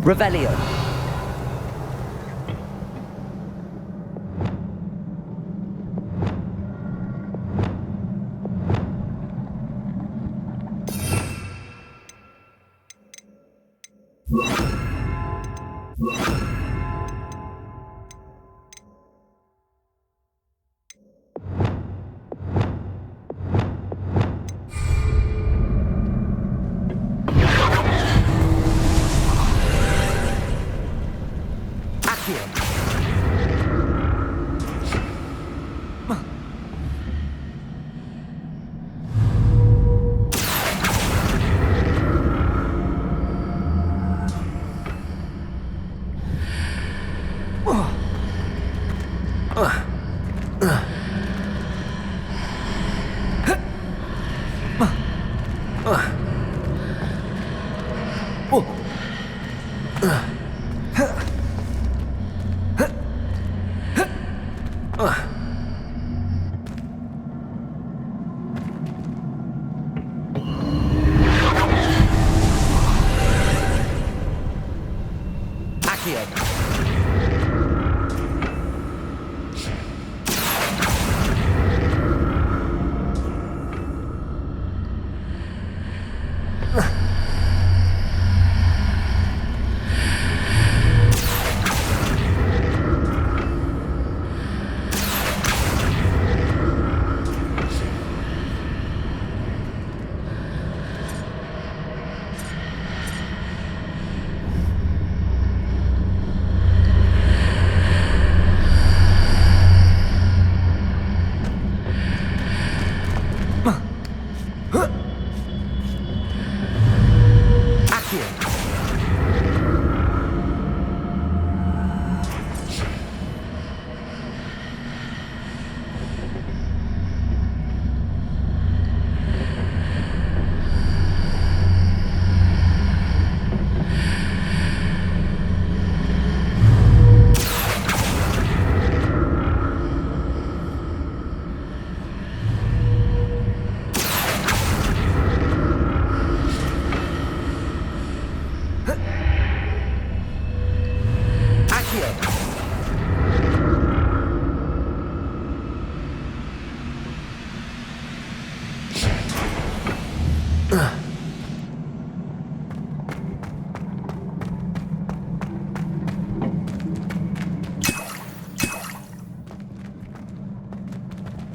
Revelio.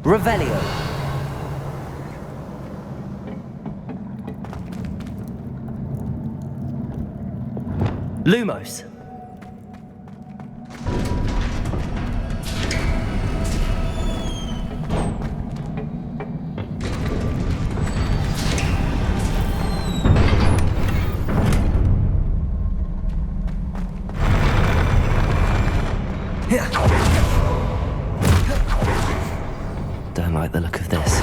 Revelio. Lumos. Don't like the look of this.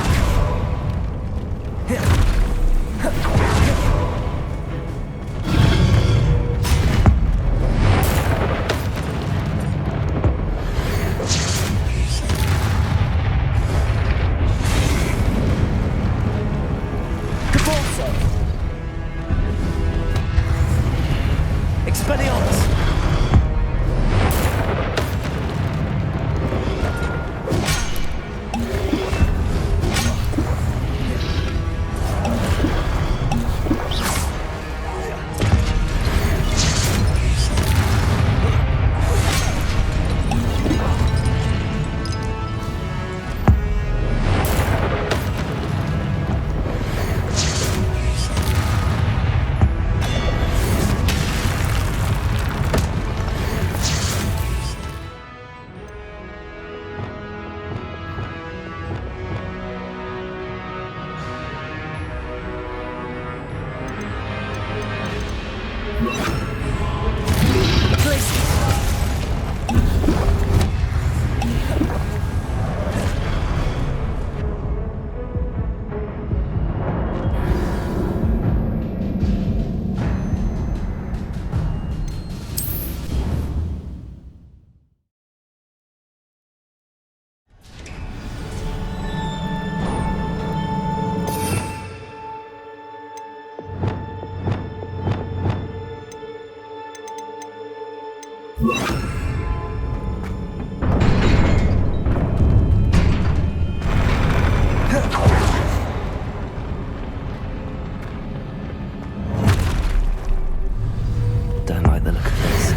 Expelliarmus!
Don't like the look of this.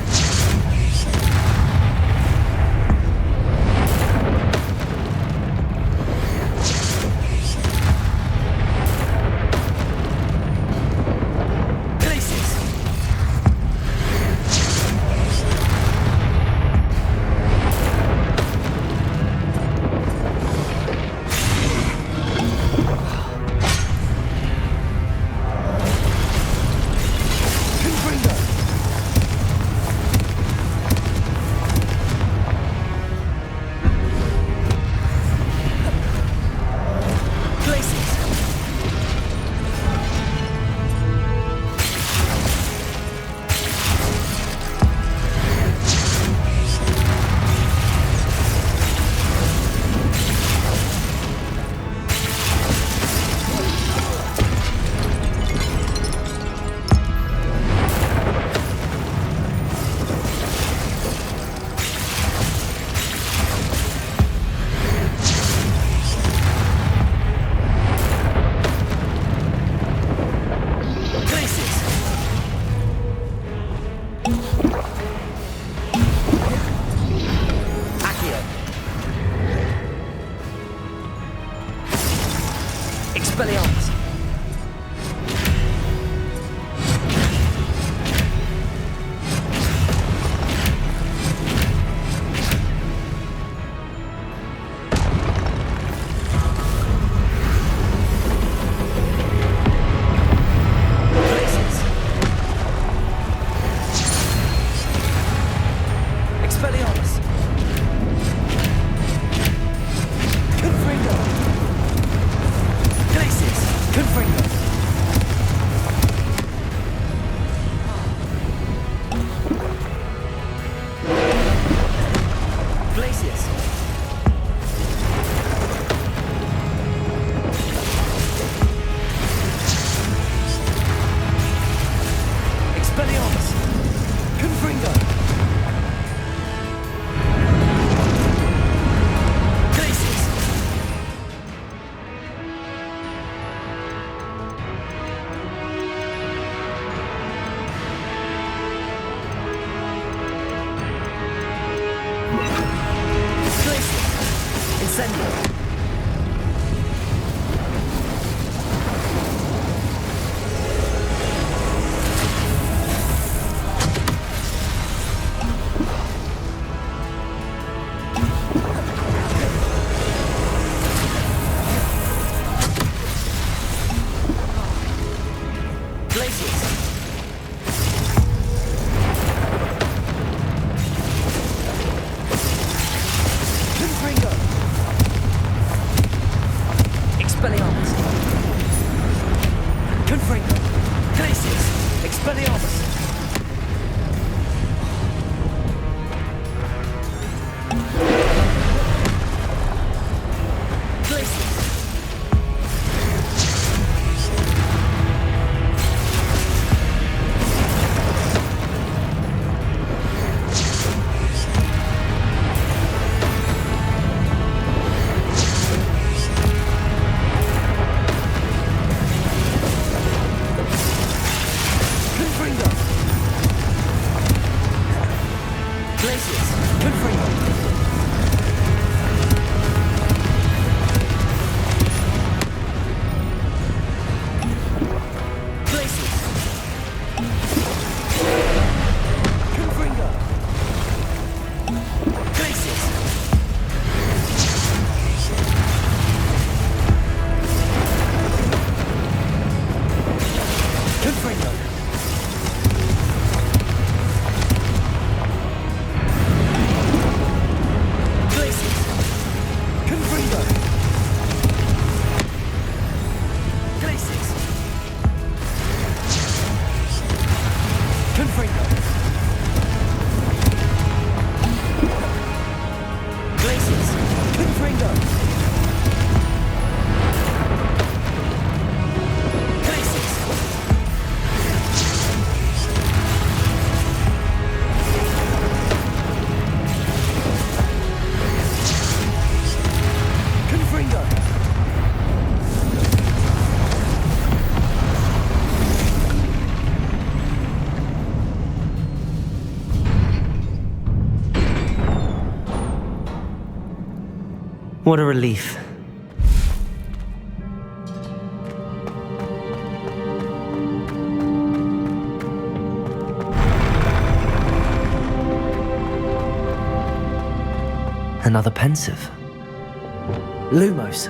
Ascending. What a relief. Another pensive. Lumos.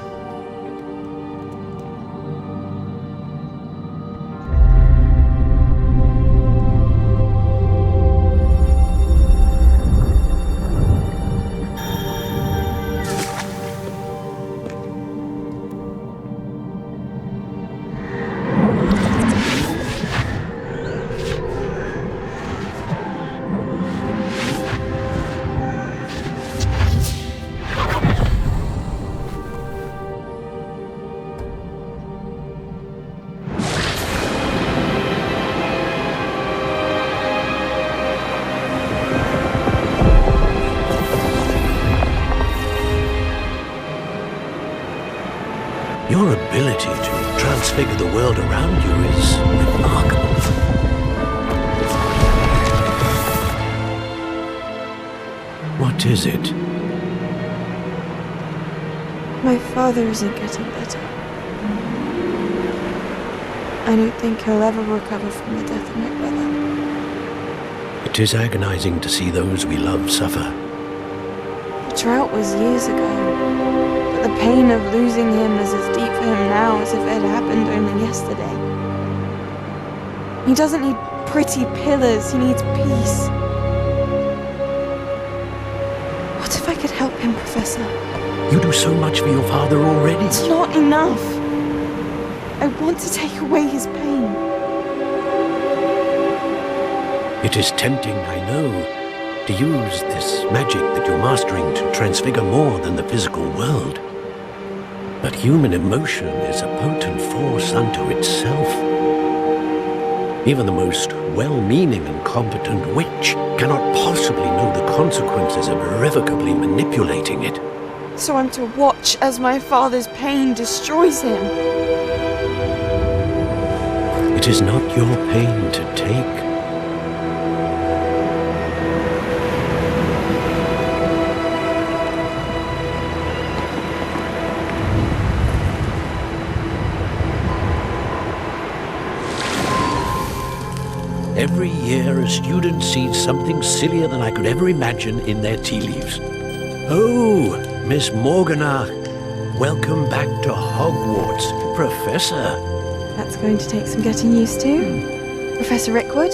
Your ability to transfigure the world around you is remarkable. What is it?
My father isn't getting better. I don't think he'll ever recover from the death of my brother.
It is agonizing to see those we love suffer.
The drought was years ago, but the pain of losing him is as deep for him now as if it had happened only yesterday. He doesn't need pretty pillars, he needs peace. What if I could help him, Professor?
You do so much for your father already.
It's not enough. I want to take away his pain.
It is tempting, I know, to use this magic that you're mastering to transfigure more than the physical world. But human emotion is a potent force unto itself. Even the most well-meaning and competent witch cannot possibly know the consequences of irrevocably manipulating it.
So I'm to watch as my father's pain destroys him.
It is not your pain to take. a student sees something sillier than I could ever imagine in their tea leaves. Oh, Miss Morgana, welcome back to Hogwarts, Professor.
That's going to take some getting used to. Professor Rickwood?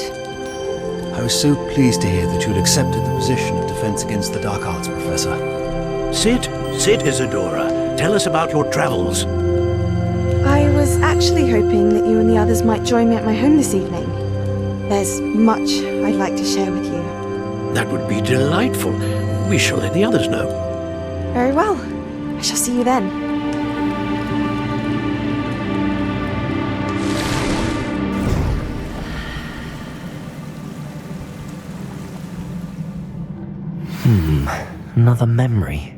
I was so pleased to hear that you had accepted the position of Defense Against the Dark Arts, Professor.
Sit, Isadora. Tell us about your travels.
I was actually hoping that you and the others might join me at my home this evening. There's much I'd like to share with you.
That would be delightful. We shall let the others know.
Very well. I shall see you then.
Another memory.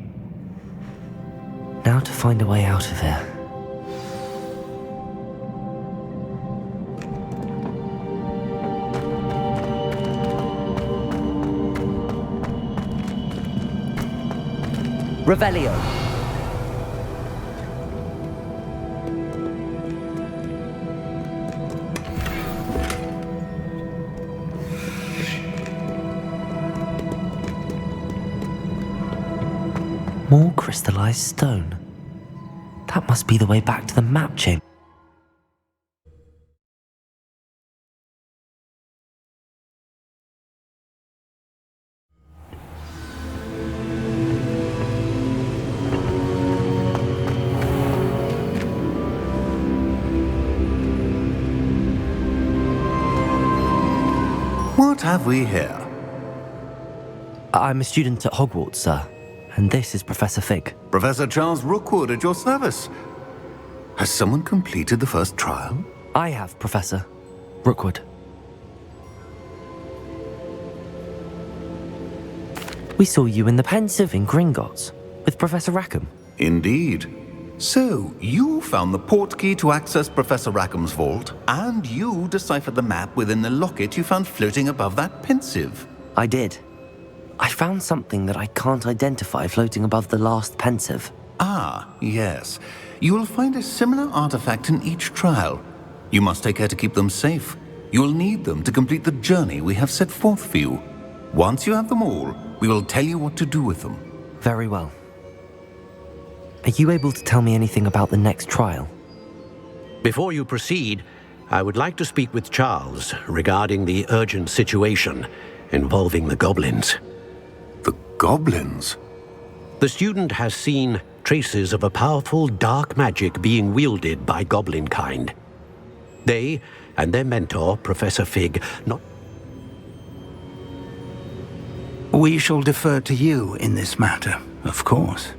Now to find a way out of here. Revelio. More crystallized stone. That must be the way back to the map chamber.
What have we here?
I'm a student at Hogwarts, sir. And this is Professor Fig.
Professor Charles Rookwood at your service. Has someone completed the first trial?
I have, Professor Rookwood. We saw you in the Pensive in Gringotts with Professor Rackham.
Indeed. So, you found the portkey to access Professor Rackham's vault, and you deciphered the map within the locket you found floating above that Pensive.
I did. I found something that I can't identify floating above the last Pensive.
Ah, yes. You will find a similar artifact in each trial. You must take care to keep them safe. You will need them to complete the journey we have set forth for you. Once you have them all, we will tell you what to do with them.
Very well. Are you able to tell me anything about the next trial?
Before you proceed, I would like to speak with Charles regarding the urgent situation involving the goblins.
The goblins?
The student has seen traces of a powerful dark magic being wielded by goblin kind. They and their mentor, Professor Fig,
We shall defer to you in this matter, of course.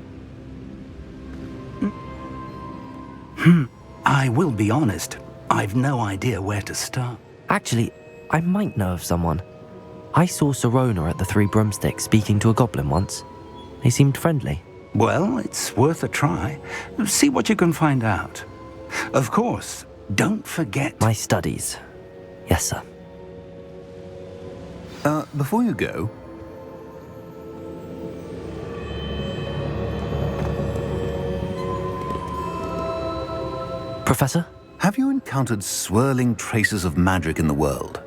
I will be honest, I've no idea where to start.
Actually, I might know of someone. I saw Sirona at the Three Broomsticks speaking to a goblin once. They seemed friendly.
Well, it's worth a try. See what you can find out. Of course, don't forget...
My studies. Yes, sir.
Before you go...
Professor?
Have you encountered swirling traces of magic in the world?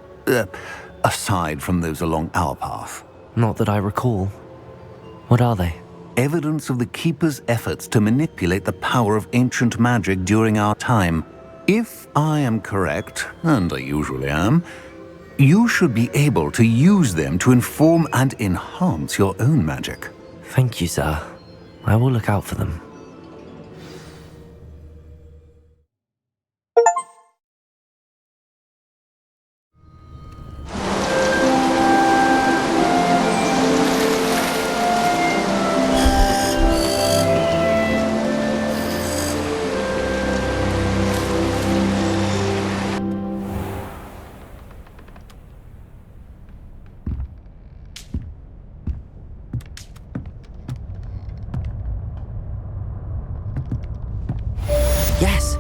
Aside from those along our path?
Not that I recall. What are they?
Evidence of the Keeper's efforts to manipulate the power of ancient magic during our time. If I am correct, and I usually am, you should be able to use them to inform and enhance your own magic.
Thank you, sir. I will look out for them. Yes!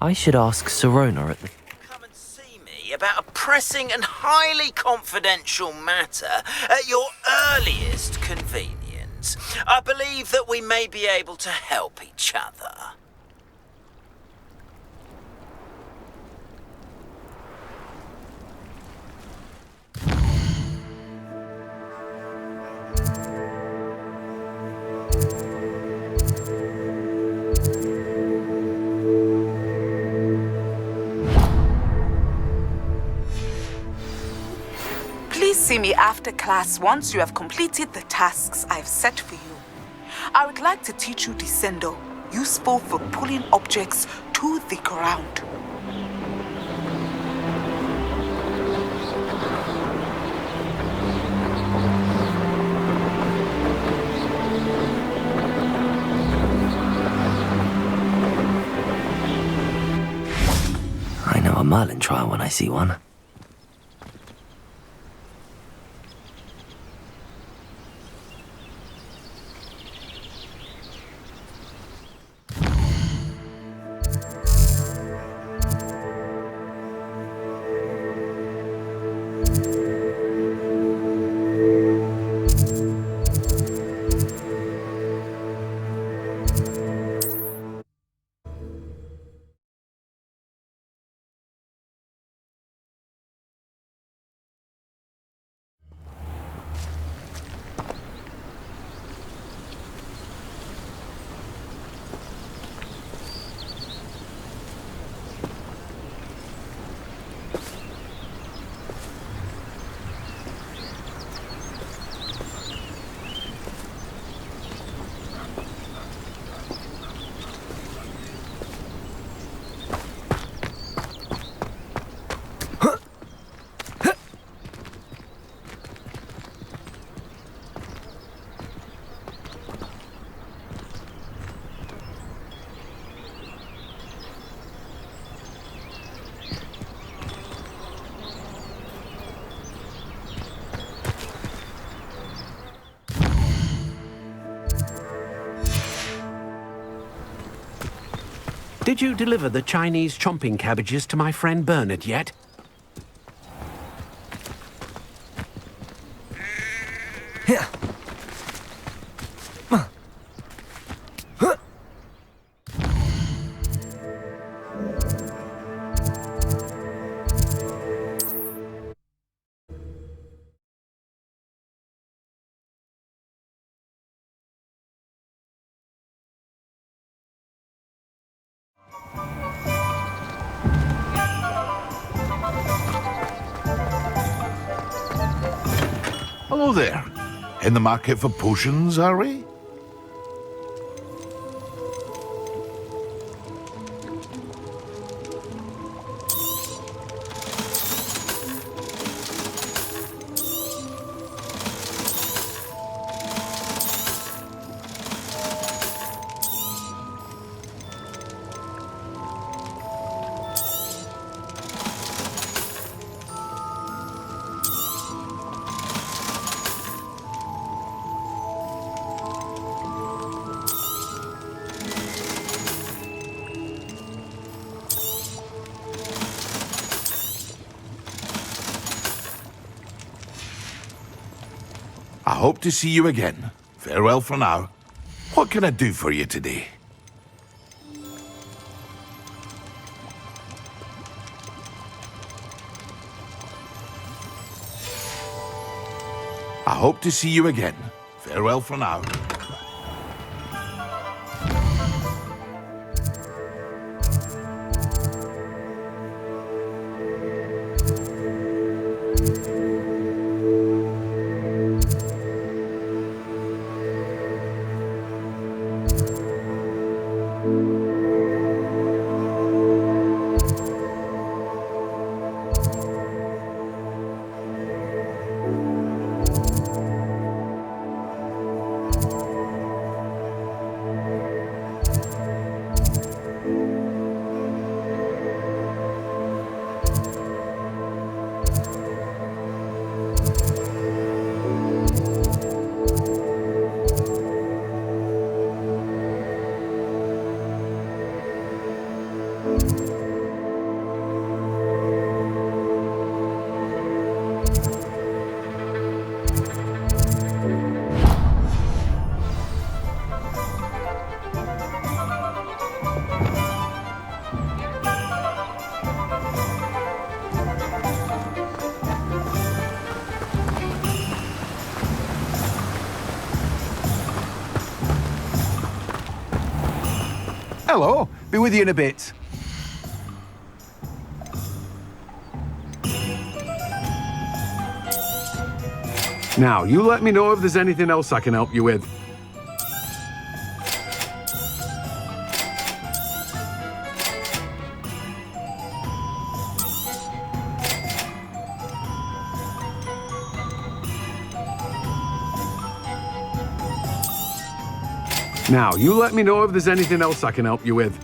I should ask Serona at the...
About a pressing and highly confidential matter at your earliest convenience. I believe that we may be able to help each other.
Please see me after class once you have completed the tasks I've set for you. I would like to teach you Descendo, useful for pulling objects to the ground.
I know a Merlin trial when I see one.
Did you deliver the Chinese chomping cabbages to my friend Bernard yet?
Here.
Hello there. In the market for potions, are we? I hope to see you again. Farewell for now. What can I do for you today? I hope to see you again. Farewell for now.
Hello. Be with you in a bit. Now, you let me know if there's anything else I can help you with. Now, you let me know if there's anything else I can help you with.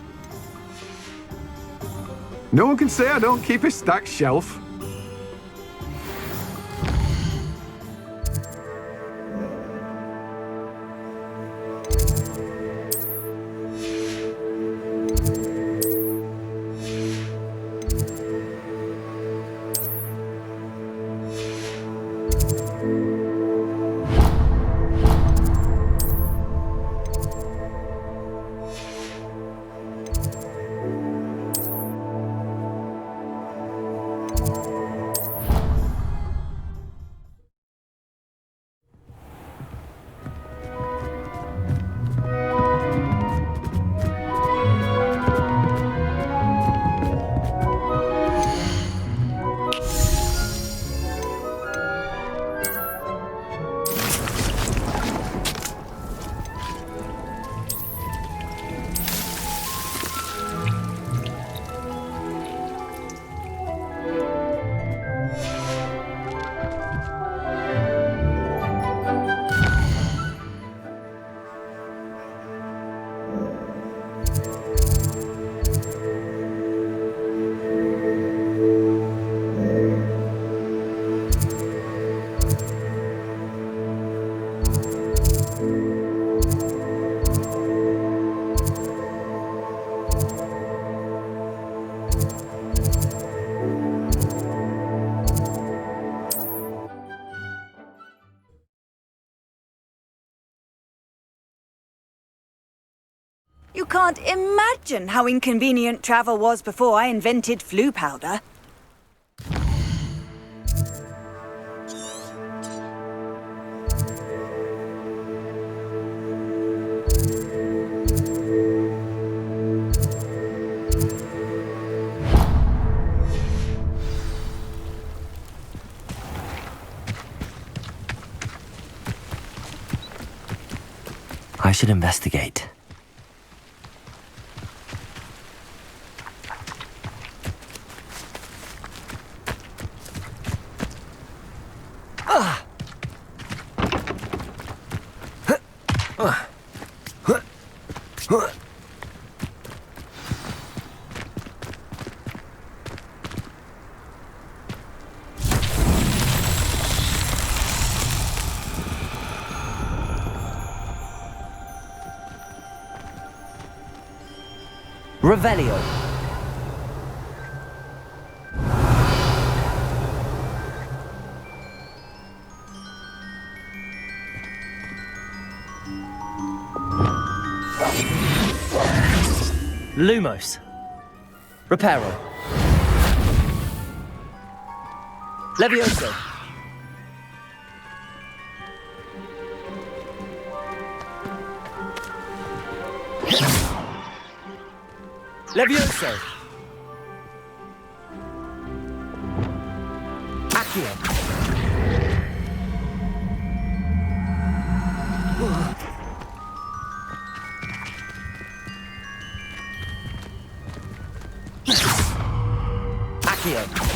No one can say I don't keep a stacked shelf.
You can't imagine how inconvenient travel was before I invented flu powder.
I should investigate. Revelio. Lumos. Reparo. Levioso. Levioso. Accio. Accio.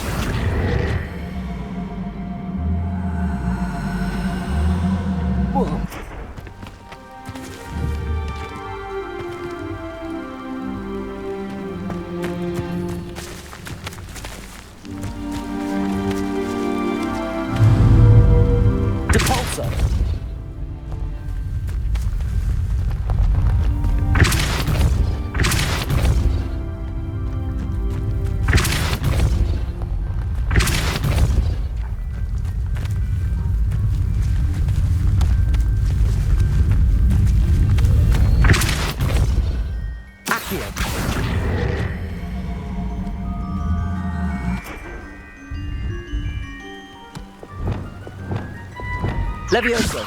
Levioso.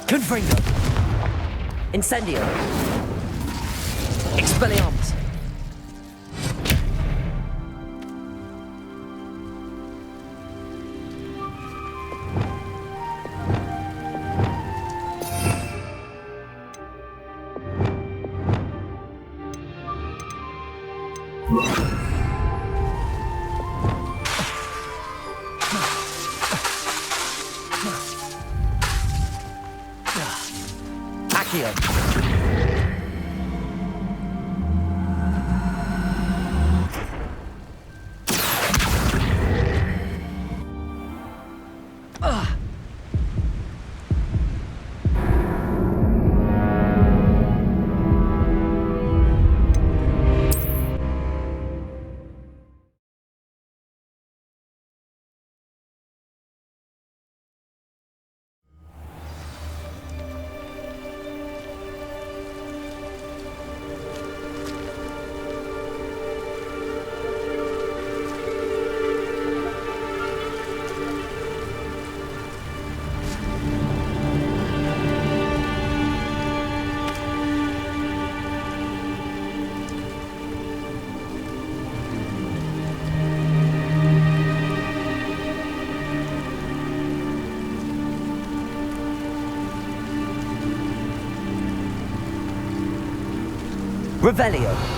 Confringo. Incendio. Expelliarmus. Revelio.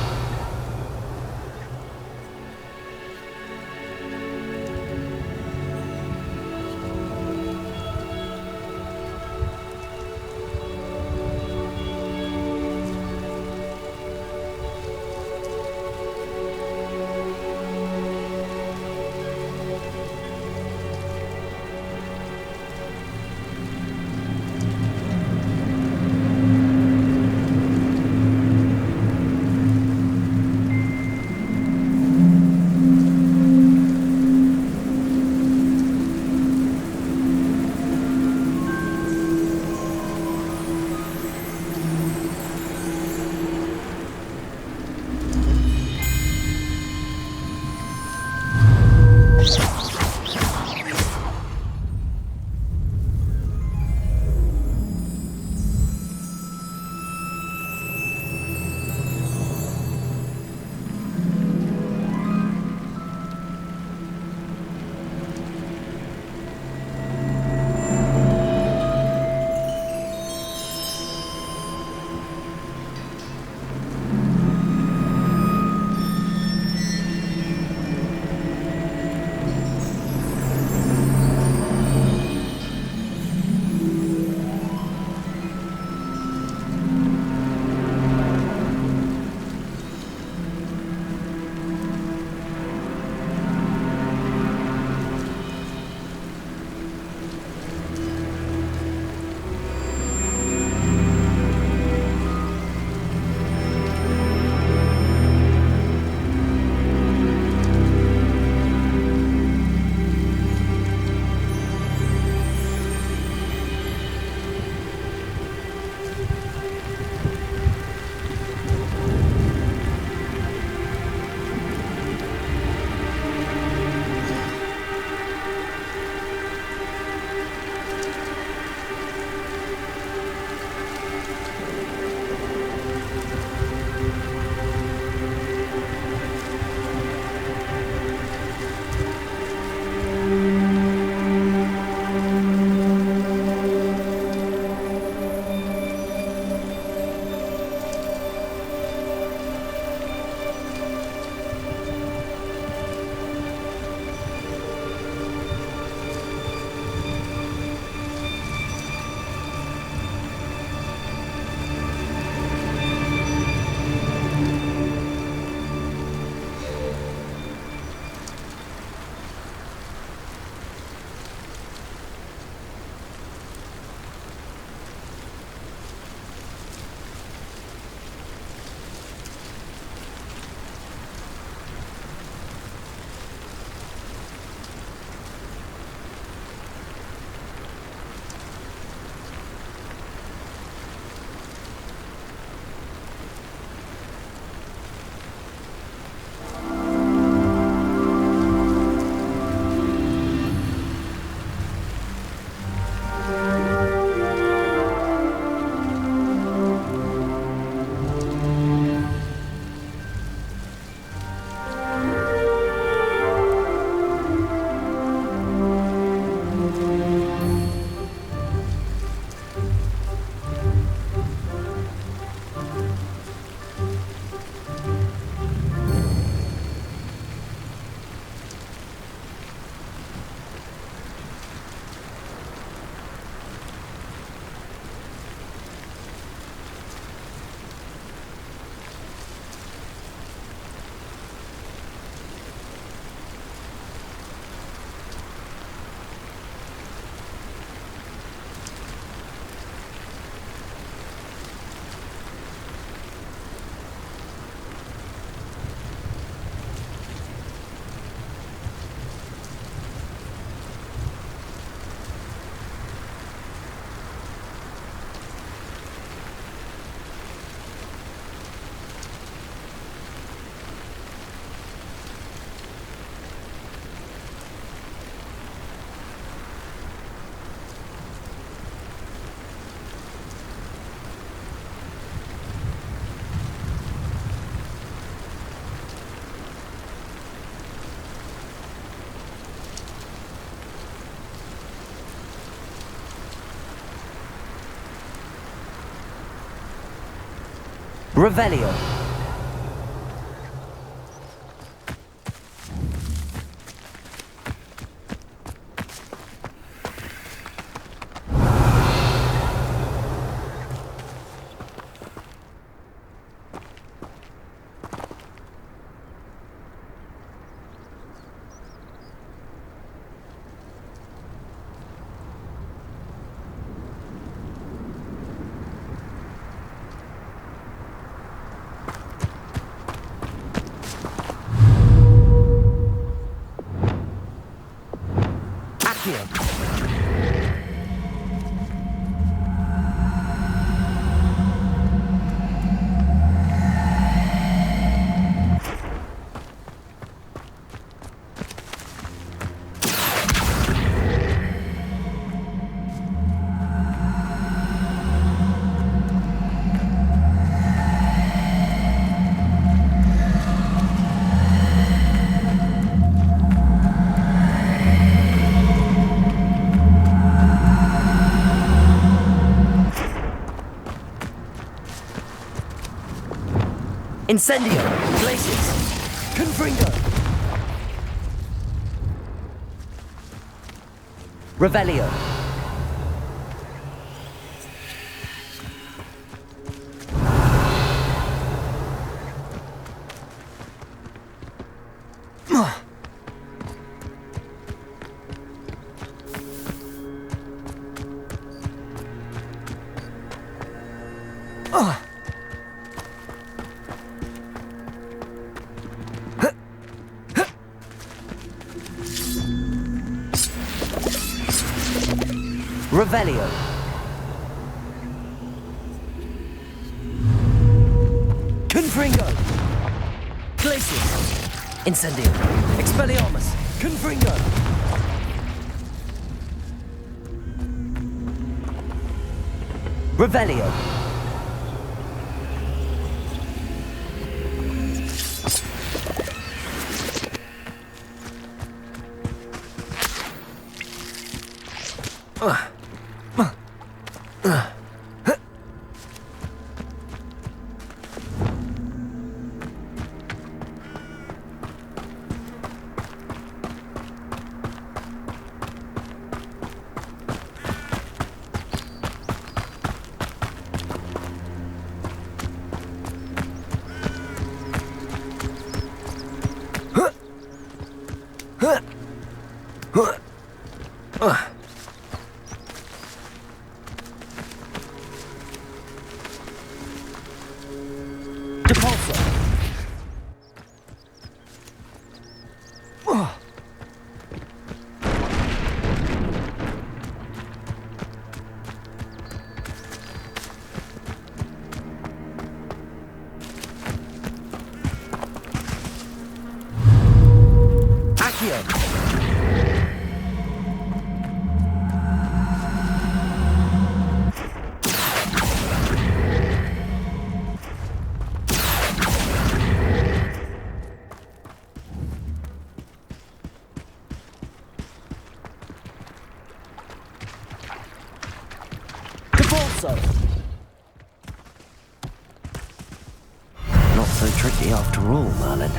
Revelio. Incendio! Glaciers! Confringo! Revelio! Revelio. Confringo. Glaciers. Incendio. Expelliarmus. Confringo. Revelio. Not so tricky after all, Merlin.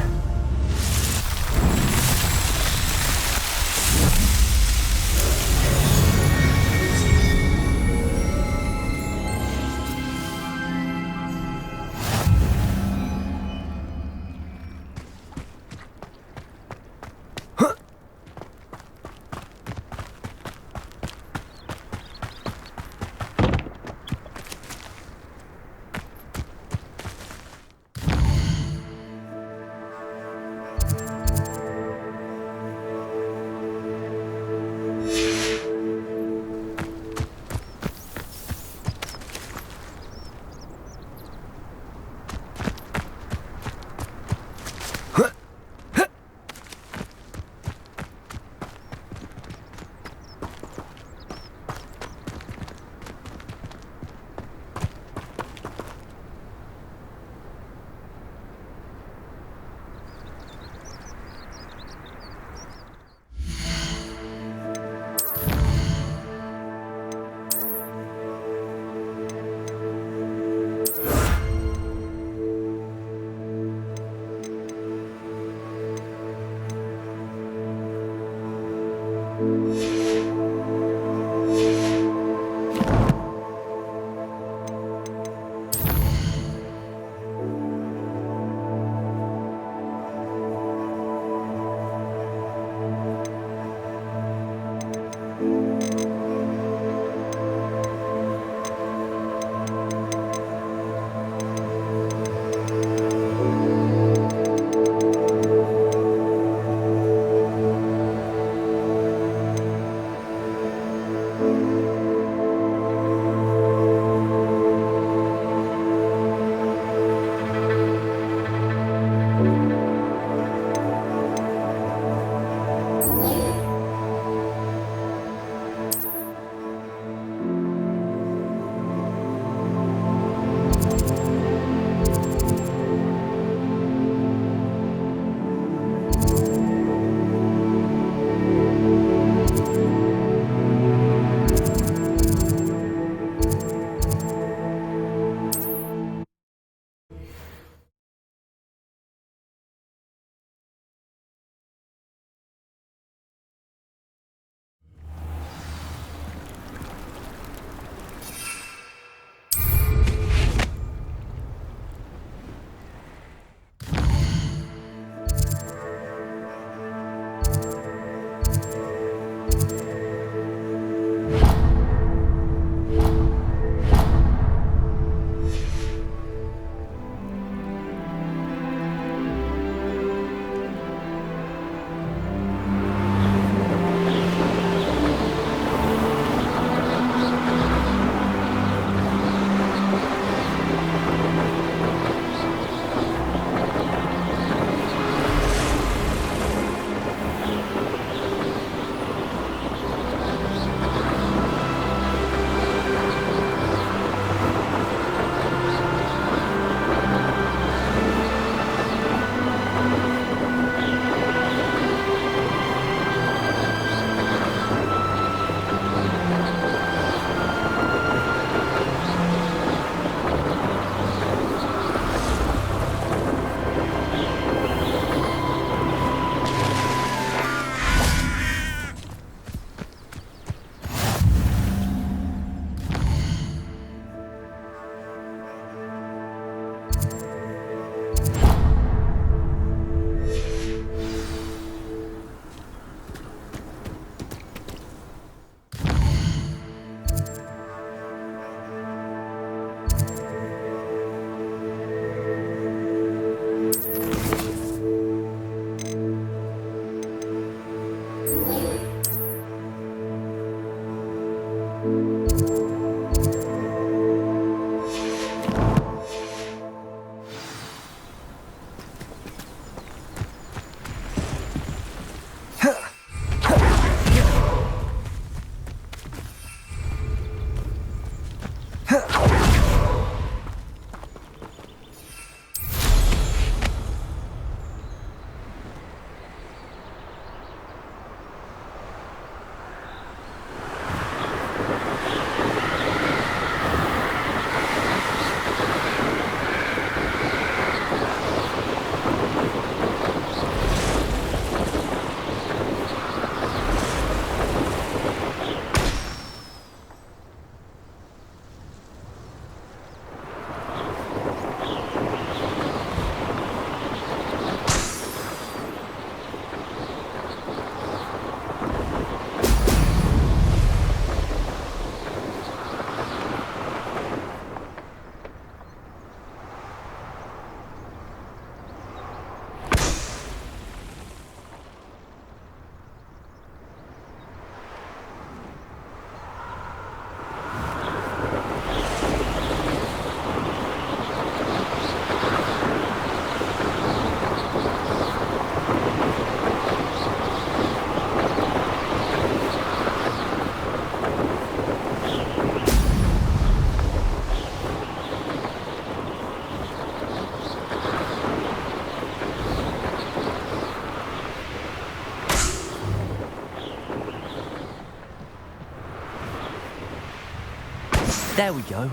There we go.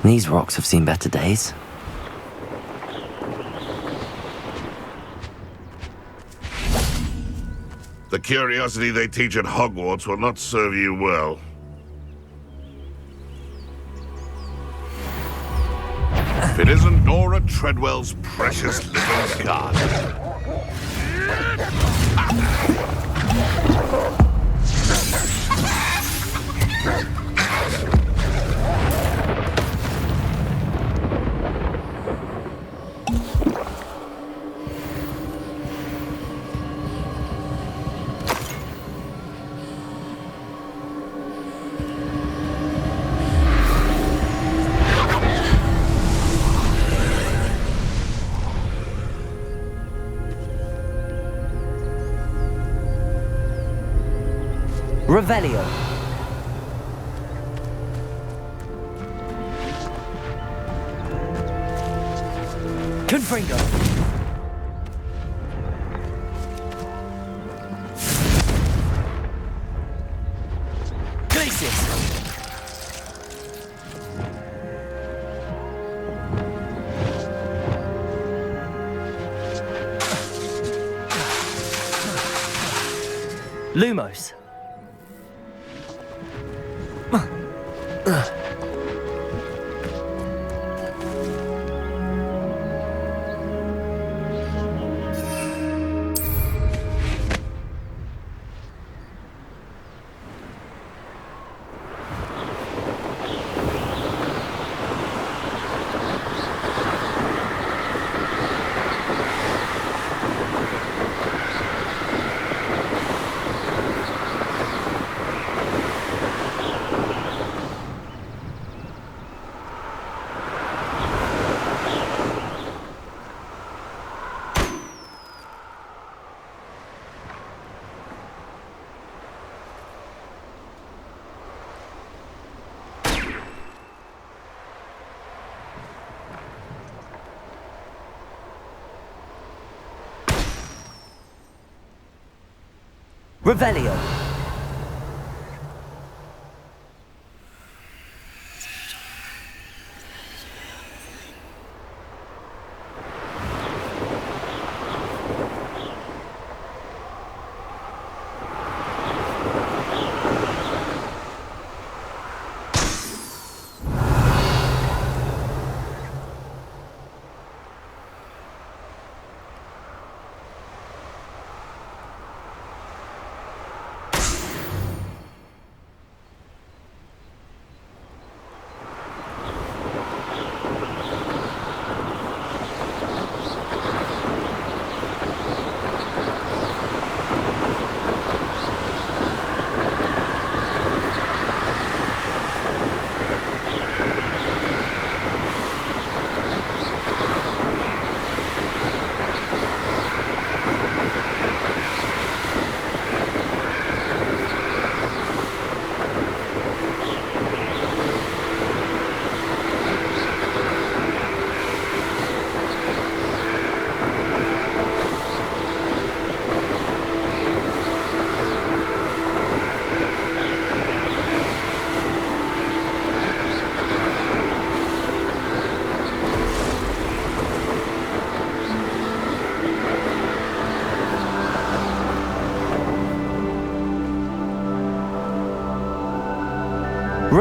These rocks have seen better days.
The curiosity they teach at Hogwarts will not serve you well. If it isn't Nora Treadwell's precious little garden.
Revelio. Confringo. Glacius. Lumos. Revelio.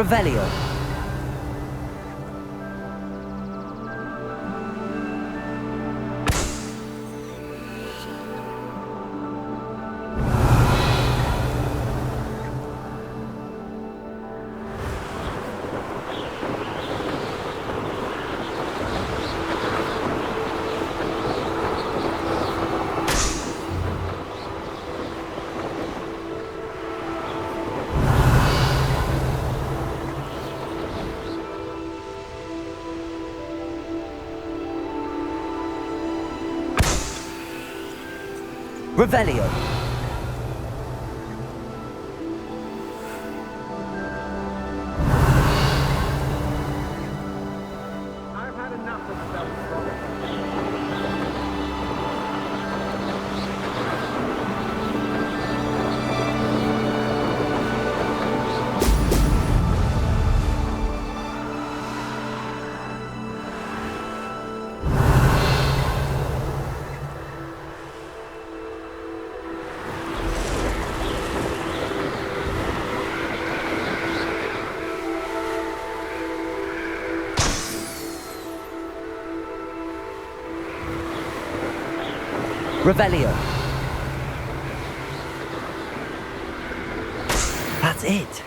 Revelio. Revelio.
I've had enough of self-promise.
Revelio. That's it.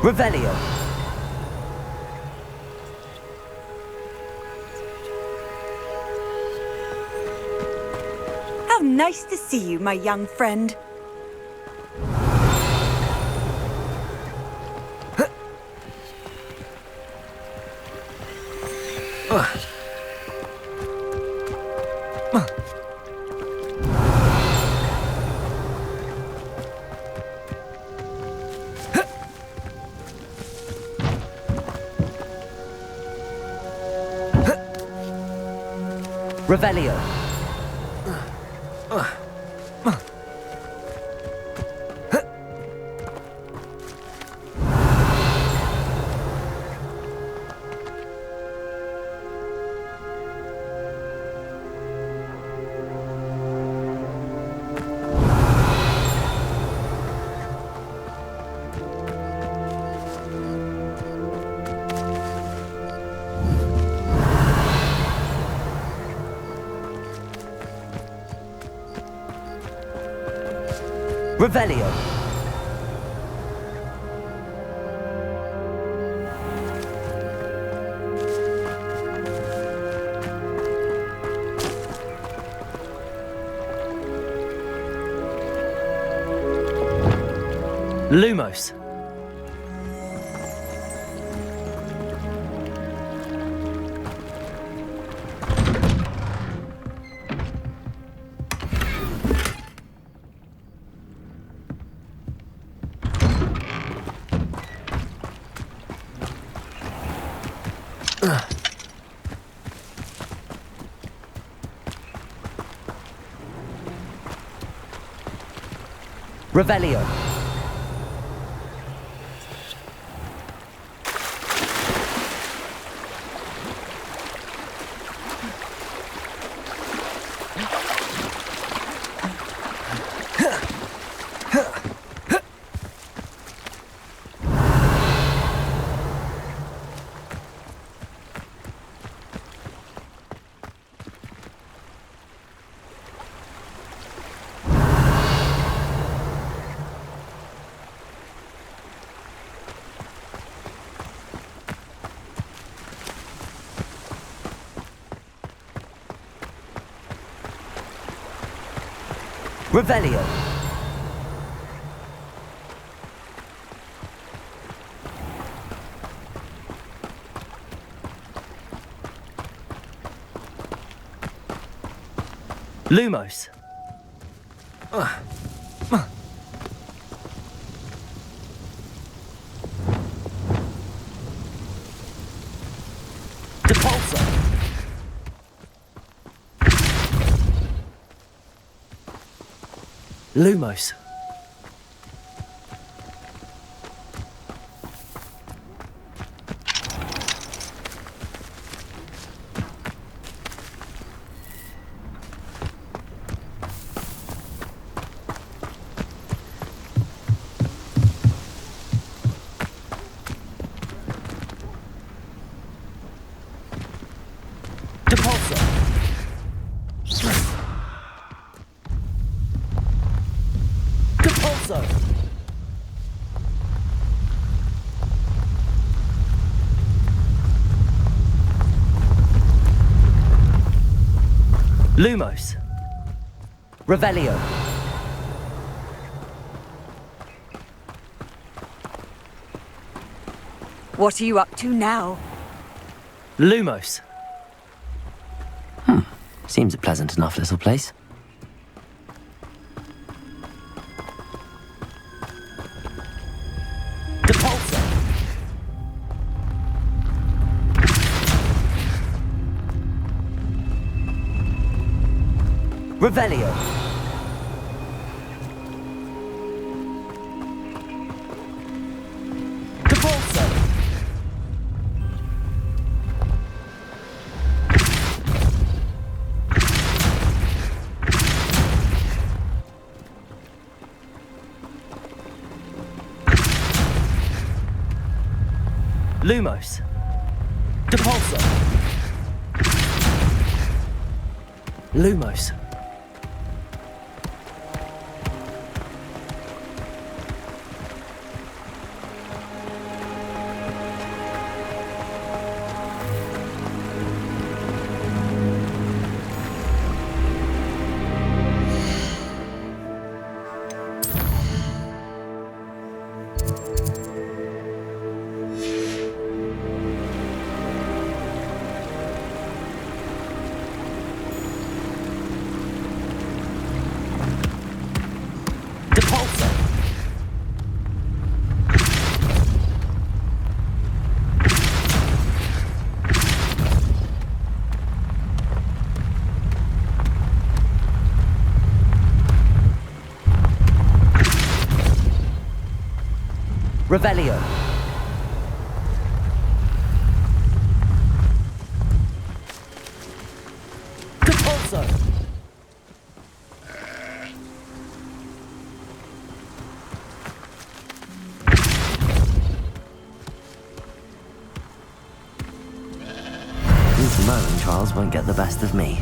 Revelio.
How nice to see you, my young friend.
Revelio. Revelio. Lumos. Revelio. Revelio. Lumos. Depulso. Lumos. Depulso. Depulso. Lumos. Revelio.
What are you up to now?
Lumos. Seems a pleasant enough little place. Depulso. Revelio. Depulso. Lumos. Depulso. Lumos. Depulso. Revelio. Depulso. These Merlin trials won't get the best of me.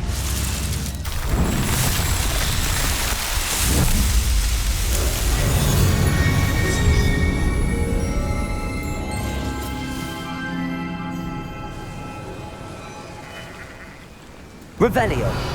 Revelio.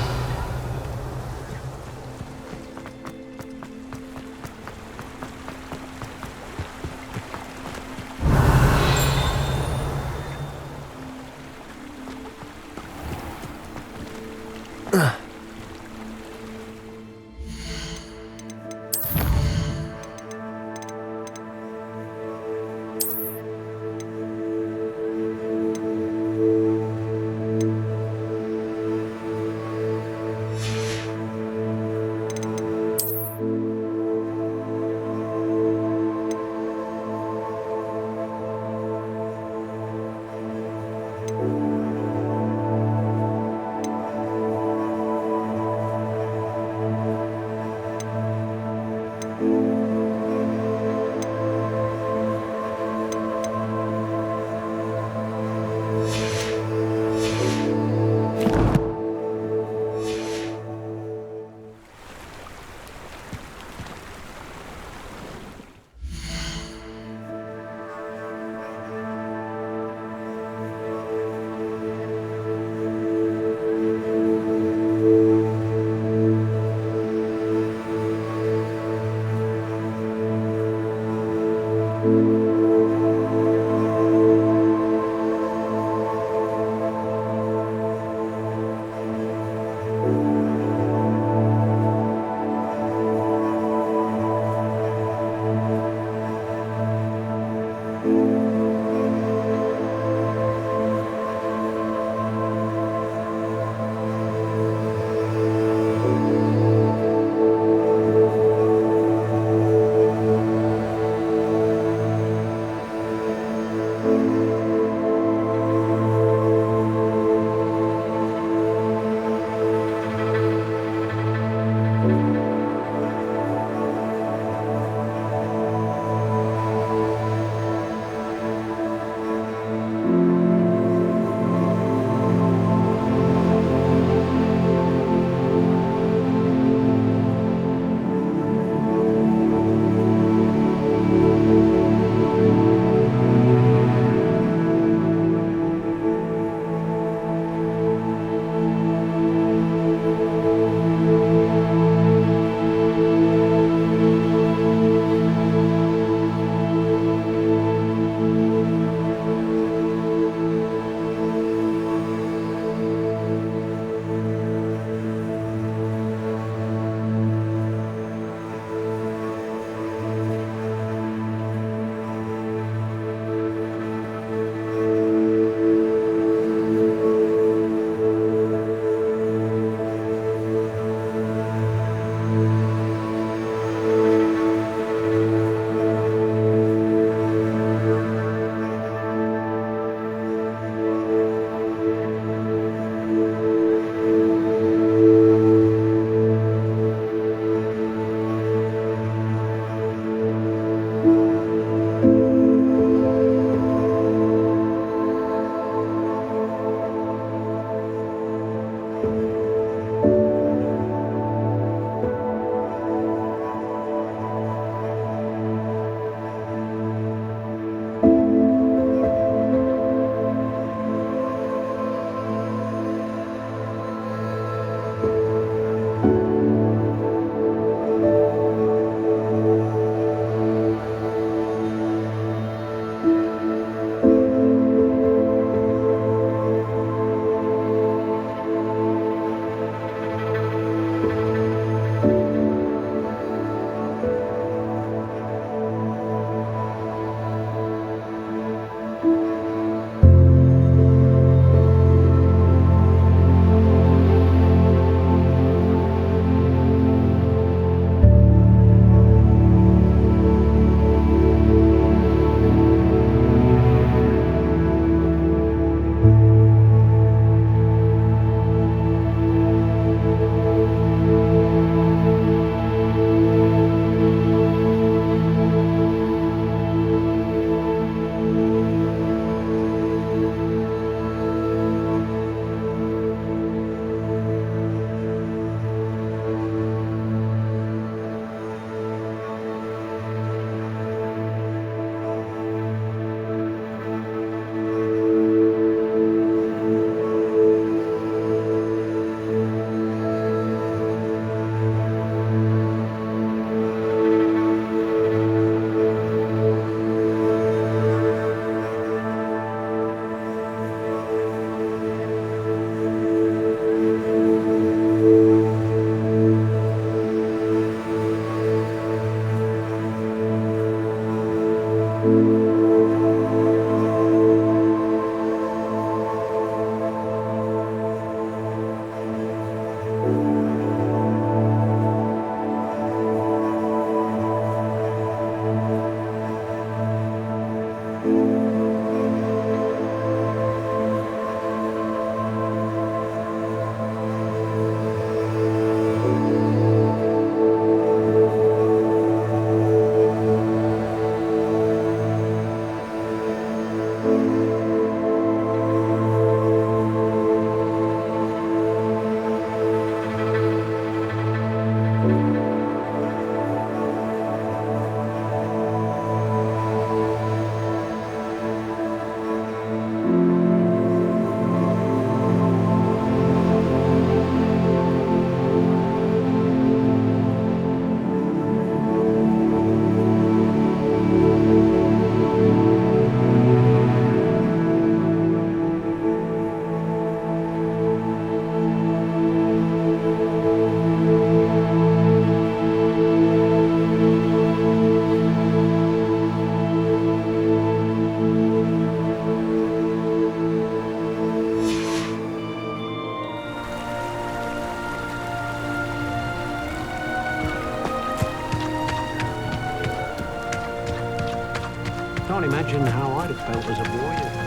can't imagine how I'd have felt as a boy.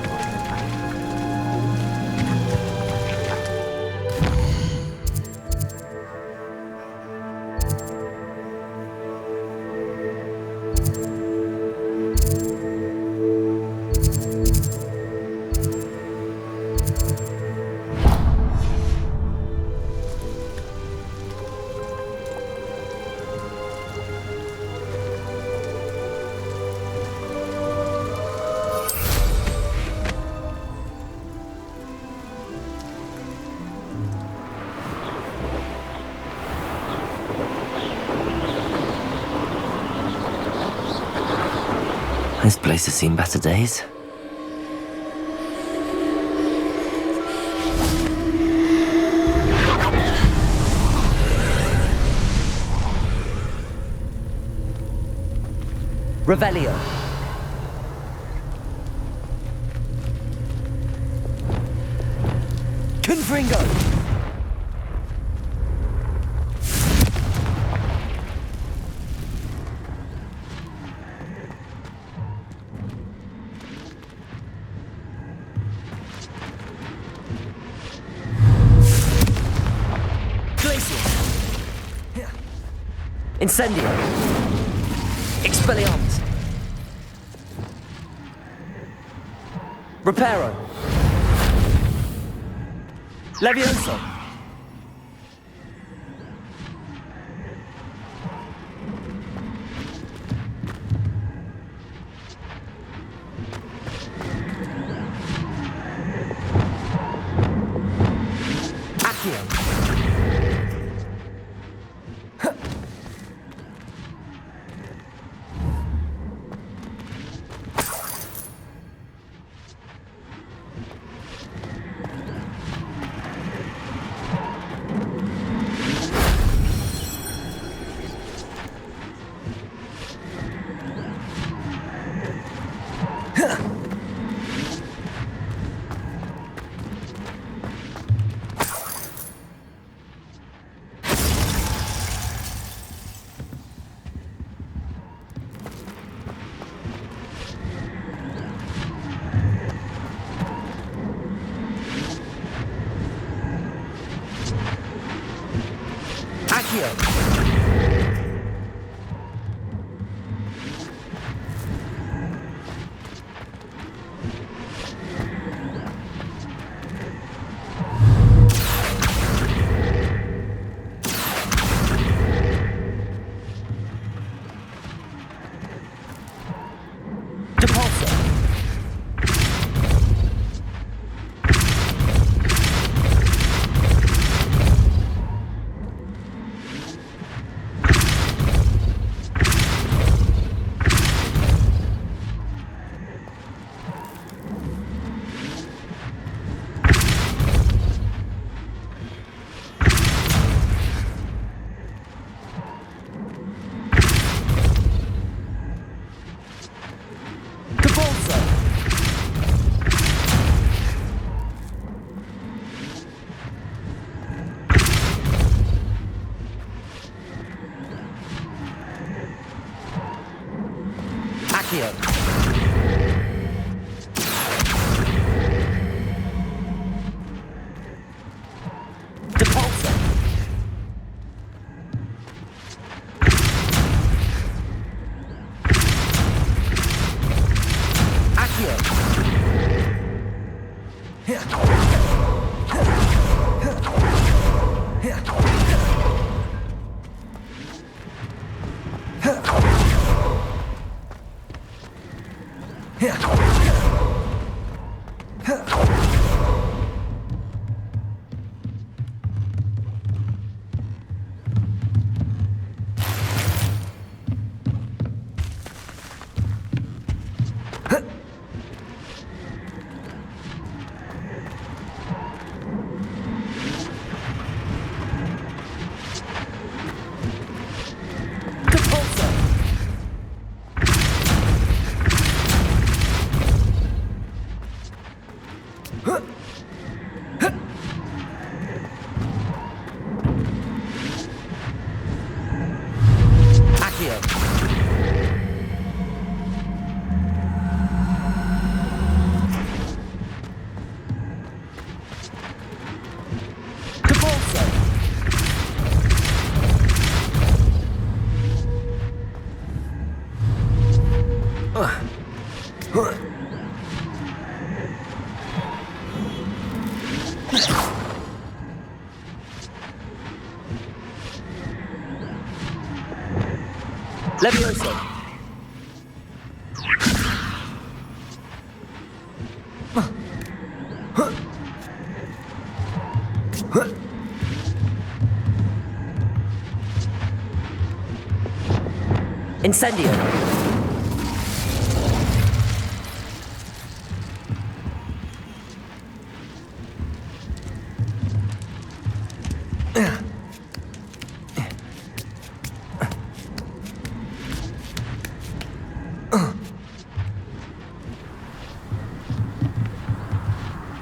This place has seen better days.
Revelio. Confringo. Incendio. Expelliarmus. Reparo. Levioso. Accio.
Levioso. Incendio.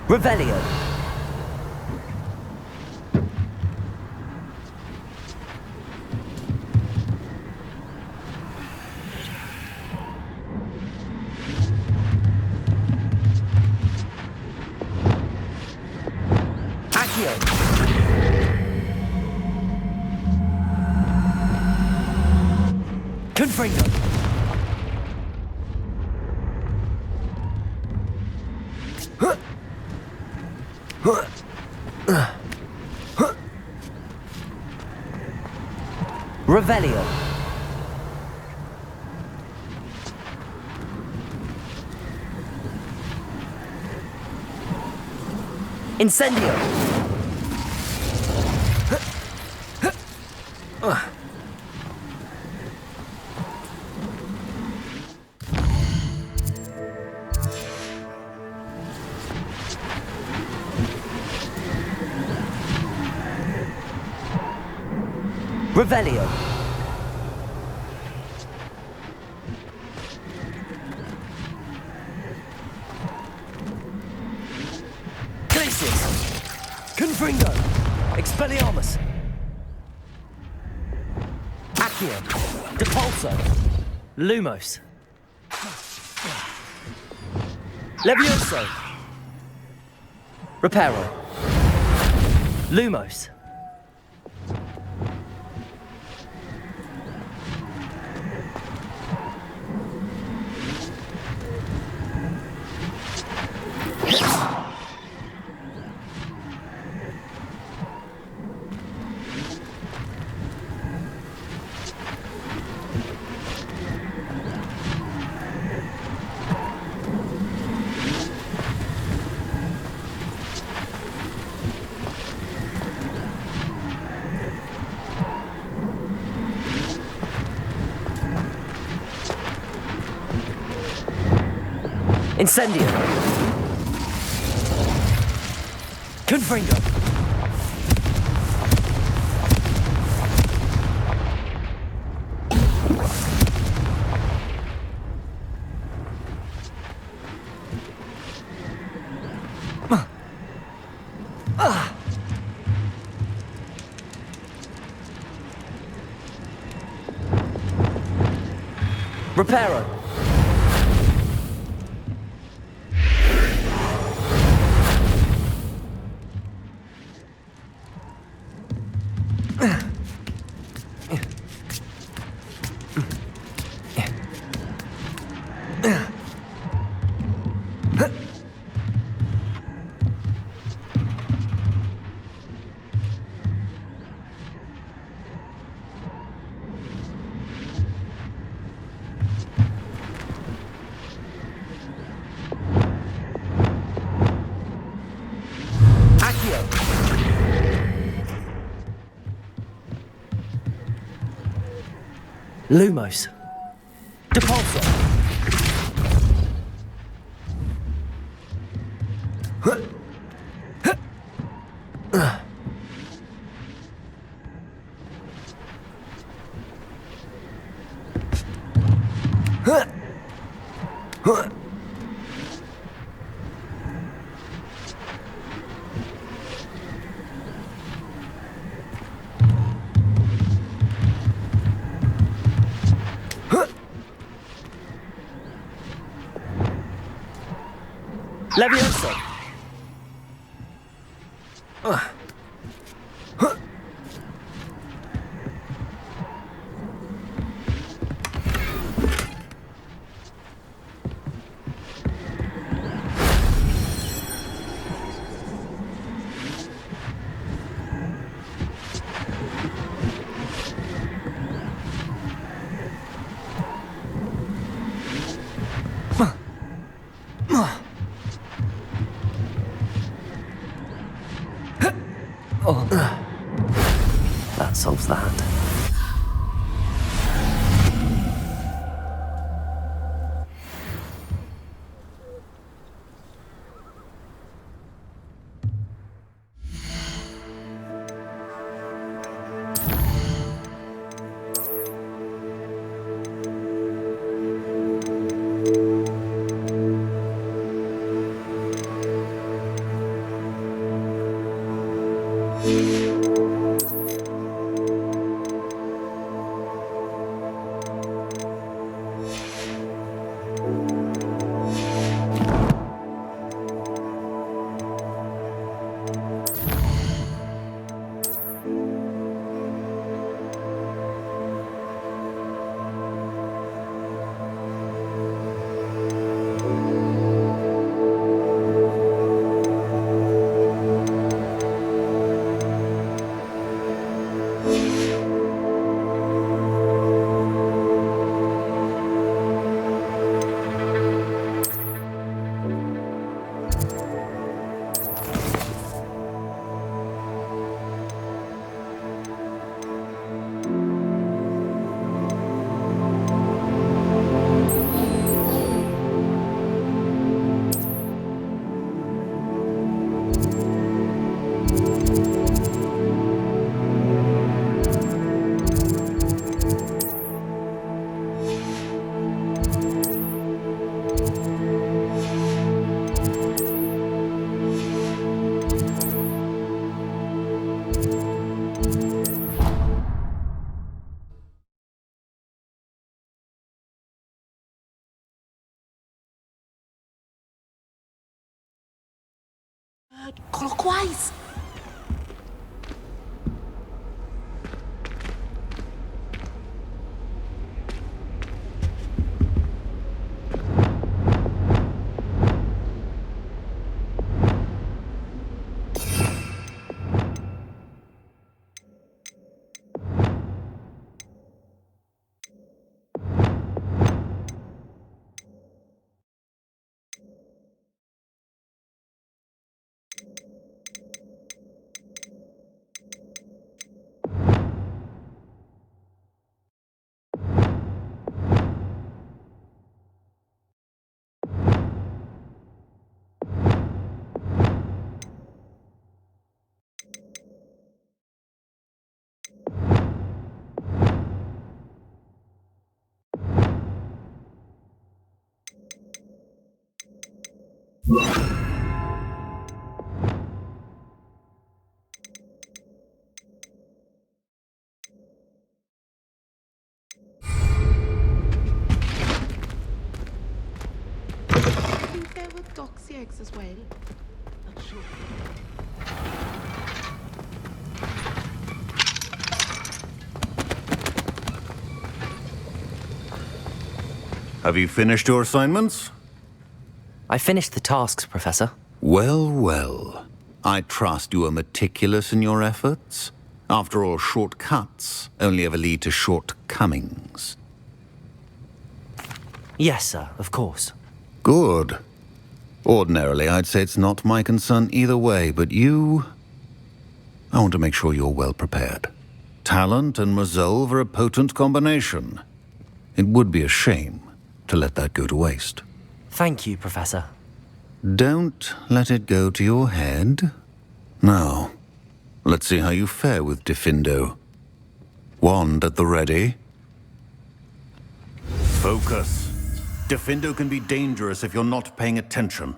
Revelio. Accio. Confringo. Revelio. Incendio. Revelio. Glacius. Confringo. Expelliarmus. Accio. Depulso. Lumos. Levioso. Reparo. Lumos. Incendio. Confringo. Reparo. Lumos. Depulso. Levioso.
Clockwise. Doxy eggs as well. Not sure.
Have you finished your assignments?
I finished the tasks, Professor.
Well, well. I trust you are meticulous in your efforts. After all, shortcuts only ever lead to shortcomings.
Yes, sir, of course.
Good. Ordinarily, I'd say it's not my concern either way, but you... I want to make sure you're well prepared. Talent and resolve are a potent combination. It would be a shame to let that go to waste.
Thank you, Professor.
Don't let it go to your head. Now, let's see how you fare with Diffindo. Wand at the ready. Focus. Diffindo can be dangerous if you're not paying attention.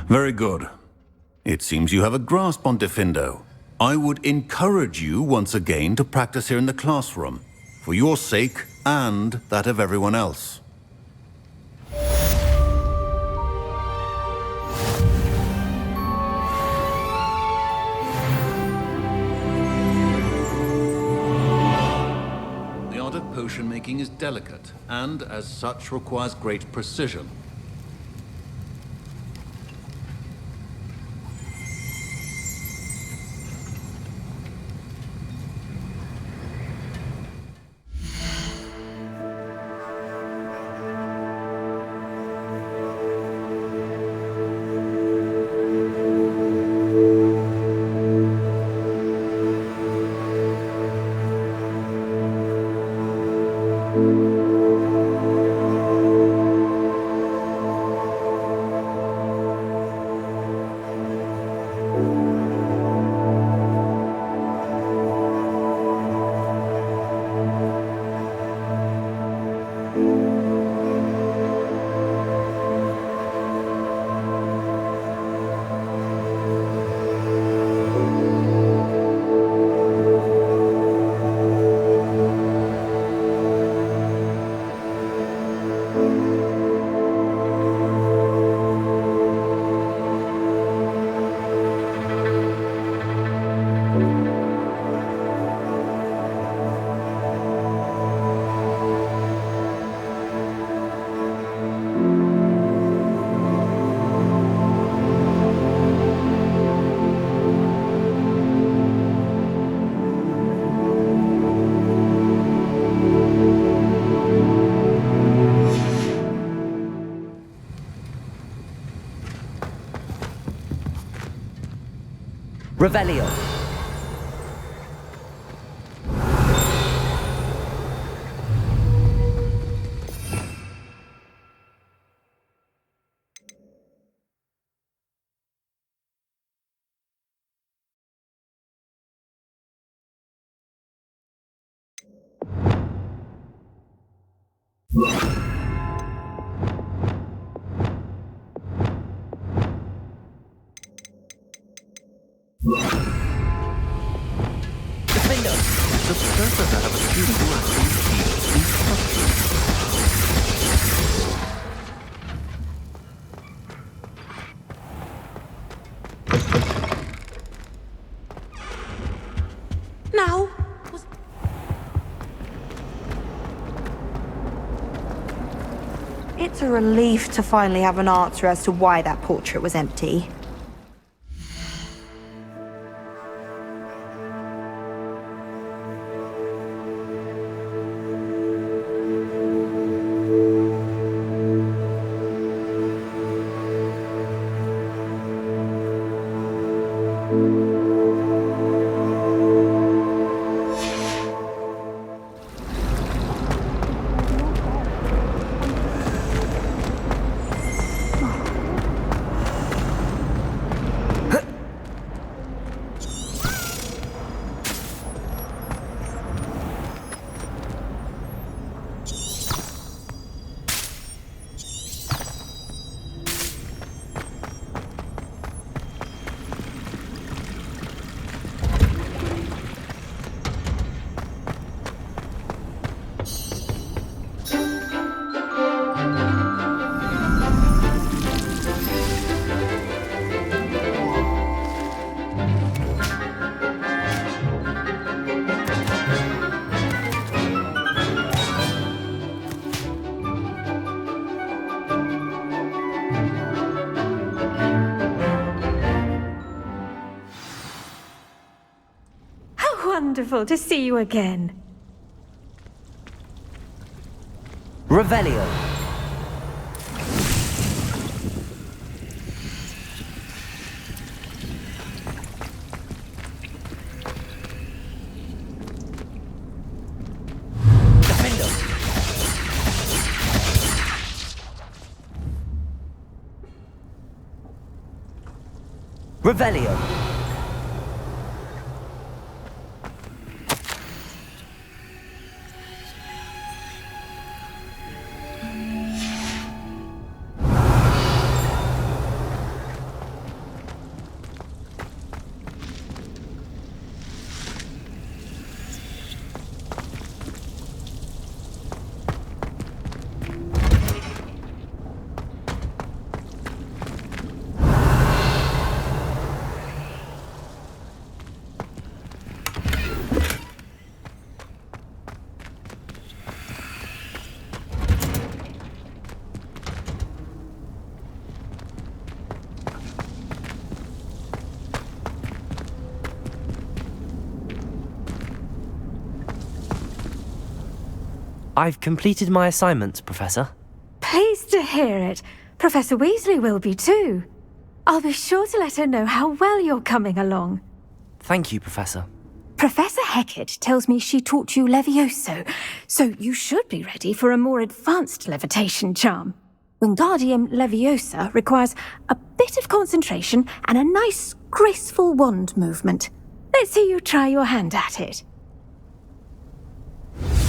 Very good. It seems you have a grasp on Diffindo. I would encourage you once again to practice here in the classroom, for your sake and that of everyone else. The art of potion making is delicate, and as such requires great precision.
Revelio. Defender! The purpose of a few instructions.
Now,
it's a relief to finally have an answer as to why that portrait was empty.
Wonderful to see you again.
Revelio. Defender. Revelio. I've completed my assignments, Professor.
Pleased to hear it. Professor Weasley will be too. I'll be sure to let her know how well you're coming along.
Thank you, Professor.
Professor Hecat tells me she taught you Levioso, so you should be ready for a more advanced levitation charm. Wingardium Leviosa requires a bit of concentration and a nice, graceful wand movement. Let's see you try your hand at it.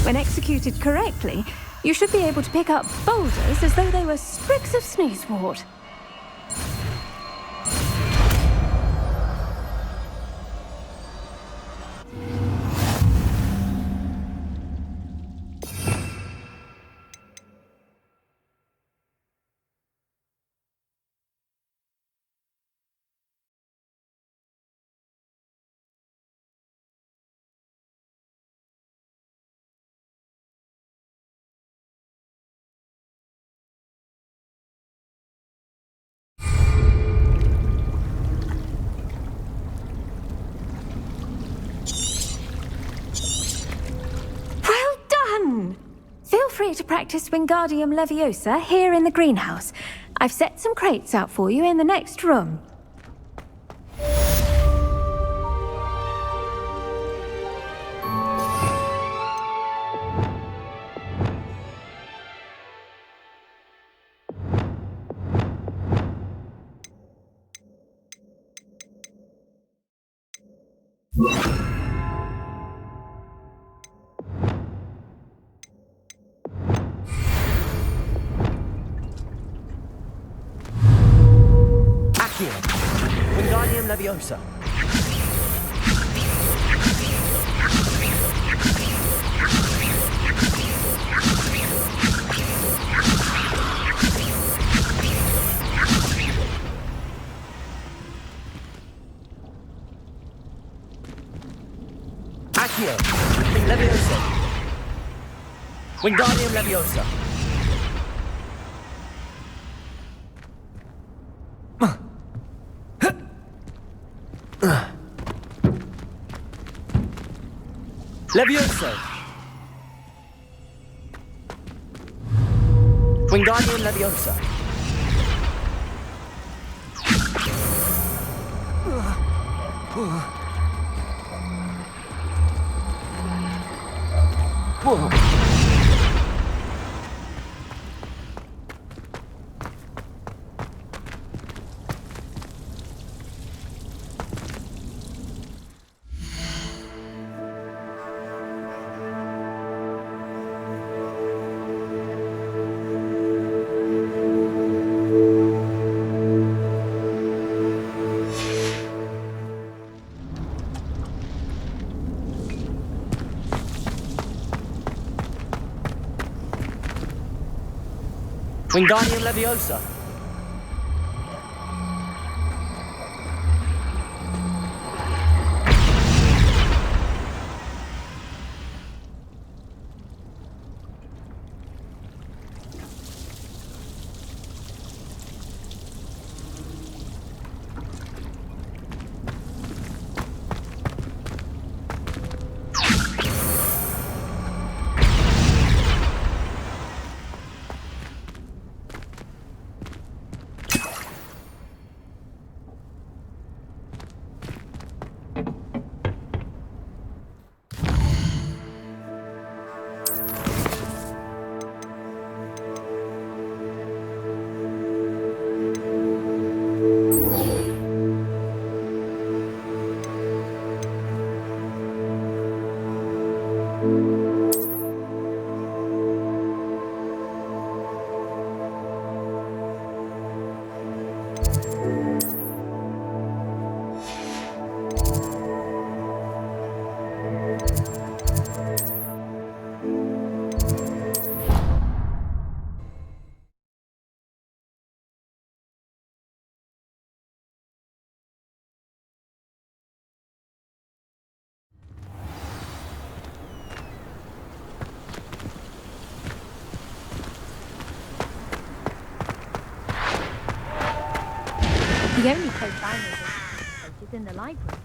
When executed correctly, you should be able to pick up boulders as though they were sprigs of sneezewort. Feel free to practice Wingardium Leviosa here in the greenhouse. I've set some crates out for you in the next room.
Leviosa. Accio. Leviosa. Wingardium Leviosa. Levioso! Wingardium Leviosa! Whoa. Wingardium Leviosa.
The only place I know is in the library.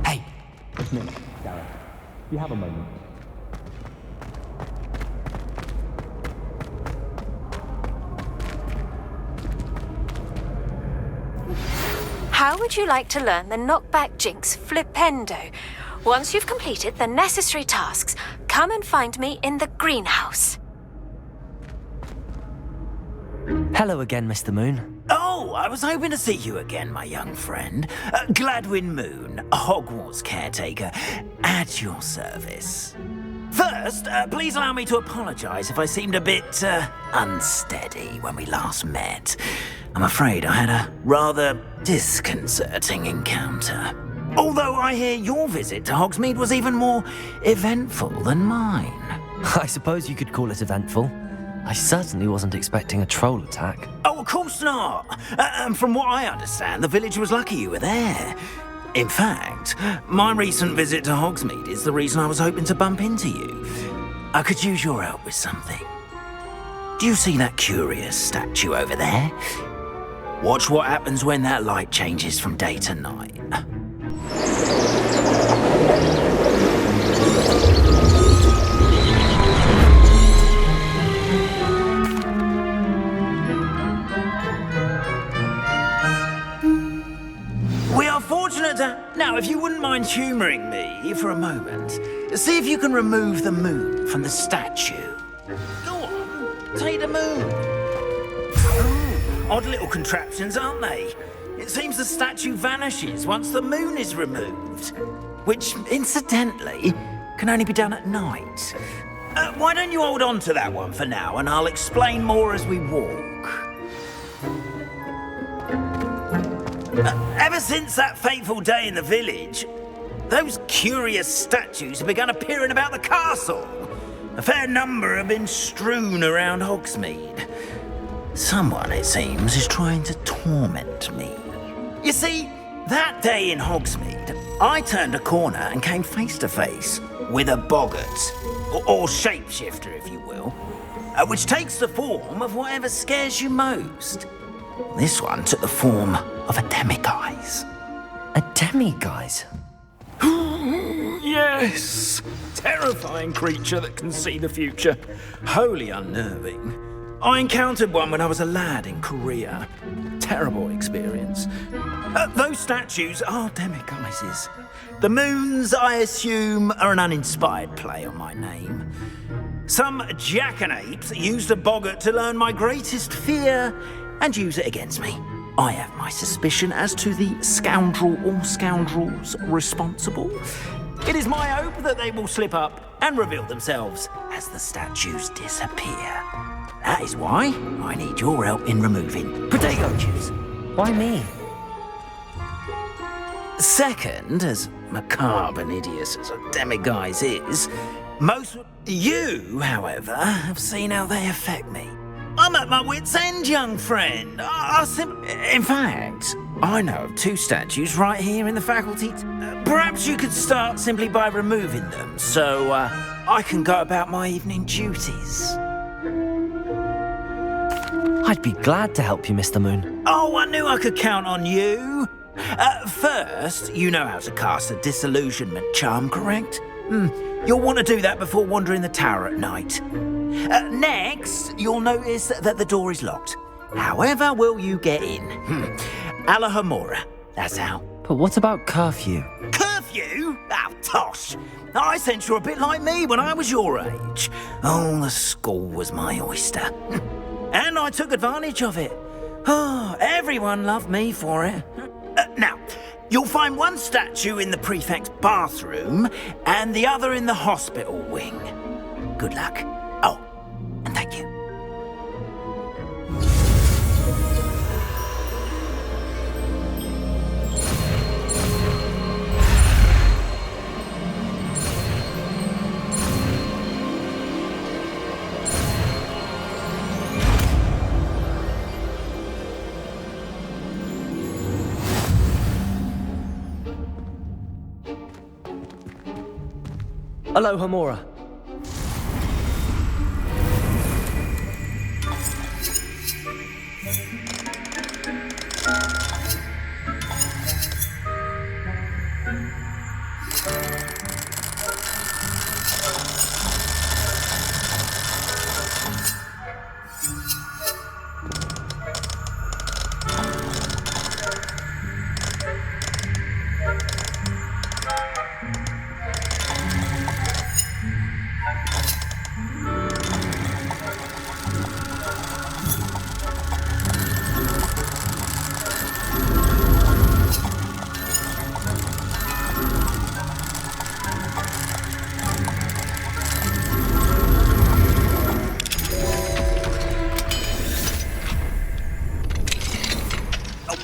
Hey, it's me, Gareth. You have a moment.
How would you like to learn the knockback jinx Flipendo? Once you've completed the necessary tasks, come and find me in the greenhouse.
Hello again, Mr. Moon.
Oh, I was hoping to see you again, my young friend. Gladwin Moon, Hogwarts caretaker, at your service. First, please allow me to apologize if I seemed a bit unsteady when we last met. I'm afraid I had a rather disconcerting encounter. Although I hear your visit to Hogsmeade was even more eventful than mine.
I suppose you could call it eventful. I certainly wasn't expecting a troll attack.
Oh, of course not. And from what I understand, the village was lucky you were there. In fact, my recent visit to Hogsmeade is the reason I was hoping to bump into you. I could use your help with something. Do you see that curious statue over there? Watch what happens when that light changes from day to night. We are fortunate to... Now, if you wouldn't mind humouring me for a moment, see if you can remove the moon from the statue. Go on, take the moon. Odd little contraptions, aren't they? It seems the statue vanishes once the moon is removed. Which, incidentally, can only be done at night. Why don't you hold on to that one for now, and I'll explain more as we walk. Ever since that fateful day in the village, those curious statues have begun appearing about the castle. A fair number have been strewn around Hogsmeade. Someone, it seems, is trying to torment me. You see, that day in Hogsmeade, I turned a corner and came face to face with a boggart, or shapeshifter, if you will, which takes the form of whatever scares you most. This one took the form of a demiguise.
A demiguise?
Yes! Terrifying creature that can see the future. Wholly unnerving. I encountered one when I was a lad in Korea. Terrible experience. Those statues are demiguises. The moons, I assume, are an uninspired play on my name. Some jackanapes used a boggart to learn my greatest fear and use it against me. I have my suspicion as to the scoundrel or scoundrels responsible. It is my hope that they will slip up and reveal themselves as the statues disappear. That is why I need your help in removing potato chips.
Why me?
Second, as macabre and hideous as a demiguise is, most... You, however, have seen how they affect me. I'm at my wit's end, young friend. In fact, I know of 2 statues right here in the faculty. Perhaps you could start simply by removing them, so I can go about my evening duties.
I'd be glad to help you, Mr. Moon.
Oh, I knew I could count on you. First, you know how to cast a disillusionment charm, correct? You'll want to do that before wandering the tower at night. Next, you'll notice that the door is locked. However will you get in? Alahomora, that's how.
But what about curfew?
Curfew? Oh, tosh. I sense you're a bit like me when I was your age. Oh, the school was my oyster. And I took advantage of it. Oh, everyone loved me for it. Now, you'll find one statue in the prefect's bathroom and the other in the hospital wing. Good luck. Oh, and thank you.
Alohomora.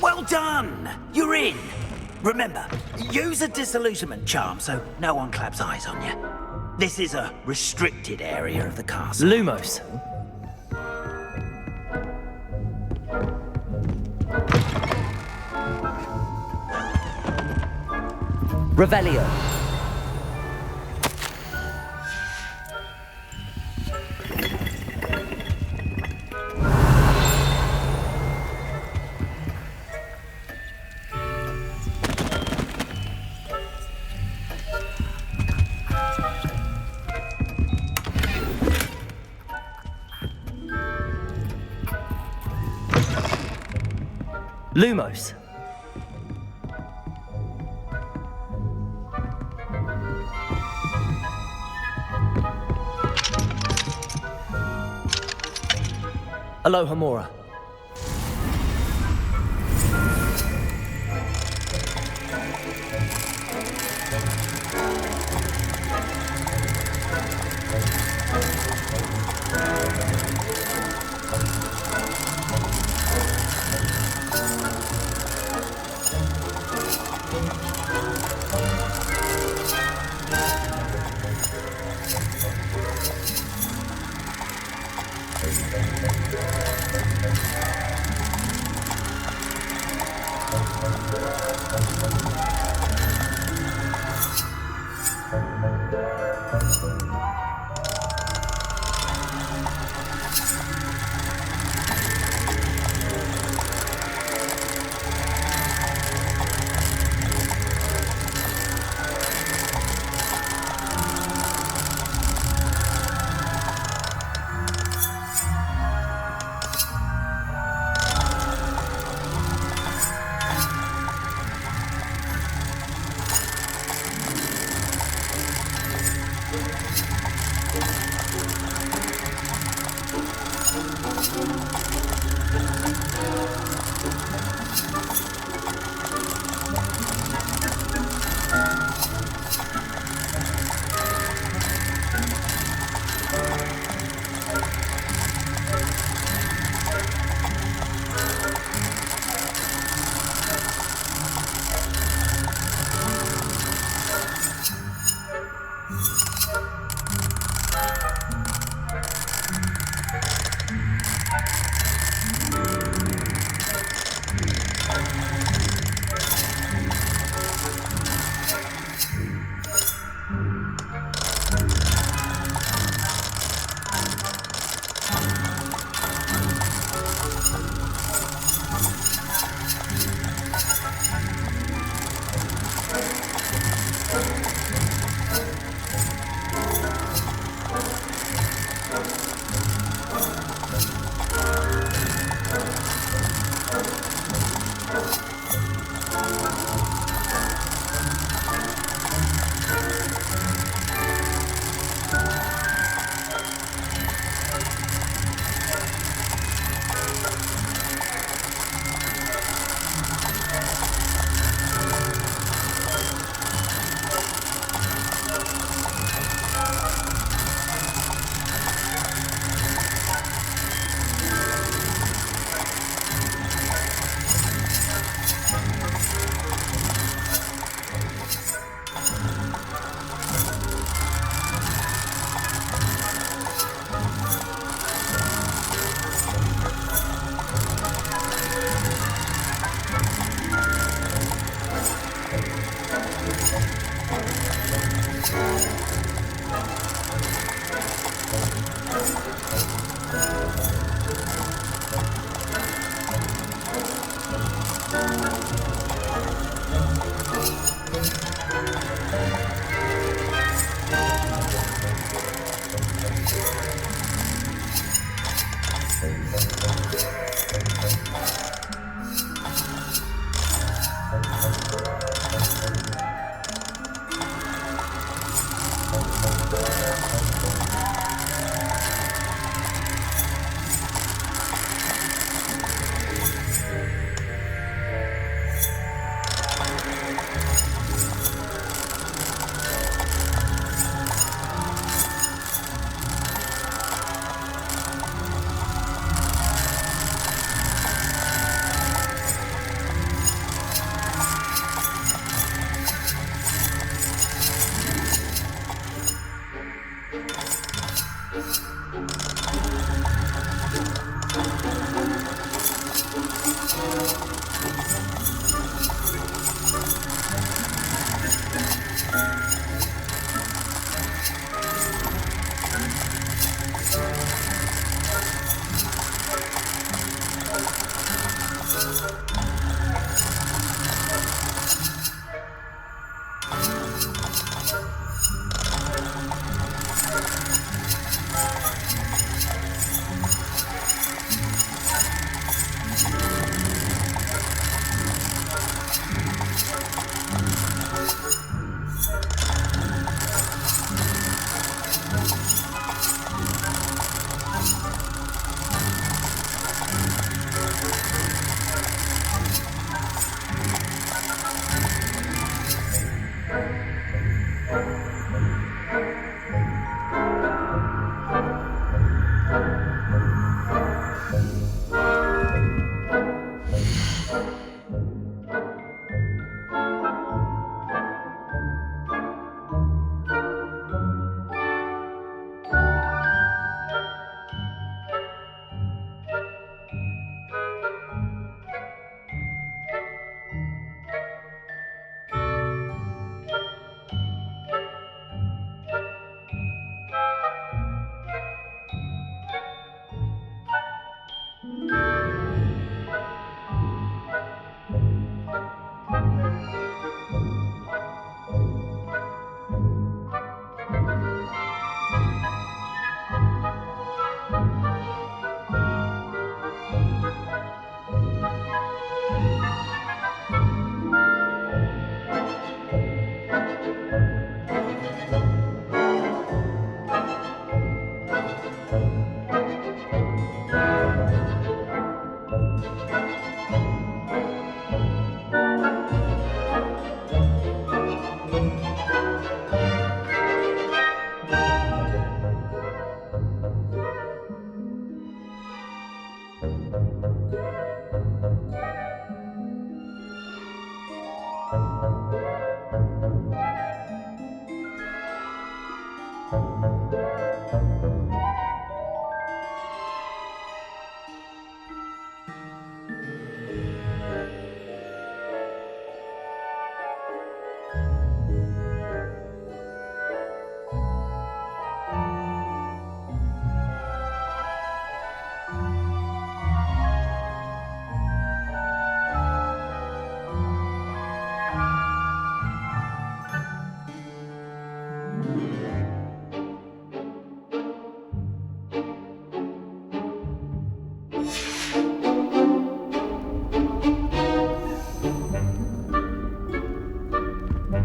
Well done! You're in. Remember, use a disillusionment charm so no one claps eyes on you. This is a restricted area of the castle.
Lumos. Revelio. Lumos. Alohomora.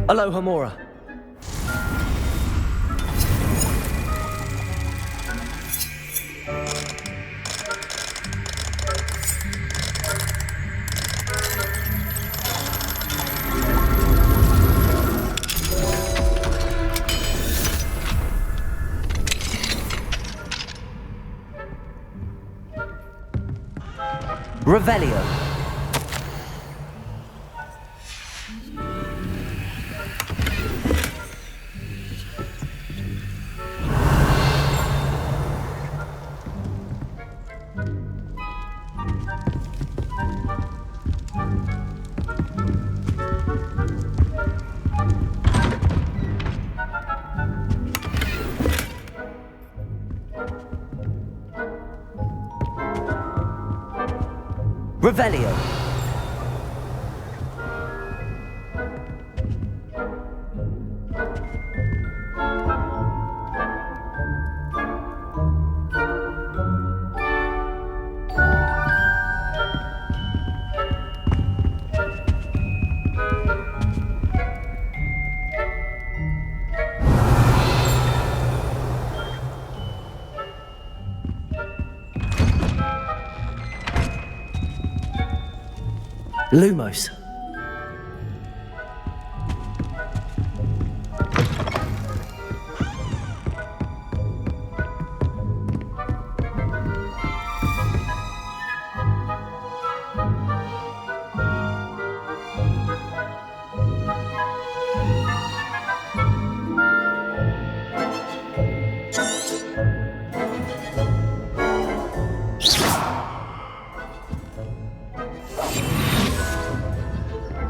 Aloha Mora. Revelio. Revelio. Lumos.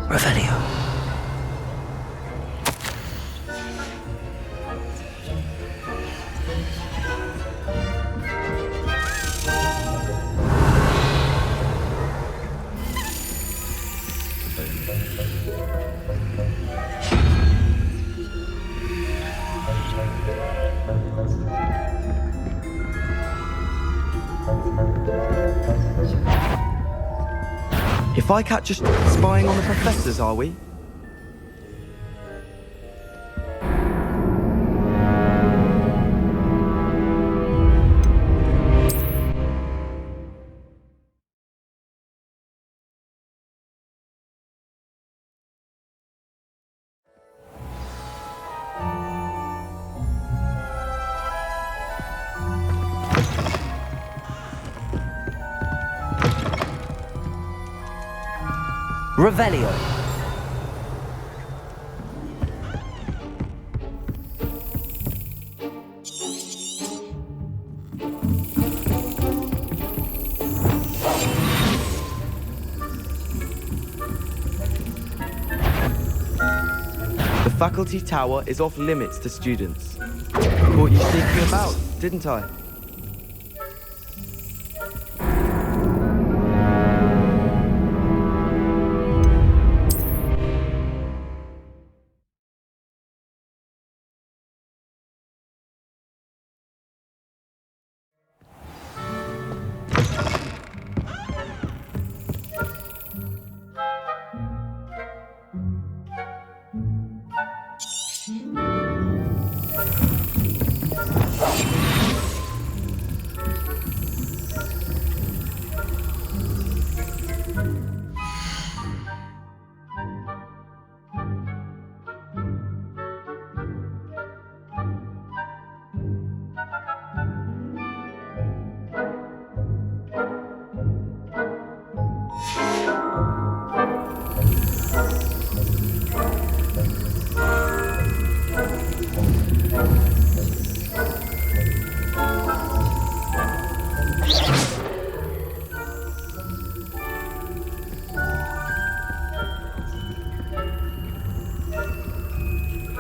Revelio.
If I catch us spying on the professors, are we?
Revelio.
The faculty tower is off limits to students. Caught you sneaking about, didn't I?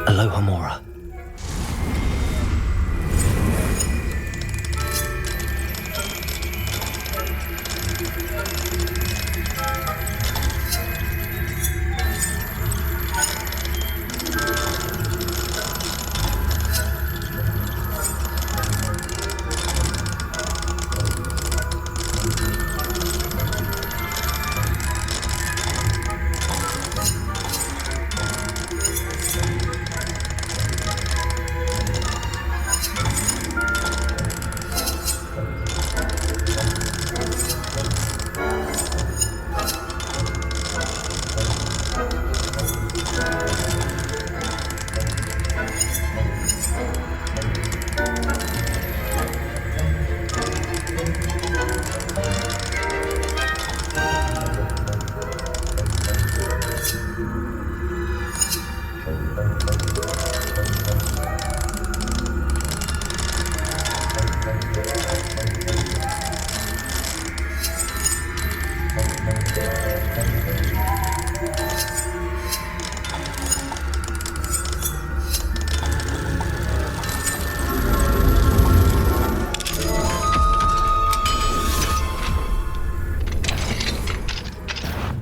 Aloha Mora.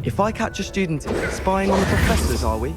If I catch a student spying on the professors, are we?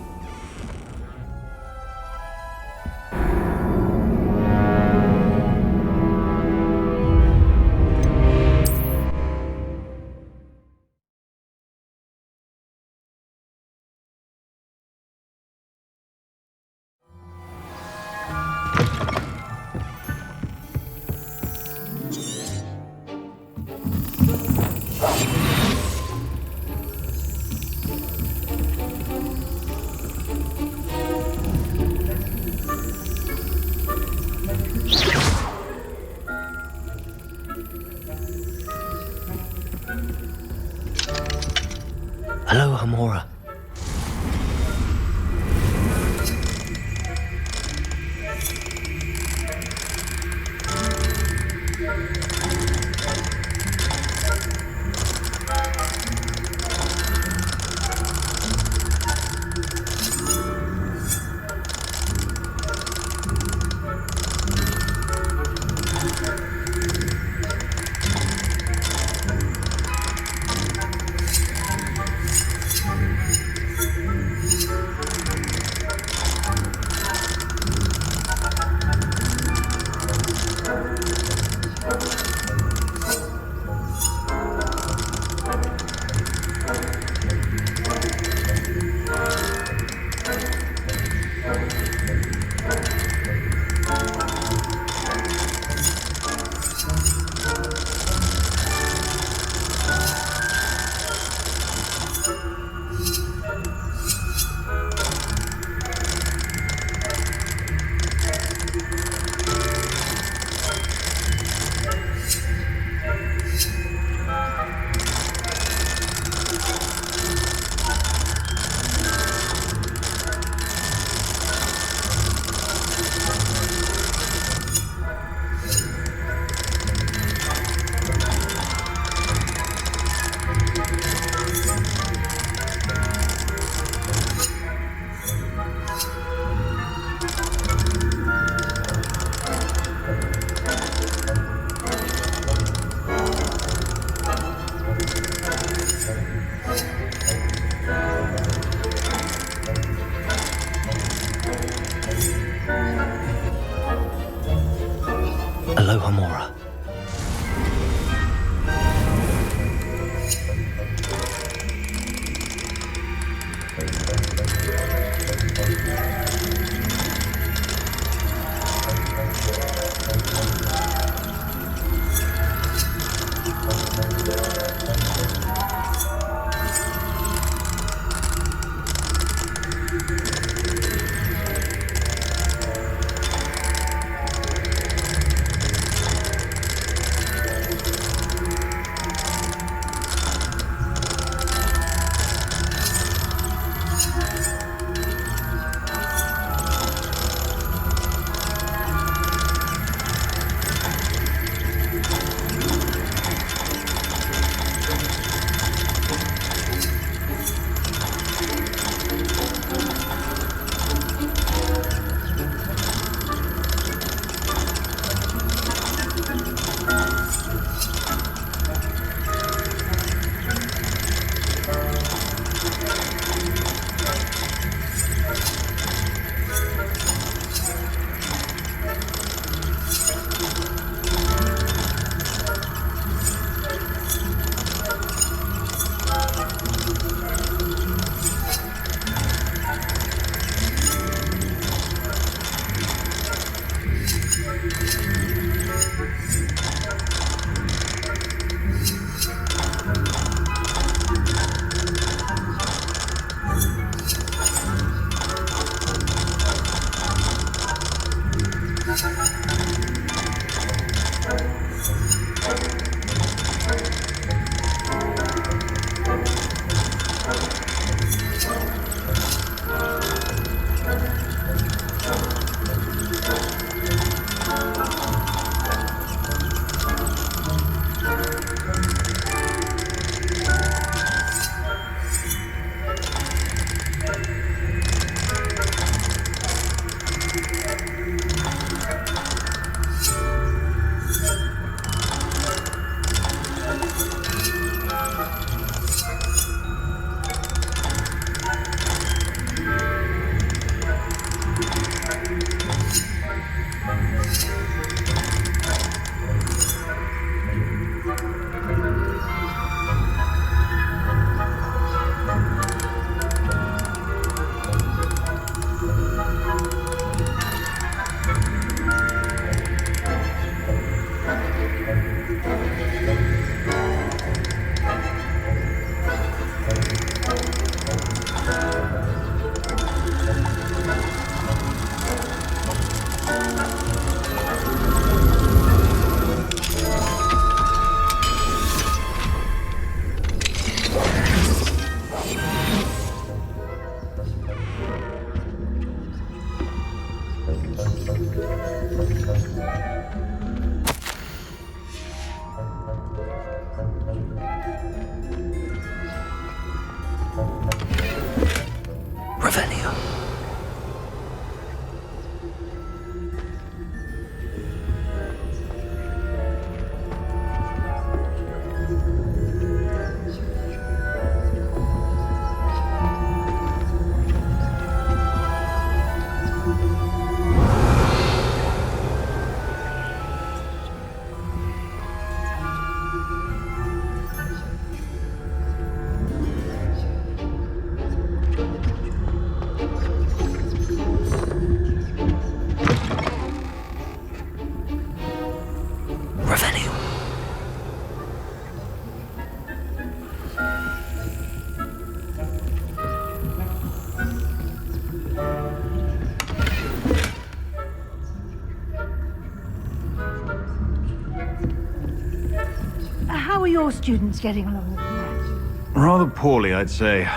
your students getting along with that?
Rather poorly, I'd say.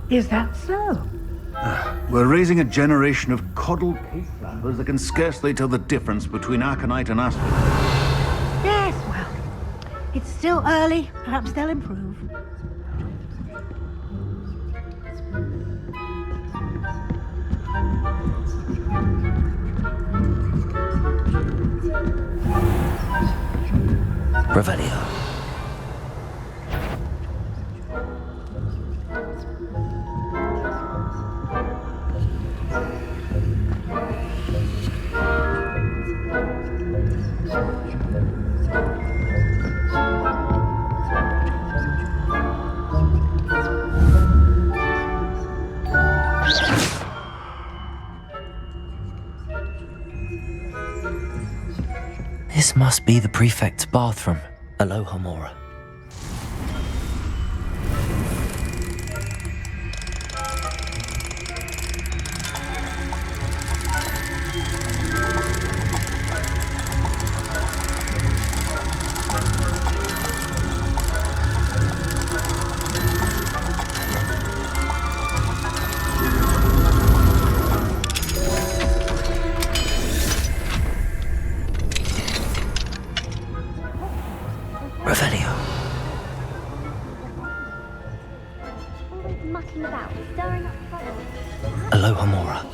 Is that so?
We're raising a generation of coddled case-flappers that can scarcely tell the difference between aconite and aspirin.
Yes, well, it's still early. Perhaps they'll improve.
Revelio. This must be the prefect's bathroom. Aloha Mora. Revelio.
Mucking about, stirring up trouble.
Aloha Mora.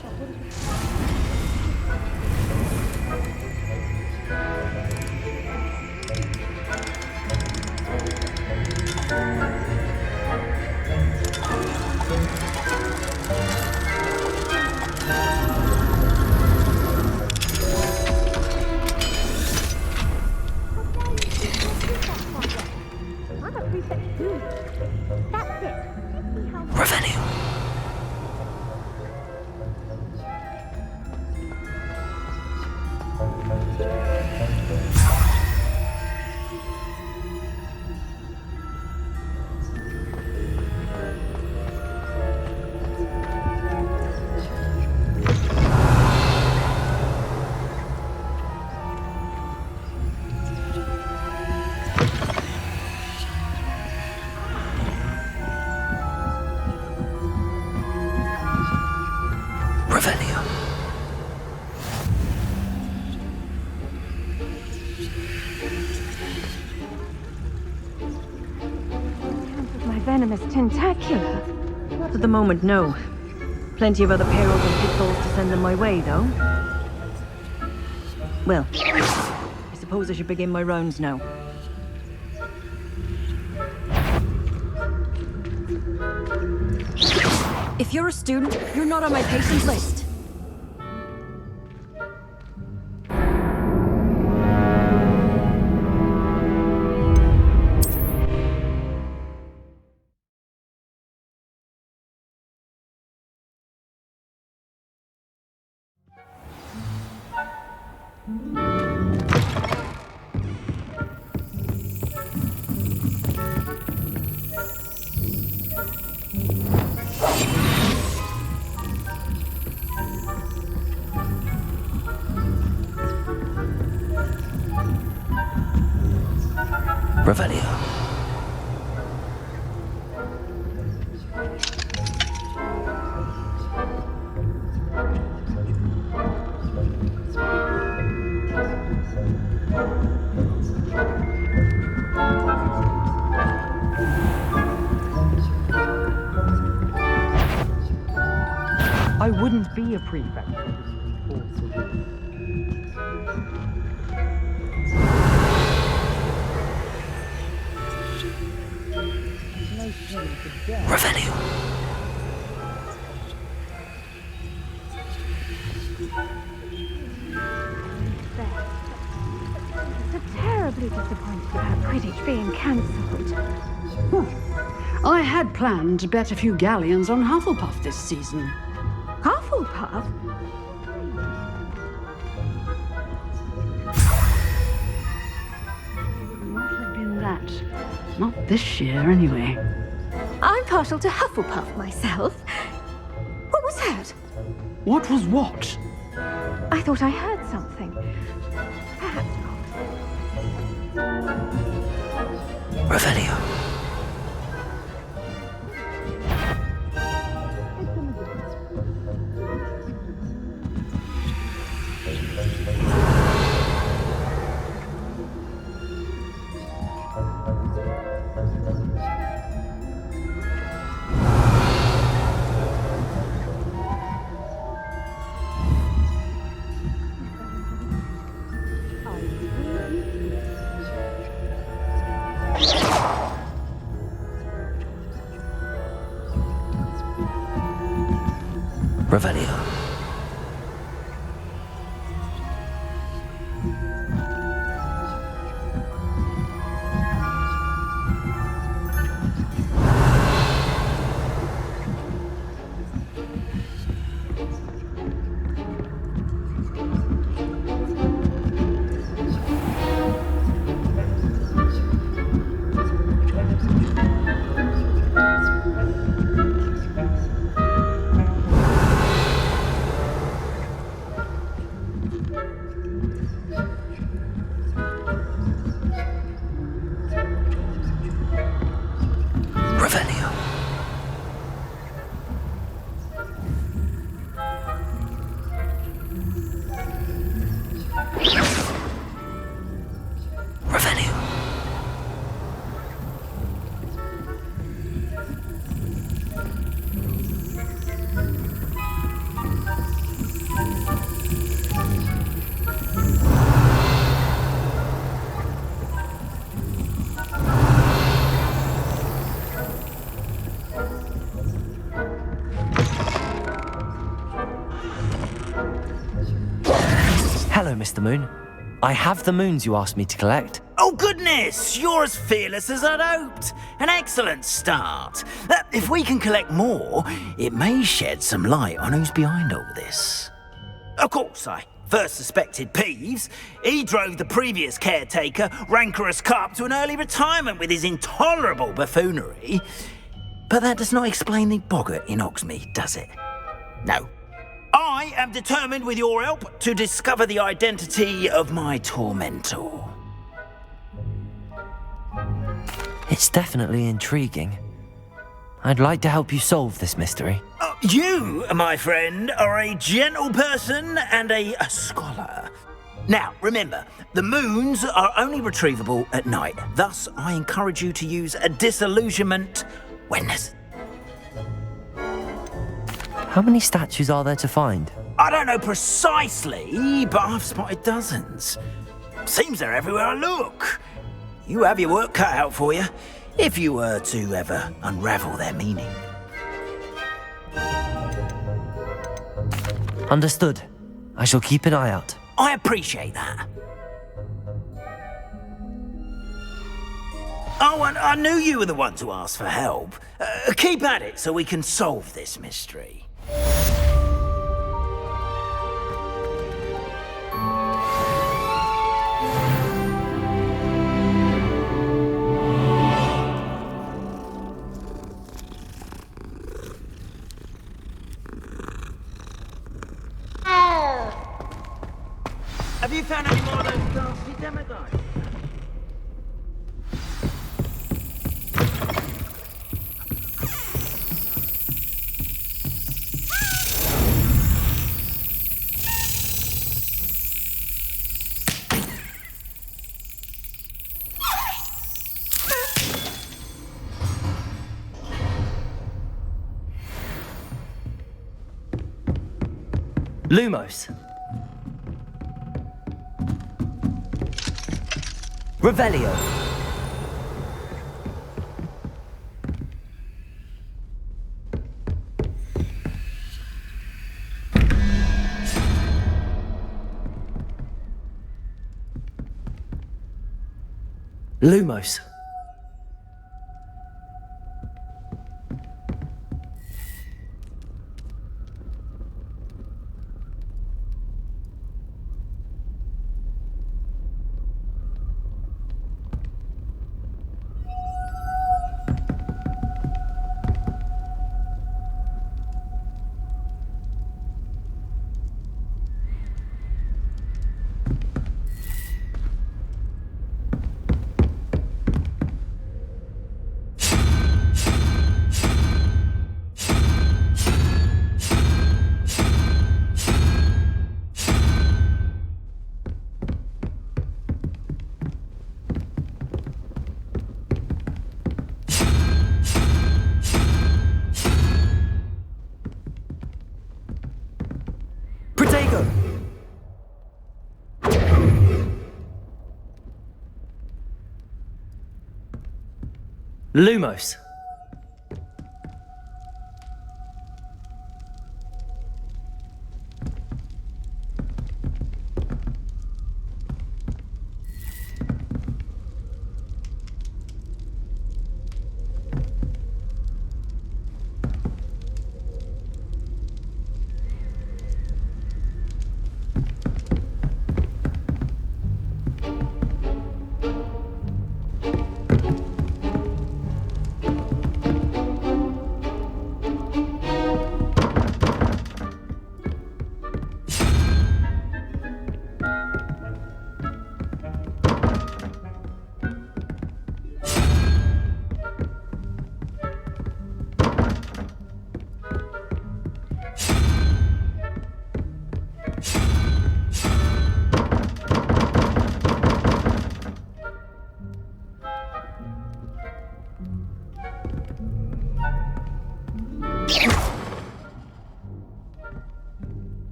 I'm a prefect too. That's it.
Revelio. Revelio.
My venomous tentacula.
Not at the moment, no. Plenty of other perils and pitfalls to send them my way, though. Well, I suppose I should begin my rounds now. If you're a student, you're not on my patient list.
Revelio.
I wouldn't be a prefect.
Revelio.
So terribly disappointed about Quidditch being cancelled.
I had planned to bet a few galleons on Hufflepuff this season.
Hufflepuff?
Not have been that. Not this year, anyway.
I'm partial to Hufflepuff myself. What was that?
What was what?
I thought I heard something. Perhaps not.
Revelio. Revelio. Revelio. Revelio. Hello, Mr. Moon. I have the moons you asked me to collect.
Oh, goodness! You're as fearless as I'd hoped. An excellent start. If we can collect more, it may shed some light on who's behind all this. Of course, I first suspected Peeves. He drove the previous caretaker, Rancorous Carp, to an early retirement with his intolerable buffoonery. But that does not explain the boggart in Hogsmeade, does it? No. I am determined, with your help, to discover the identity of my tormentor.
It's definitely intriguing. I'd like to help you solve this mystery.
You, my friend, are a gentle person and a scholar. Now, remember, the moons are only retrievable at night. Thus, I encourage you to use a disillusionment when necessary.
How many statues are there to find?
I don't know precisely, but I've spotted dozens. Seems they're everywhere I look. You have your work cut out for you, if you were to ever unravel their meaning.
Understood. I shall keep an eye out.
I appreciate that. Oh, and I knew you were the one to ask for help. Keep at it so we can solve this mystery. Have you found any more of those nasty demigods?
Lumos. Revelio. Lumos.
go. Lumos.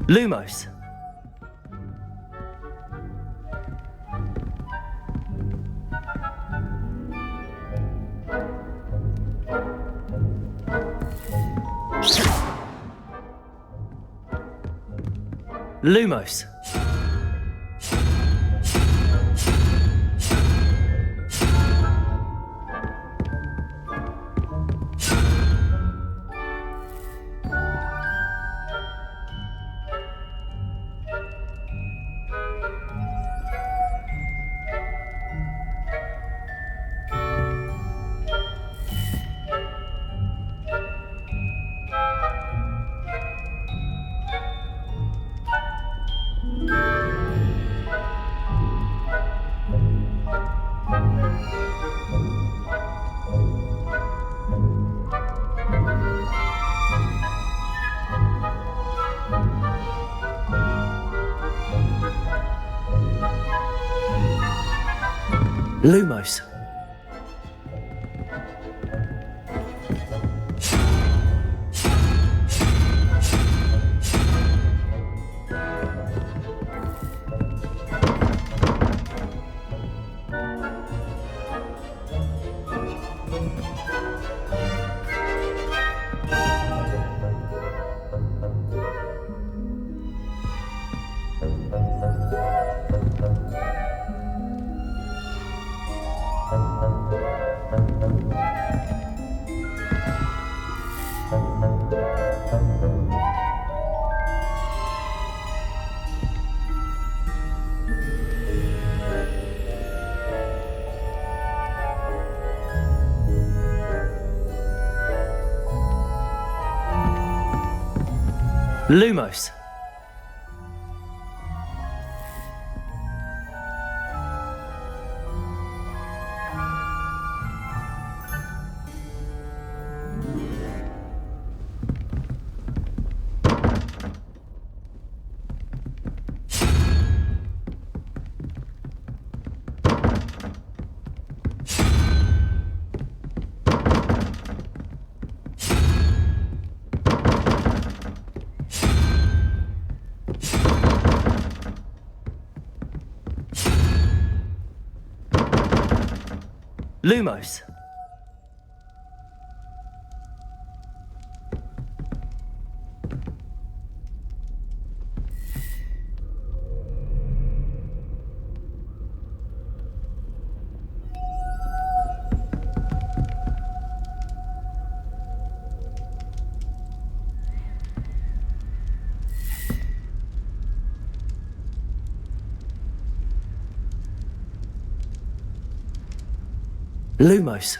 Lumos. Lumos. Lumos. Lumos. Lumos. Lumos.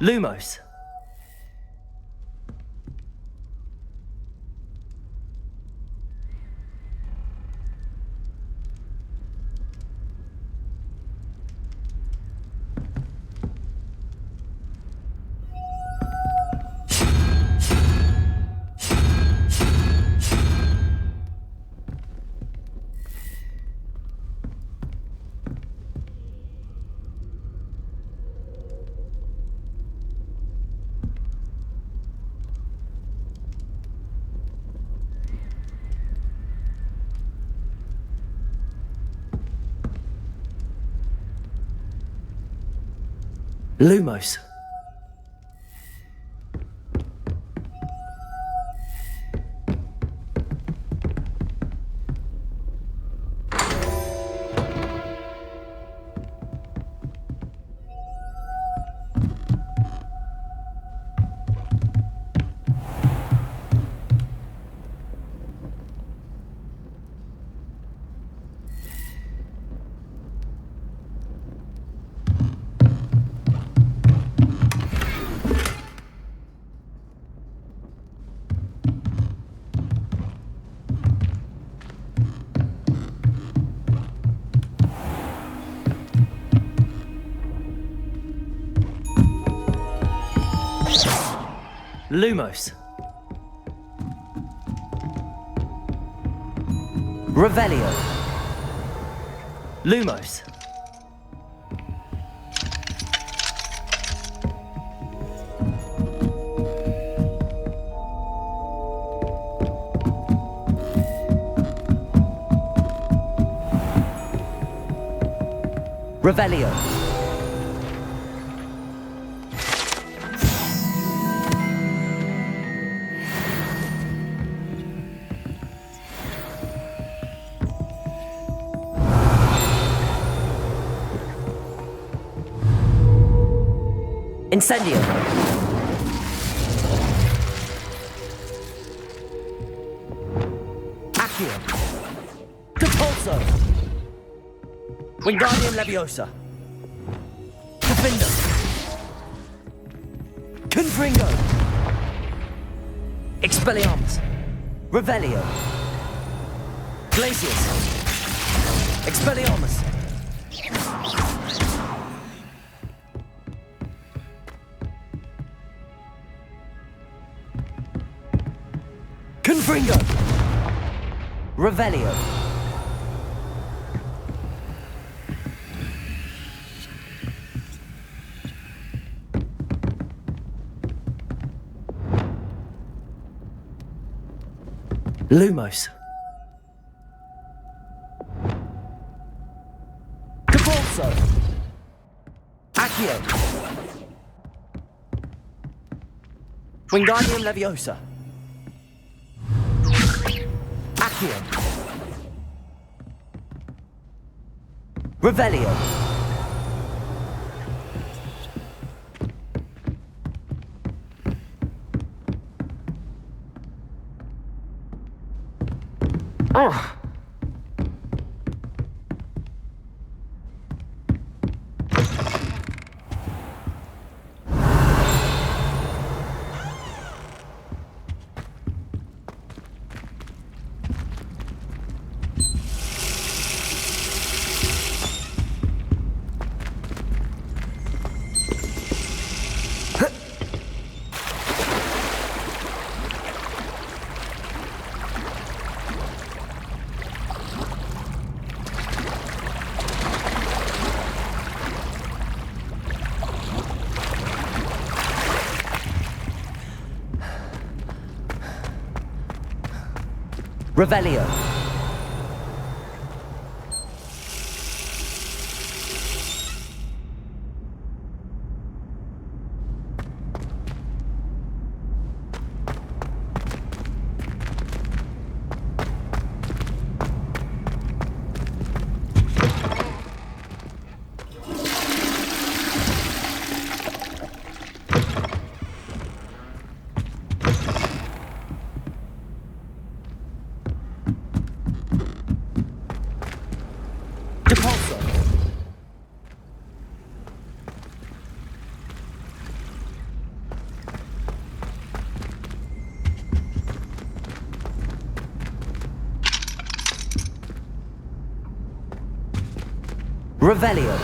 Lumos. Lumos. Lumos. Revelio. Lumos. Revelio. Incendio. Accio. Compulso. Wingardium Leviosa. Defender. Confringo. Expelliarmus. Revelio. Glacius. Expelliarmus. Confringo. Revelio. Lumos. Compulso. Accio. Wingardium Leviosa. Accio. Revelio. Oh. Revelio.
Revelio.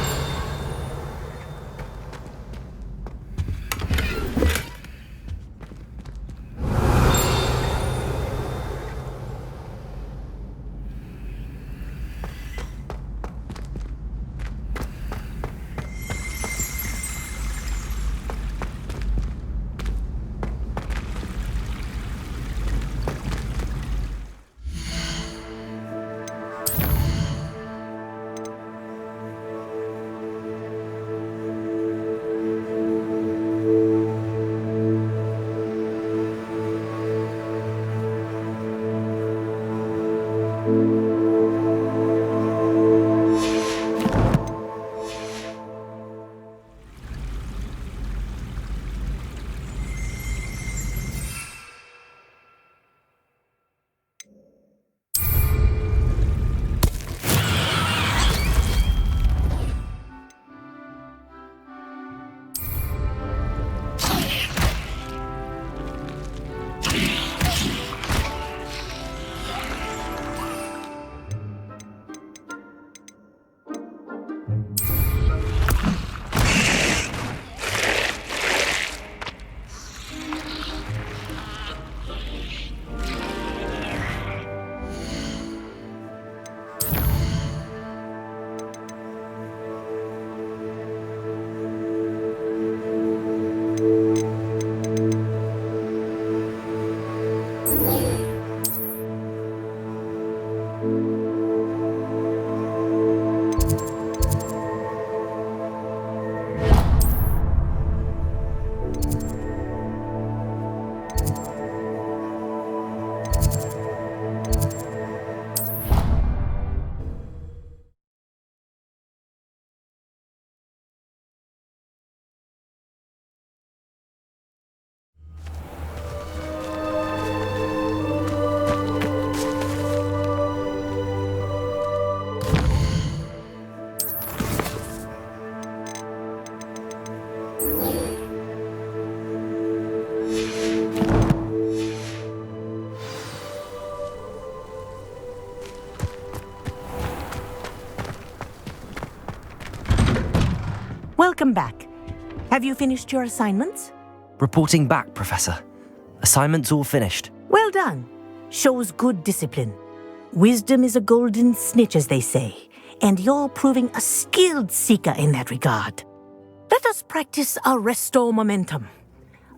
Welcome back. Have you finished your assignments?
Reporting back, Professor. Assignments all finished.
Well done. Shows good discipline. Wisdom is a golden snitch, as they say, and you're proving a skilled seeker in that regard. Let us practice Arresto Momentum.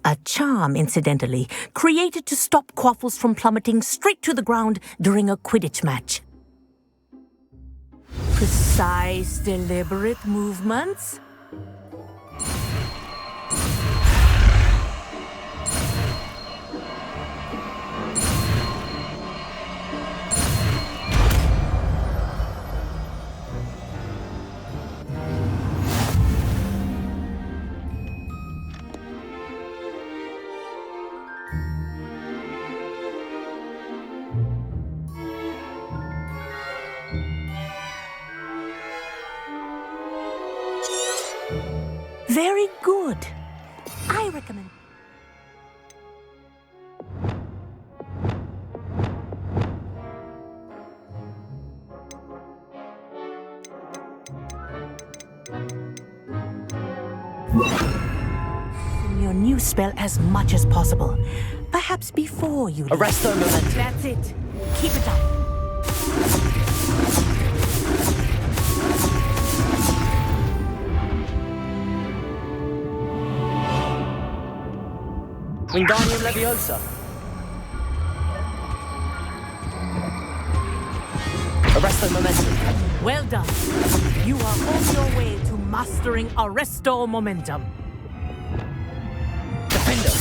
A charm, incidentally, created to stop quaffles from plummeting straight to the ground during a Quidditch match. Precise, deliberate movements. Very good. I recommend... your new spell as much as possible. Perhaps before you...
Arresto Momentum.
That's it. Keep it up.
Wingardium Leviosa. Arresto Momentum.
Well done. You are on your way to mastering Arresto Momentum.
Defender.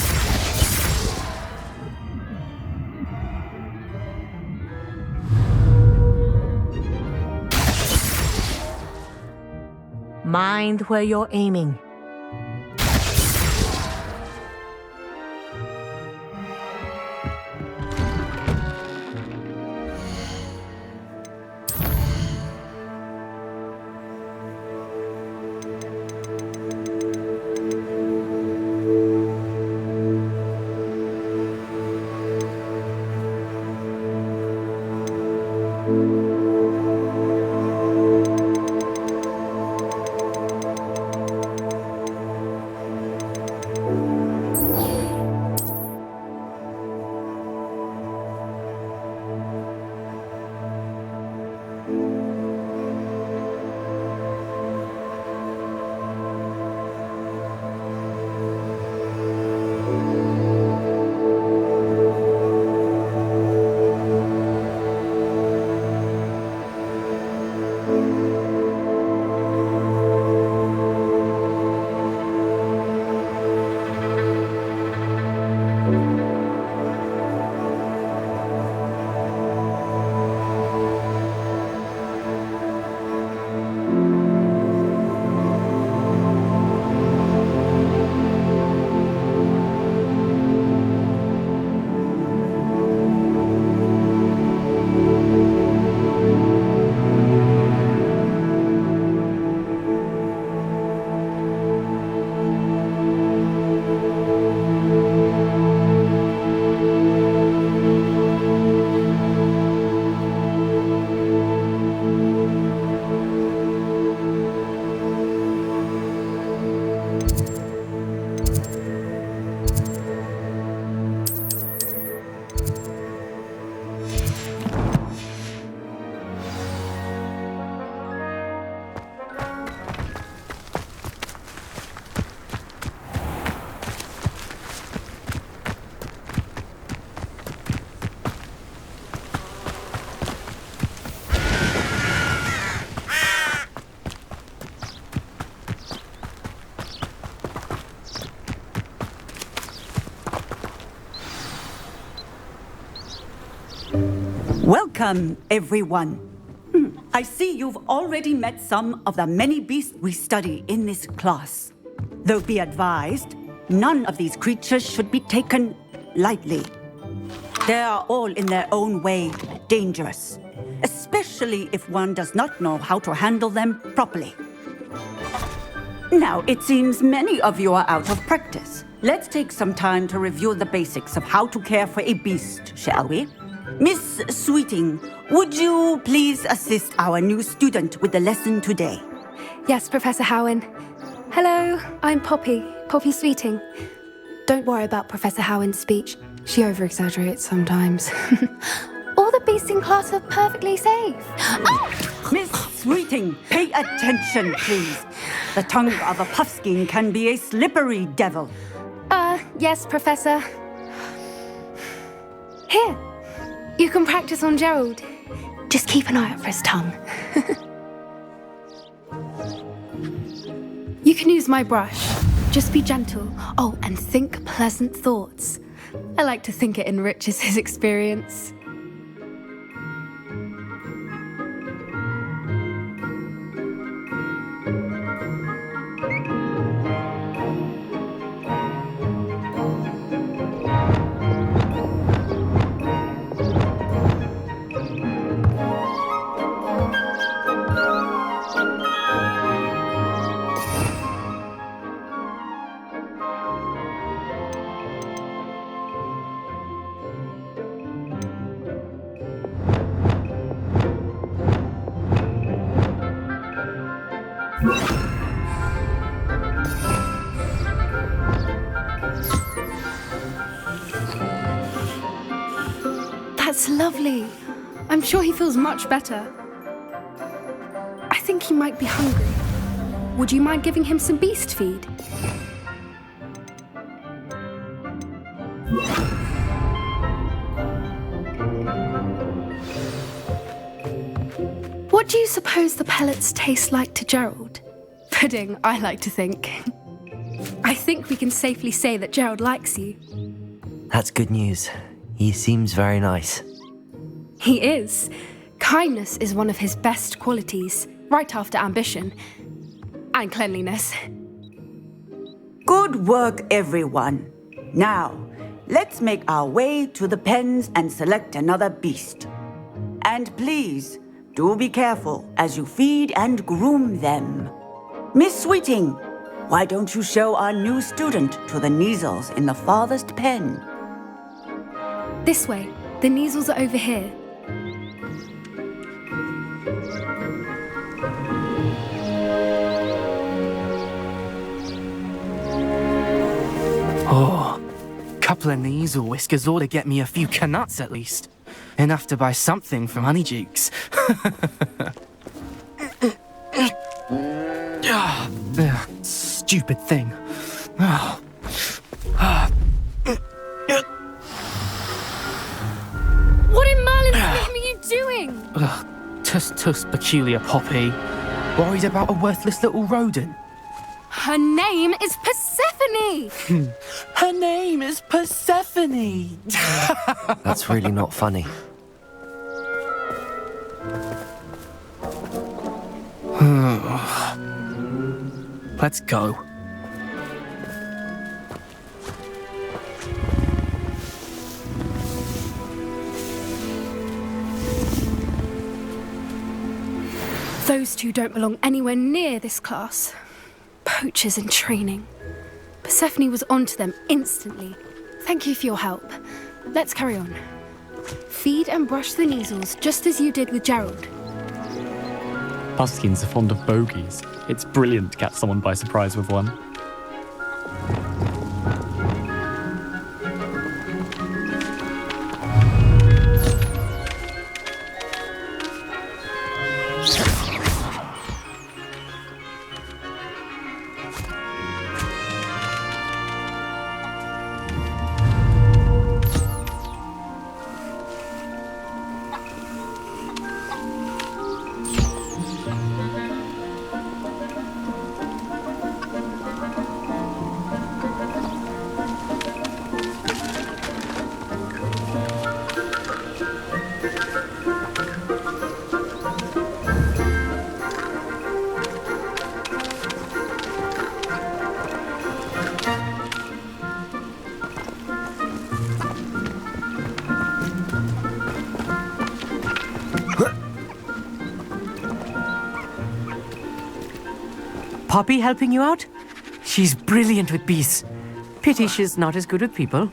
Mind where you're aiming.
Welcome, everyone. I see you've already met some of the many beasts we study in this class. Though be advised, none of these creatures should be taken lightly. They are all in their own way dangerous, especially if one does not know how to handle them properly. Now, it seems many of you are out of practice. Let's take some time to review the basics of how to care for a beast, shall we? Miss Sweeting, would you please assist our new student with the lesson today?
Yes, Professor Howen. Hello, I'm Poppy Sweeting. Don't worry about Professor Howen's speech. She over-exaggerates sometimes. All the beasts in class are perfectly safe.
Oh! Miss Sweeting, pay attention, please. The tongue of a puffskein can be a slippery devil.
Yes, Professor. Here, you can practice on Gerald. Just keep an eye out for his tongue. You can use my brush. Just be gentle. Oh, and think pleasant thoughts. I like to think it enriches his experience. That's lovely. I'm sure he feels much better. I think he might be hungry. Would you mind giving him some beast feed? What do you suppose the pellets taste like to Gerald? Pudding, I like to think. I think we can safely say that Gerald likes you.
That's good news. He seems very nice.
He is. Kindness is one of his best qualities, right after ambition. And cleanliness.
Good work, everyone. Now, let's make our way to the pens and select another beast. And please, do be careful as you feed and groom them. Miss Sweeting, why don't you show our new student to the Neasels in the farthest pen?
This way. The Neasels are over here.
Oh, couple of Neasel whiskers ought to get me a few canuts at least. Enough to buy something from Honeydukes. Stupid thing.
What in Merlin's name are you doing?
Tuss peculiar Poppy. Worried about a worthless little rodent.
Her name is Persephone!
Her name is Persephone!
That's really not funny.
Let's go.
Those two don't belong anywhere near this class. Poachers in training. Persephone was onto them instantly. Thank you for your help. Let's carry on. Feed and brush the Neasels just as you did with Gerald.
Puffskins are fond of bogies. It's brilliant to catch someone by surprise with one.
Poppy helping you out? She's brilliant with beasts. Pity she's not as good with people.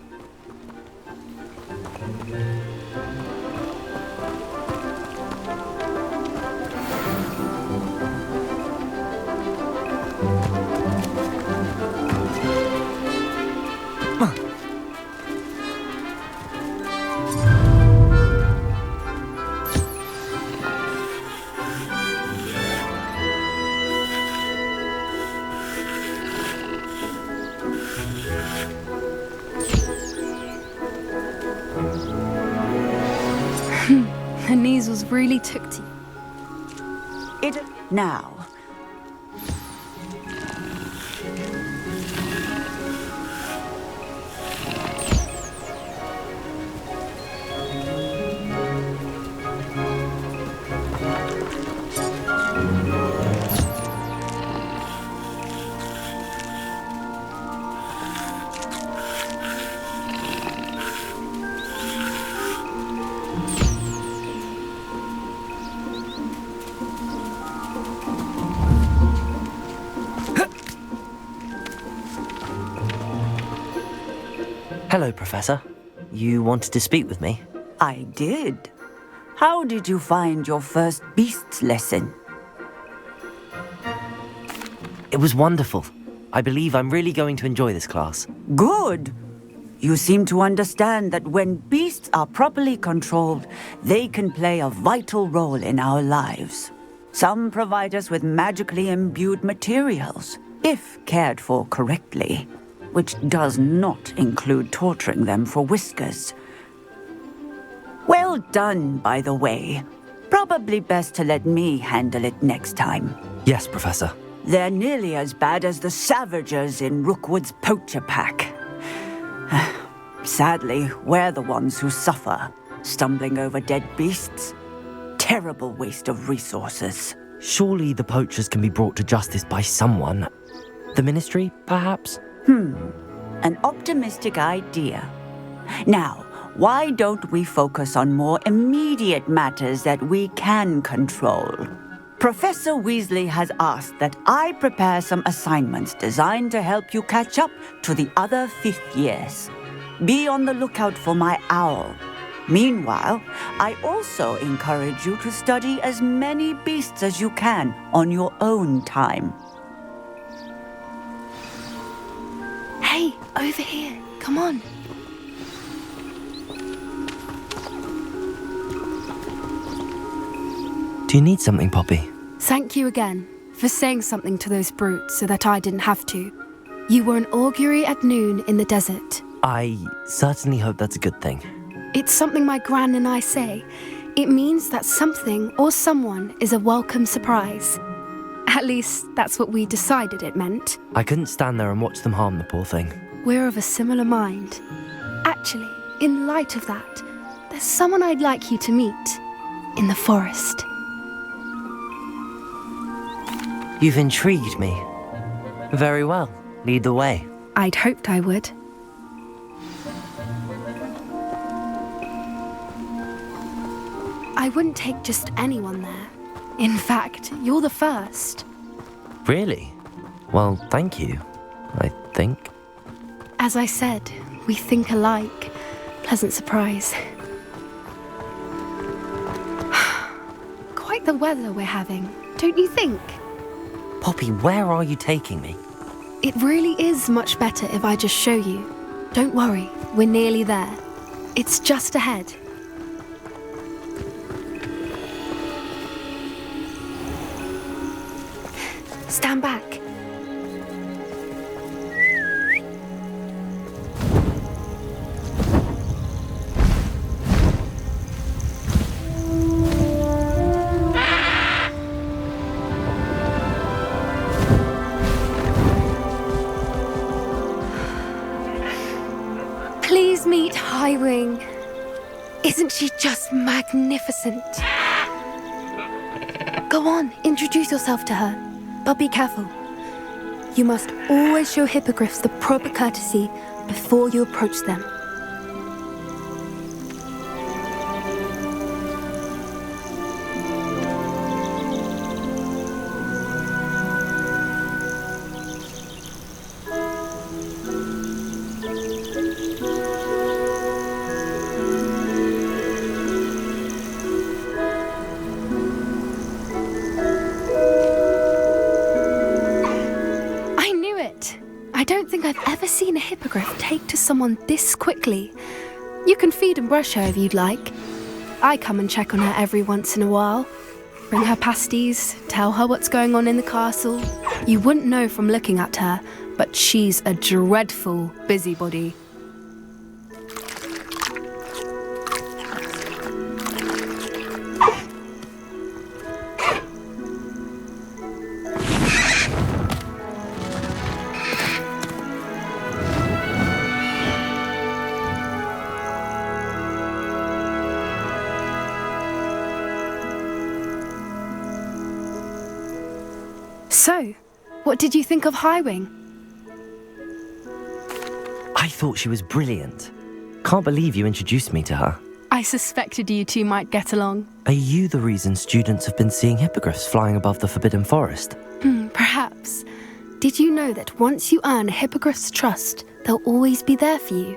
Her measles really took to you.
Now.
Hello, Professor. You wanted to speak with me?
I did. How did you find your first beasts lesson?
It was wonderful. I believe I'm really going to enjoy this class.
Good. You seem to understand that when beasts are properly controlled, they can play a vital role in our lives. Some provide us with magically imbued materials, if cared for correctly, which does not include torturing them for whiskers. Well done, by the way. Probably best to let me handle it next time.
Yes, Professor.
They're nearly as bad as the Savagers in Rookwood's poacher pack. Sadly, we're the ones who suffer, stumbling over dead beasts. Terrible waste of resources.
Surely the poachers can be brought to justice by someone. The Ministry, perhaps?
An optimistic idea. Now, why don't we focus on more immediate matters that we can control? Professor Weasley has asked that I prepare some assignments designed to help you catch up to the other fifth years. Be on the lookout for my owl. Meanwhile, I also encourage you to study as many beasts as you can on your own time.
Hey, over here. Come on.
Do you need something, Poppy?
Thank you again for saying something to those brutes so that I didn't have to. You were an augury at noon in the desert.
I certainly hope that's a good thing.
It's something my gran and I say. It means that something or someone is a welcome surprise. At least, that's what we decided it meant.
I couldn't stand there and watch them harm the poor thing.
We're of a similar mind. Actually, in light of that, there's someone I'd like you to meet. In the forest.
You've intrigued me. Very well. Lead the way.
I'd hoped I would. I wouldn't take just anyone there. In fact, you're the first.
Really? Well, thank you, I think.
As I said, we think alike. Pleasant surprise. Quite the weather we're having, don't you think?
Poppy, where are you taking me?
It really is much better if I just show you. Don't worry, we're nearly there. It's just ahead. Stand back. Please meet Highwing. Isn't she just magnificent? Go on, introduce yourself to her. But be careful. You must always show hippogriffs the proper courtesy before you approach them. don't think I've ever seen a hippogriff take to someone this quickly. You can feed and brush her if you'd like. I come and check on her every once in a while. Bring her pasties, tell her what's going on in the castle. You wouldn't know from looking at her, but she's a dreadful busybody. So, what did you think of Highwing?
I thought she was brilliant. Can't believe you introduced me to her.
I suspected you two might get along.
Are you the reason students have been seeing hippogriffs flying above the Forbidden Forest?
Perhaps. Did you know that once you earn a hippogriff's trust, they'll always be there for you?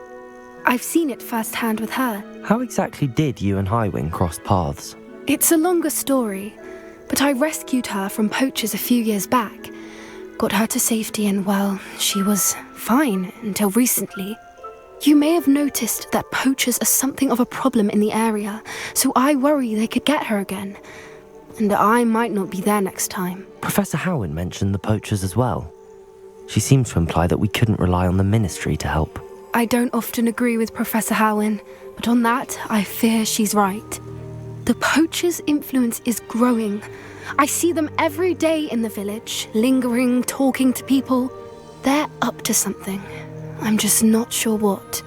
I've seen it firsthand with her.
How exactly did you and Highwing cross paths?
It's a longer story, but I rescued her from poachers a few years back. Got her to safety and, well, she was fine until recently. You may have noticed that poachers are something of a problem in the area, so I worry they could get her again. And I might not be there next time.
Professor Howin mentioned the poachers as well. She seemed to imply that we couldn't rely on the ministry to help.
I don't often agree with Professor Howin, but on that, I fear she's right. The poachers' influence is growing. I see them every day in the village, lingering, talking to people. They're up to something. I'm just not sure what.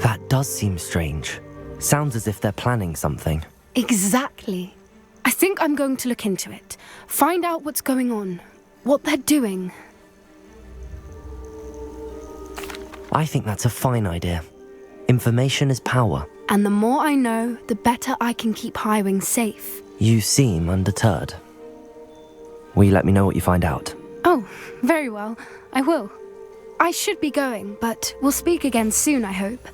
That does seem strange. Sounds as if they're planning something.
Exactly. I think I'm going to look into it. Find out what's going on, what they're doing.
I think that's a fine idea. Information is power.
And the more I know, the better I can keep Highwing safe.
You seem undeterred. Will you let me know what you find out?
Oh, very well. I will. I should be going, but we'll speak again soon, I hope.